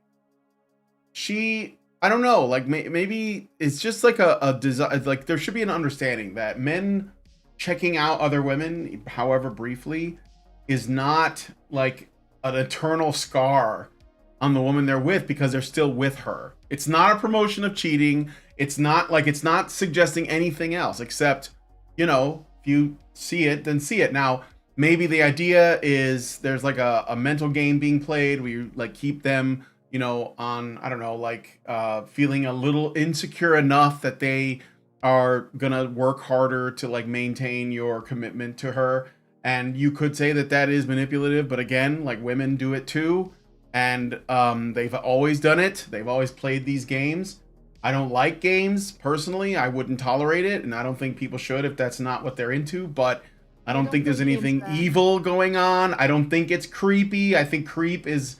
S4: I don't know, like, maybe it's just like a desire, like, there should be an understanding that men checking out other women, however briefly, is not like an eternal scar on the woman they're with because they're still with her. It's not a promotion of cheating. It's not suggesting anything else except, you know, if you see it, then see it. Now, maybe the idea is there's like a mental game being played where you like keep them, you know, on, I don't know, like feeling a little insecure enough that they are gonna work harder to like maintain your commitment to her. And you could say that that is manipulative, but again, like women do it too. And they've always done it. They've always played these games. I don't like games personally. I wouldn't tolerate it, and I don't think people should if that's not what they're into. But I don't think there's anything evil going on. I don't think it's creepy. I think creep is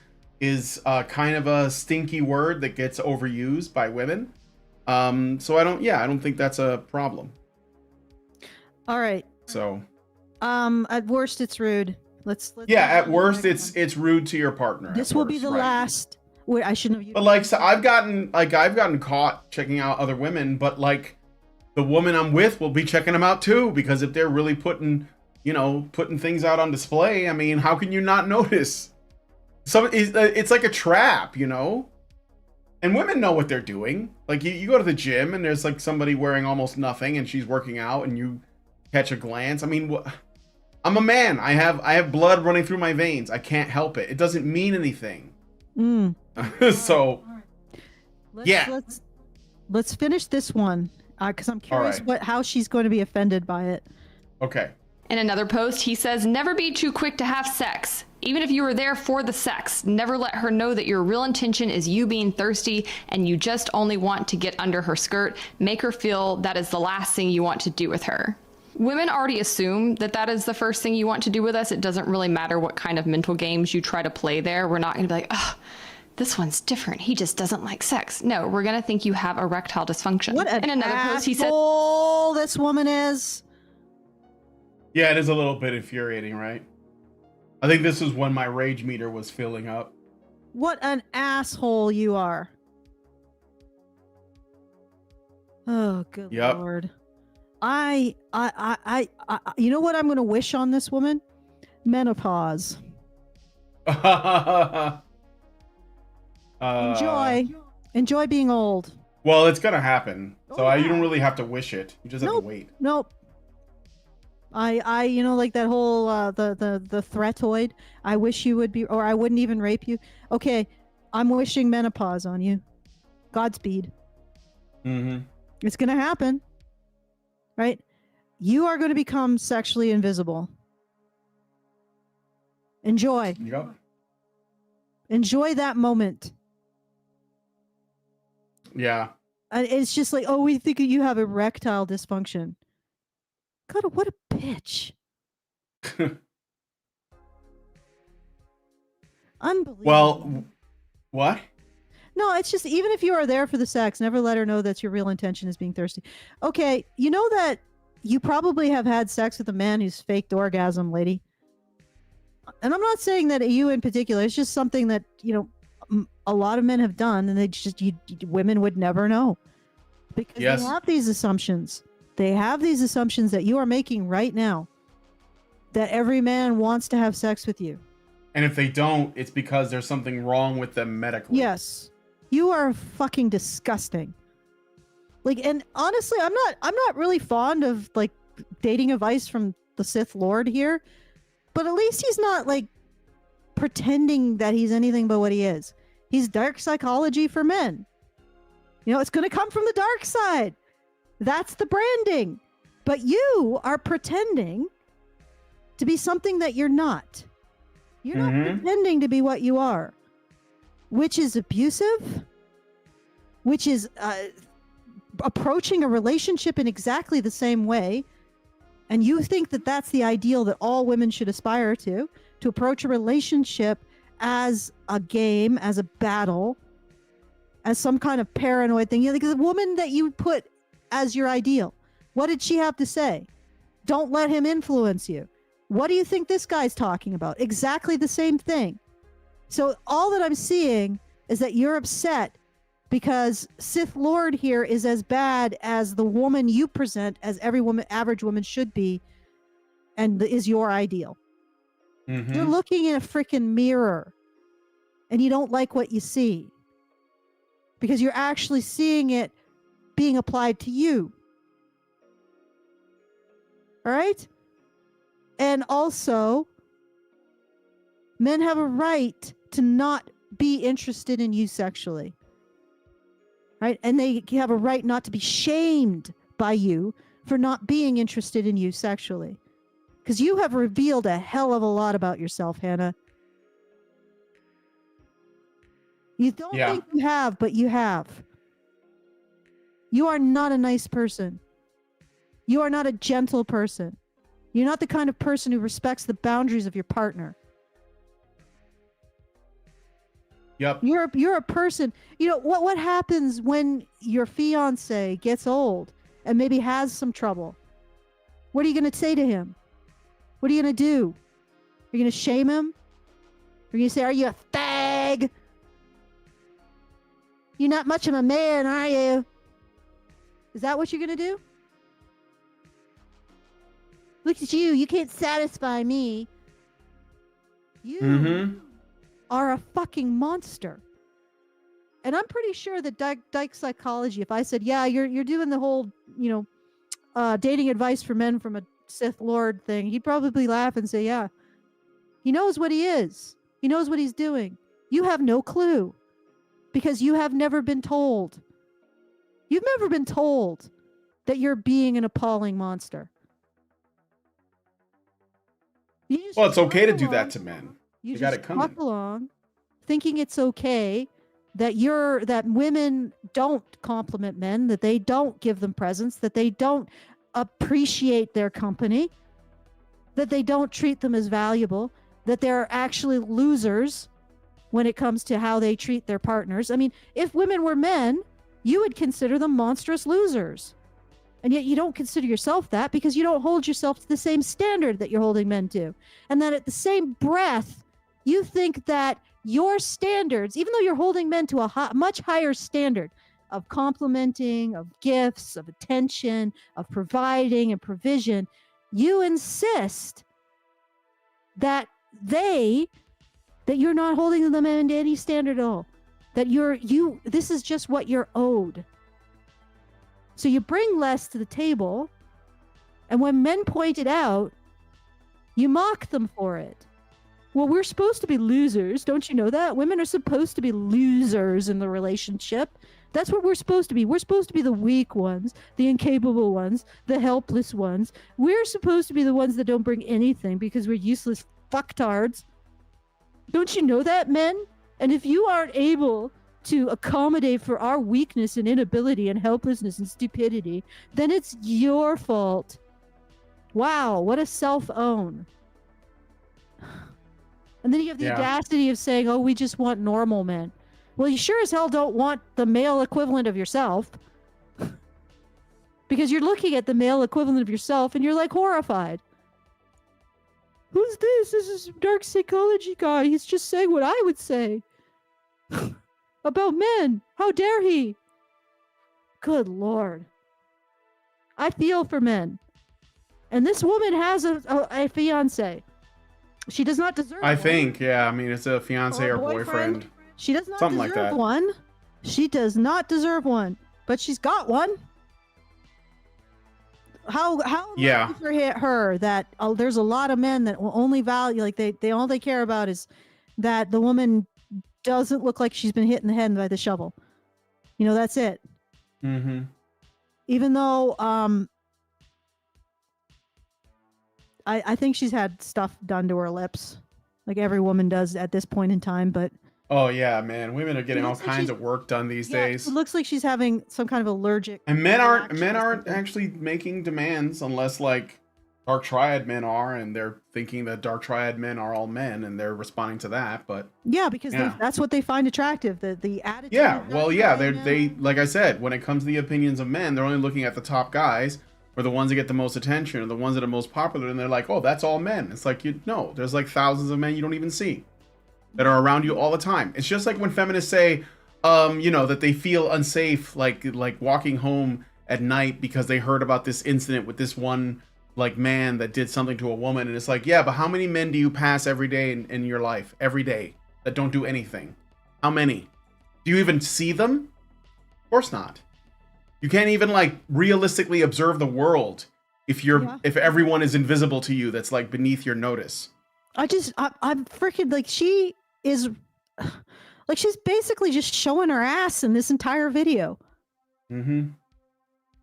S4: kind of a stinky word that gets overused by women. So I don't think that's a problem.
S3: All right.
S4: So
S3: at worst it's rude. Let's
S4: yeah, at worst it's rude to your partner.
S3: This will be the last. Wait, I shouldn't have used.
S4: But like, so I've gotten caught checking out other women, but like the woman I'm with will be checking them out too, because if they're really putting things out on display, I mean, how can you not notice? It's like a trap, you know? And women know what they're doing. Like you go to the gym and there's like somebody wearing almost nothing and she's working out and you catch a glance. I mean, I'm a man. I have blood running through my veins. I can't help it. It doesn't mean anything. So
S3: let's finish this one because I'm curious how she's going to be offended by it.
S4: Okay.
S2: In another post, he says, never be too quick to have sex. Even if you were there for the sex, never let her know that your real intention is you being thirsty and you just only want to get under her skirt. Make her feel that is the last thing you want to do with her. Women already assume that that is the first thing you want to do with us. It doesn't really matter what kind of mental games you try to play there. We're not going to be like, oh, this one's different. He just doesn't like sex. No, we're going to think you have erectile dysfunction.
S3: What an
S2: in another post, he said,
S3: this woman is.
S4: Yeah, it is a little bit infuriating, right? I think this is when my rage meter was filling up.
S3: What an asshole you are. Oh, good Lord. I you know what I'm going to wish on this woman? Menopause. Enjoy being old.
S4: Well, it's going to happen. So you don't really have to wish it. You just have to wait.
S3: Nope. I you know, like that whole the threatoid. I wish you would be, or I wouldn't even rape you. Okay, I'm wishing menopause on you. Godspeed. It's gonna happen, right? You are going to become sexually invisible. Enjoy.
S4: Yep. Enjoy
S3: that moment.
S4: Yeah.
S3: It's just like, oh, we think you have erectile dysfunction. God, what a bitch. Unbelievable.
S4: Well, what?
S3: No, it's just, even if you are there for the sex, never let her know that your real intention is being thirsty. Okay, you know that you probably have had sex with a man who's faked orgasm, lady. And I'm not saying that you in particular. It's just something that, you know, a lot of men have done, and they just, women would never know. Because they have these assumptions. They have these assumptions that you are making right now, that every man wants to have sex with you.
S4: And if they don't, it's because there's something wrong with them medically.
S3: Yes. You are fucking disgusting. Like, and honestly, I'm not really fond of like dating advice from the Sith Lord here, but at least he's not like pretending that he's anything but what he is. He's dark psychology for men. You know, it's going to come from the dark side. That's the branding. But you are pretending to be something that you're not. You're not pretending to be what you are, which is abusive, which is approaching a relationship in exactly the same way. And you think that that's the ideal that all women should aspire to approach a relationship as a game, as a battle, as some kind of paranoid thing. You know, like the woman that you put as your ideal, what did she have to say? Don't let him influence you. What do you think this guy's talking about? Exactly the same thing. So all that I'm seeing is that you're upset because Sith Lord here is as bad as the woman you present as every woman, average woman should be, and is your ideal. You're looking in a freaking mirror and you don't like what you see because you're actually seeing it being applied to you. All right? And also, men have a right to not be interested in you sexually. Right? And they have a right not to be shamed by you for not being interested in you sexually. Because you have revealed a hell of a lot about yourself, Hannah. You don't think you have, but you have. You are not a nice person. You are not a gentle person. You're not the kind of person who respects the boundaries of your partner.
S4: Yep.
S3: You're a person. You know what happens when your fiance gets old and maybe has some trouble? What are you going to say to him? What are you going to do? Are you going to shame him? Are you going to say, "Are you a fag? You're not much of a man, are you?" Is that what you're going to do? Look at you. You can't satisfy me. You are a fucking monster. And I'm pretty sure that Dyke Psychology, if I said, yeah, you're doing the whole, dating advice for men from a Sith Lord thing, he'd probably laugh and say, yeah. He knows what he is. He knows what he's doing. You have no clue. Because you have never been told. You've never been told that you're being an appalling monster.
S4: Well, it's okay to do that to men.
S3: You
S4: got
S3: just
S4: it coming.
S3: walk along thinking it's okay that women don't compliment men, that they don't give them presents, that they don't appreciate their company, that they don't treat them as valuable, that they're actually losers when it comes to how they treat their partners. I mean, if women were men, you would consider them monstrous losers. And yet you don't consider yourself that because you don't hold yourself to the same standard that you're holding men to. And then at the same breath, you think that your standards, even though you're holding men to a much higher standard of complimenting, of gifts, of attention, of providing and provision, you insist that you're not holding them to any standard at all. That this is just what you're owed. So you bring less to the table, and when men point it out, you mock them for it. Well, we're supposed to be losers. Don't you know that? Women are supposed to be losers in the relationship. That's what we're supposed to be. We're supposed to be the weak ones, the incapable ones, the helpless ones. We're supposed to be the ones that don't bring anything because we're useless fucktards. Don't you know that, men? And if you aren't able to accommodate for our weakness and inability and helplessness and stupidity, then it's your fault. Wow, what a self-own. And then you have the audacity of saying, oh, we just want normal men. Well, you sure as hell don't want the male equivalent of yourself. Because you're looking at the male equivalent of yourself and you're like horrified. Who's this? This is a dark psychology guy. He's just saying what I would say. About men. How dare he? Good Lord. I feel for men. And this woman has a fiance. She does not deserve
S4: I think, yeah. I mean, it's a fiance or boyfriend.
S3: She does not
S4: Something
S3: deserve
S4: like that.
S3: one. She does not deserve one. But she's got one. How lucky for her that there's a lot of men that will only value, like they all they care about is that the woman doesn't look like she's been hit in the head by the shovel. You know, that's it.
S4: Mm-hmm.
S3: Even though I think she's had stuff done to her lips, like every woman does at this point in time. But
S4: oh yeah, man, women are getting all kinds of work done these days.
S3: It looks like she's having some kind of allergic.
S4: And men aren't actually making demands unless like Dark Triad men are, and they're thinking that Dark Triad men are all men, and they're responding to that. But
S3: yeah, because that's what they find attractive. The attitude.
S4: Yeah, well, yeah, they like I said, when it comes to the opinions of men, they're only looking at the top guys, or the ones that get the most attention, or the ones that are most popular, and they're like, oh, that's all men. It's like, no, there's like thousands of men you don't even see that are around you all the time. It's just like when feminists say, that they feel unsafe, like walking home at night because they heard about this incident with this one like man that did something to a woman, and it's like, yeah, but how many men do you pass every day in your life, every day, that don't do anything? How many? Do you even see them? Of course not. You can't even like realistically observe the world if if everyone is invisible to you. That's like beneath your notice.
S3: I'm freaking like she is like she's basically just showing her ass in this entire video.
S4: Mm-hmm.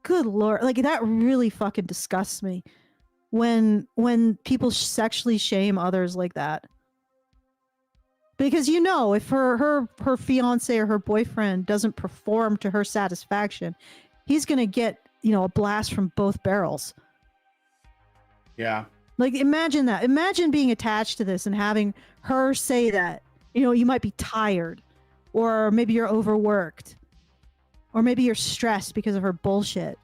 S3: Good Lord, like that really fucking disgusts me when people sexually shame others like that. Because if her fiance or her boyfriend doesn't perform to her satisfaction, he's gonna get a blast from both barrels.
S4: Yeah.
S3: Like imagine that. Imagine being attached to this and having her say that you might be tired, or maybe you're overworked, or maybe you're stressed because of her bullshit,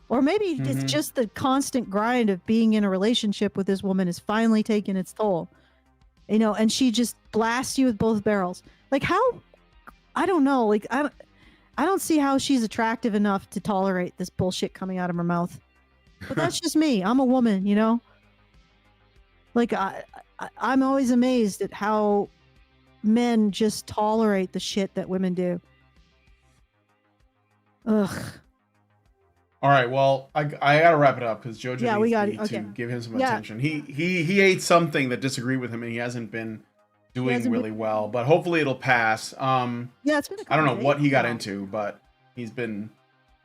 S3: or maybe it's just the constant grind of being in a relationship with this woman is finally taking its toll. And she just blasts you with both barrels. Like how? I don't know. Like I don't see how she's attractive enough to tolerate this bullshit coming out of her mouth. But that's just me. I'm a woman, Like I'm always amazed at how men just tolerate the shit that women do. Ugh.
S4: All right, well, I gotta wrap it up because Jojo needs me to give him some attention. He ate something that disagreed with him, and he hasn't been doing really well. But hopefully it'll pass.
S3: It's been a couple
S4: I don't know
S3: days
S4: what he got
S3: now.
S4: into, but he's
S3: been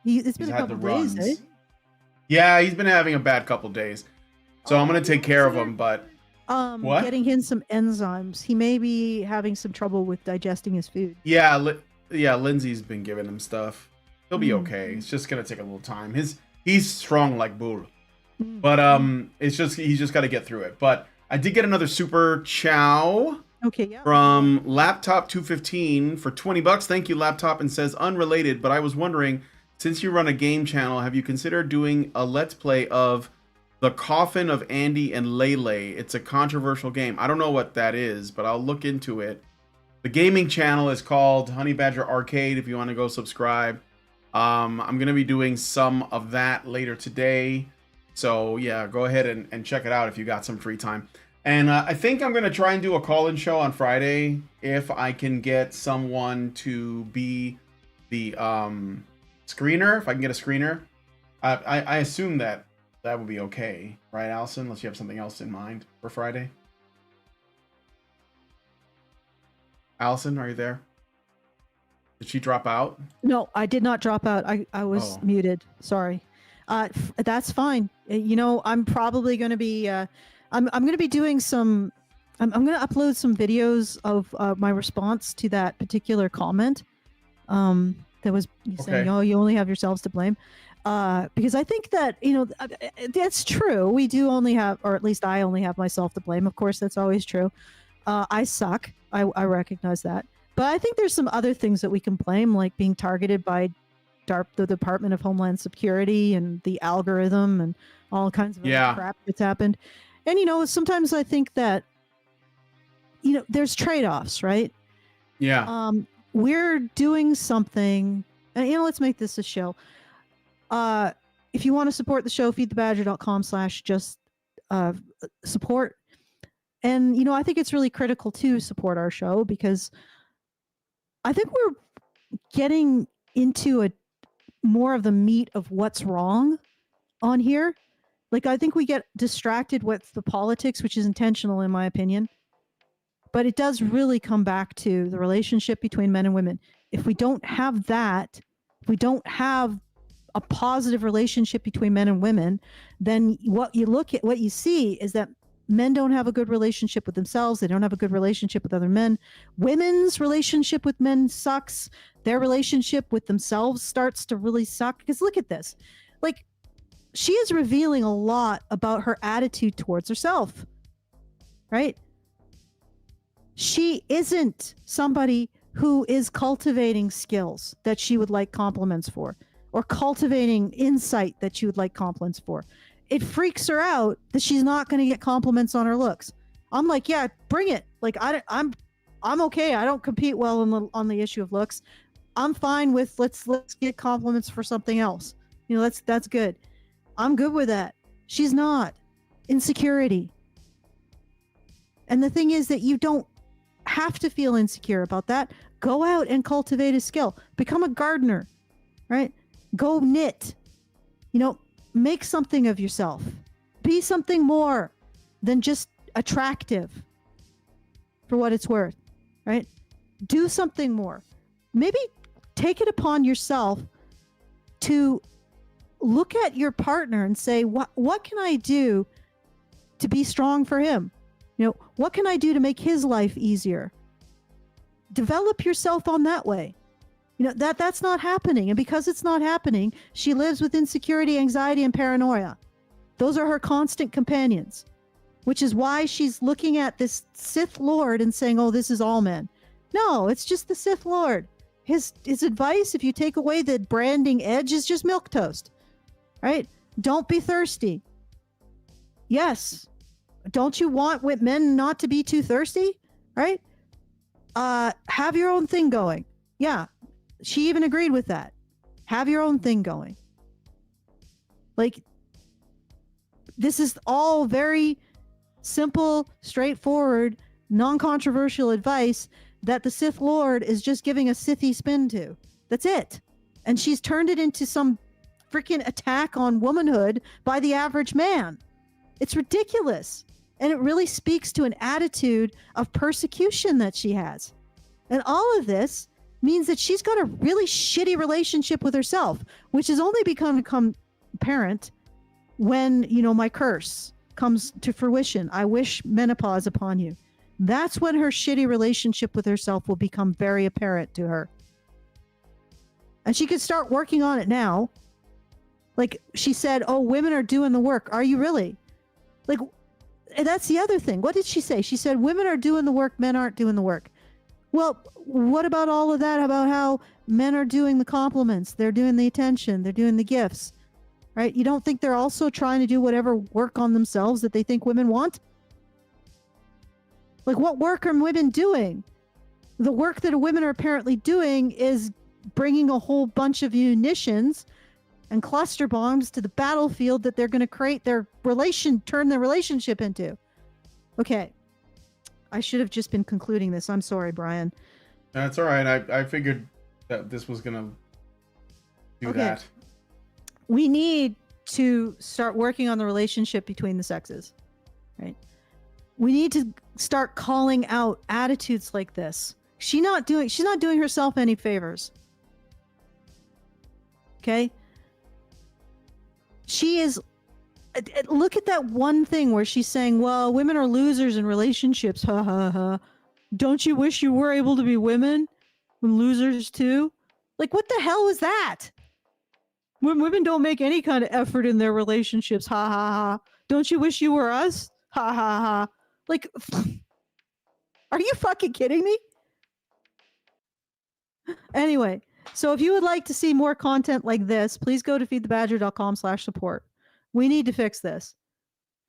S4: had
S3: a
S4: the
S3: couple
S4: runs.
S3: days, eh?
S4: Yeah, he's been having a bad couple days, so I'm gonna take care of him. But what?
S3: Getting him some enzymes. He may be having some trouble with digesting his food.
S4: Yeah, Lindsay's been giving him stuff. He'll be okay. It's just gonna take a little time. He's strong like bull, but he's just got to get through it. But I did get another super chow.
S3: Okay, yeah.
S4: From Laptop 215 for $20. Thank you, Laptop, and says unrelated. But I was wondering, since you run a game channel, have you considered doing a let's play of The Coffin of Andy and Lele? It's a controversial game. I don't know what that is, but I'll look into it. The gaming channel is called Honey Badger Arcade. If you want to go subscribe. I'm going to be doing some of that later today. So yeah, go ahead and check it out if you got some free time. And I think I'm going to try and do a call-in show on Friday if I can get someone to be the screener. If I can get a screener. I assume that would be okay. Right, Allison? Unless you have something else in mind for Friday. Allison, are you there? Did she drop out?
S3: No, I did not drop out. I was muted. Sorry. That's fine. I'm probably going to be I'm going to be doing some I'm going to upload some saying my response to that particular comment. That was saying, "Oh, you only have yourselves to blame." Because I think that, that's true. We do only have, or at least I only have myself to blame. Of course, that's always true. I suck. I recognize that. But I think there's some other things that we can blame, like being targeted by the Department of Homeland Security and the algorithm and all kinds of other crap that's happened. And, sometimes I think that, there's trade-offs, right?
S4: Yeah.
S3: We're doing something, and, let's make this a show. If you want to support the show, feedthebadger.com/just support. And, I think it's really critical to support our show because I think we're getting into more of the meat of what's wrong on here. Like, I think we get distracted with the politics, which is intentional in my opinion. But it does really come back to the relationship between men and women. If we don't have that, if we don't have a positive relationship between men and women, then what you see is that men don't have a good relationship with themselves. They don't have a good relationship with other men. Women's relationship with men sucks. Their relationship with themselves starts to really suck. Because look at this. Like, she is revealing a lot about her attitude towards herself, right? She isn't somebody who is cultivating skills that she would like compliments for, or cultivating insight that she would like compliments for. It freaks her out that she's not going to get compliments on her looks. I'm like, yeah, bring it. Like, I'm okay. I don't compete well on the issue of looks. I'm fine with let's get compliments for something else. That's good. I'm good with that. She's not. Insecurity. And the thing is that you don't have to feel insecure about that. Go out and cultivate a skill. Become a gardener, right? Go knit. You know, make something of yourself. Be something more than just attractive for what it's worth, right? Do something more. Maybe take it upon yourself to look at your partner and say, what can I do to be strong for him? You know, what can I do to make his life easier? Develop yourself on that way. You know, that's not happening. And because it's not happening, she lives with insecurity, anxiety, and paranoia. Those are her constant companions, which is why she's looking at this Sith Lord and saying, oh, this is all men. No, it's just the Sith Lord. His advice, if you take away the branding edge, is just milquetoast, right? Don't be thirsty. Yes. Don't you want men not to be too thirsty, right? Have your own thing going. Yeah. She even agreed with that. Have your own thing going. Like, this is all very simple, straightforward, non-controversial advice that the Sith Lord is just giving a Sithy spin to. That's it. And she's turned it into some freaking attack on womanhood by the average man. It's ridiculous. And it really speaks to an attitude of persecution that she has. And all of this means that she's got a really shitty relationship with herself, which has only become apparent when, you know, my curse comes to fruition. I wish menopause upon you. That's when her shitty relationship with herself will become very apparent to her. And she could start working on it now. Like she said, oh, women are doing the work. Are you really? Like, that's the other thing. What did she say? She said, women are doing the work, men aren't doing the work. Well, what about all of that about how men are doing the compliments? They're doing the attention. They're doing the gifts, right? You don't think they're also trying to do whatever work on themselves that they think women want? Like, what work are women doing? The work that women are apparently doing is bringing a whole bunch of munitions and cluster bombs to the battlefield that they're going to create turn their relationship into. Okay. I should have just been concluding this. I'm sorry, Brian.
S4: That's all right. I figured that this was going to do that.
S3: We need to start working on the relationship between the sexes, right? We need to start calling out attitudes like this. She's not doing herself any favors. Okay? She is, look at that one thing where she's saying, well, women are losers in relationships. Ha ha ha. Don't you wish you were able to be women and losers too? Like, what the hell was that? When women don't make any kind of effort in their relationships. Ha ha ha. Don't you wish you were us? Ha ha ha. Like, are you fucking kidding me? Anyway, so if you would like to see more content like this, please go to feedthebadger.com/support. We need to fix this.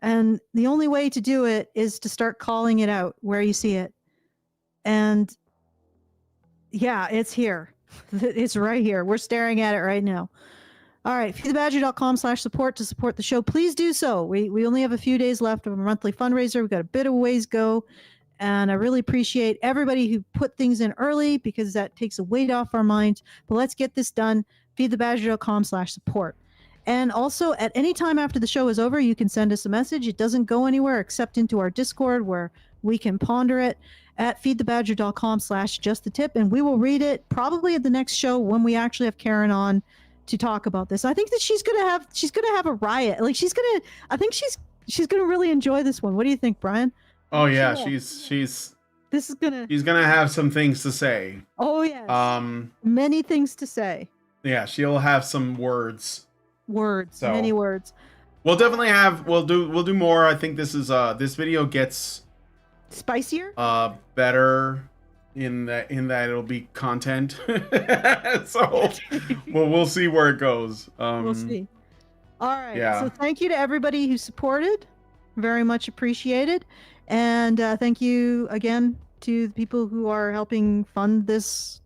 S3: And the only way to do it is to start calling it out where you see it. And yeah, it's here. It's right here. We're staring at it right now. All right, feedthebadger.com/support to support the show. Please do so. We only have a few days left of a monthly fundraiser. We've got a bit of ways go. And I really appreciate everybody who put things in early because that takes a weight off our minds. But let's get this done. Feedthebadger.com/support. And also, at any time after the show is over, you can send us a message. It doesn't go anywhere except into our Discord where we can ponder it at feedthebadger.com/justthetip. And we will read it probably at the next show when we actually have Karen on to talk about this. I think that she's gonna have a riot. Like I think she's gonna really enjoy this one. What do you think, Brian?
S4: Oh yeah, she's gonna have some things to say.
S3: Oh yes. Many things to say.
S4: Yeah, she'll have some words.
S3: Many words.
S4: We'll definitely we'll do more. I think this is this video gets
S3: spicier,
S4: better in that it'll be content. So we'll see where it goes.
S3: We'll see. All right.
S4: Yeah.
S3: So thank you to everybody who supported. Very much appreciated. And thank you again to the people who are helping fund this,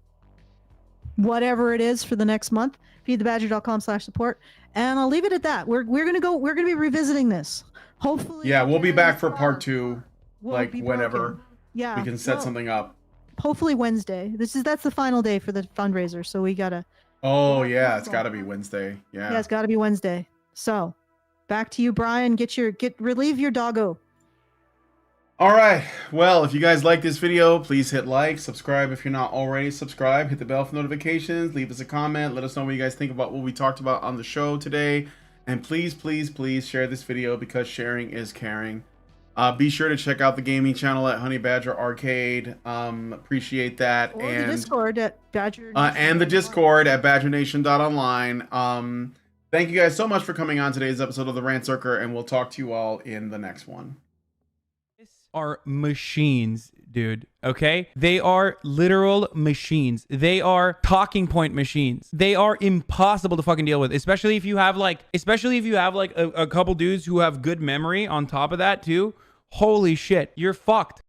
S3: whatever it is, for the next month. Feedthebadger.com/support. And I'll leave it at that. We're gonna be revisiting this. Hopefully.
S4: Yeah, we'll be back for part 2, like whenever.
S3: Yeah.
S4: We can set something up.
S3: Hopefully Wednesday. That's the final day for the fundraiser, so we gotta
S4: Oh yeah, it's got to be Wednesday. Yeah.
S3: Yeah, it's got to be Wednesday. So, back to you, Brian. Relieve your doggo.
S4: All right. Well, if you guys like this video, please hit like, subscribe if you're not already subscribed, hit the bell for notifications, leave us a comment, let us know what you guys think about what we talked about on the show today, and please, please, please share this video because sharing is caring. Be sure to check out the gaming channel at Honey Badger Arcade. Appreciate that.
S3: Or
S4: and
S3: the Discord at Badger.
S4: and the Discord at BadgerNation.online. Thank you guys so much for coming on today's episode of the Rantzerker, and we'll talk to you all in the next one.
S10: Are machines, dude. Okay, they are literal machines. They are talking point machines. They are impossible to fucking deal with, especially if you have like a couple dudes who have good memory on top of that too. Holy shit, you're fucked.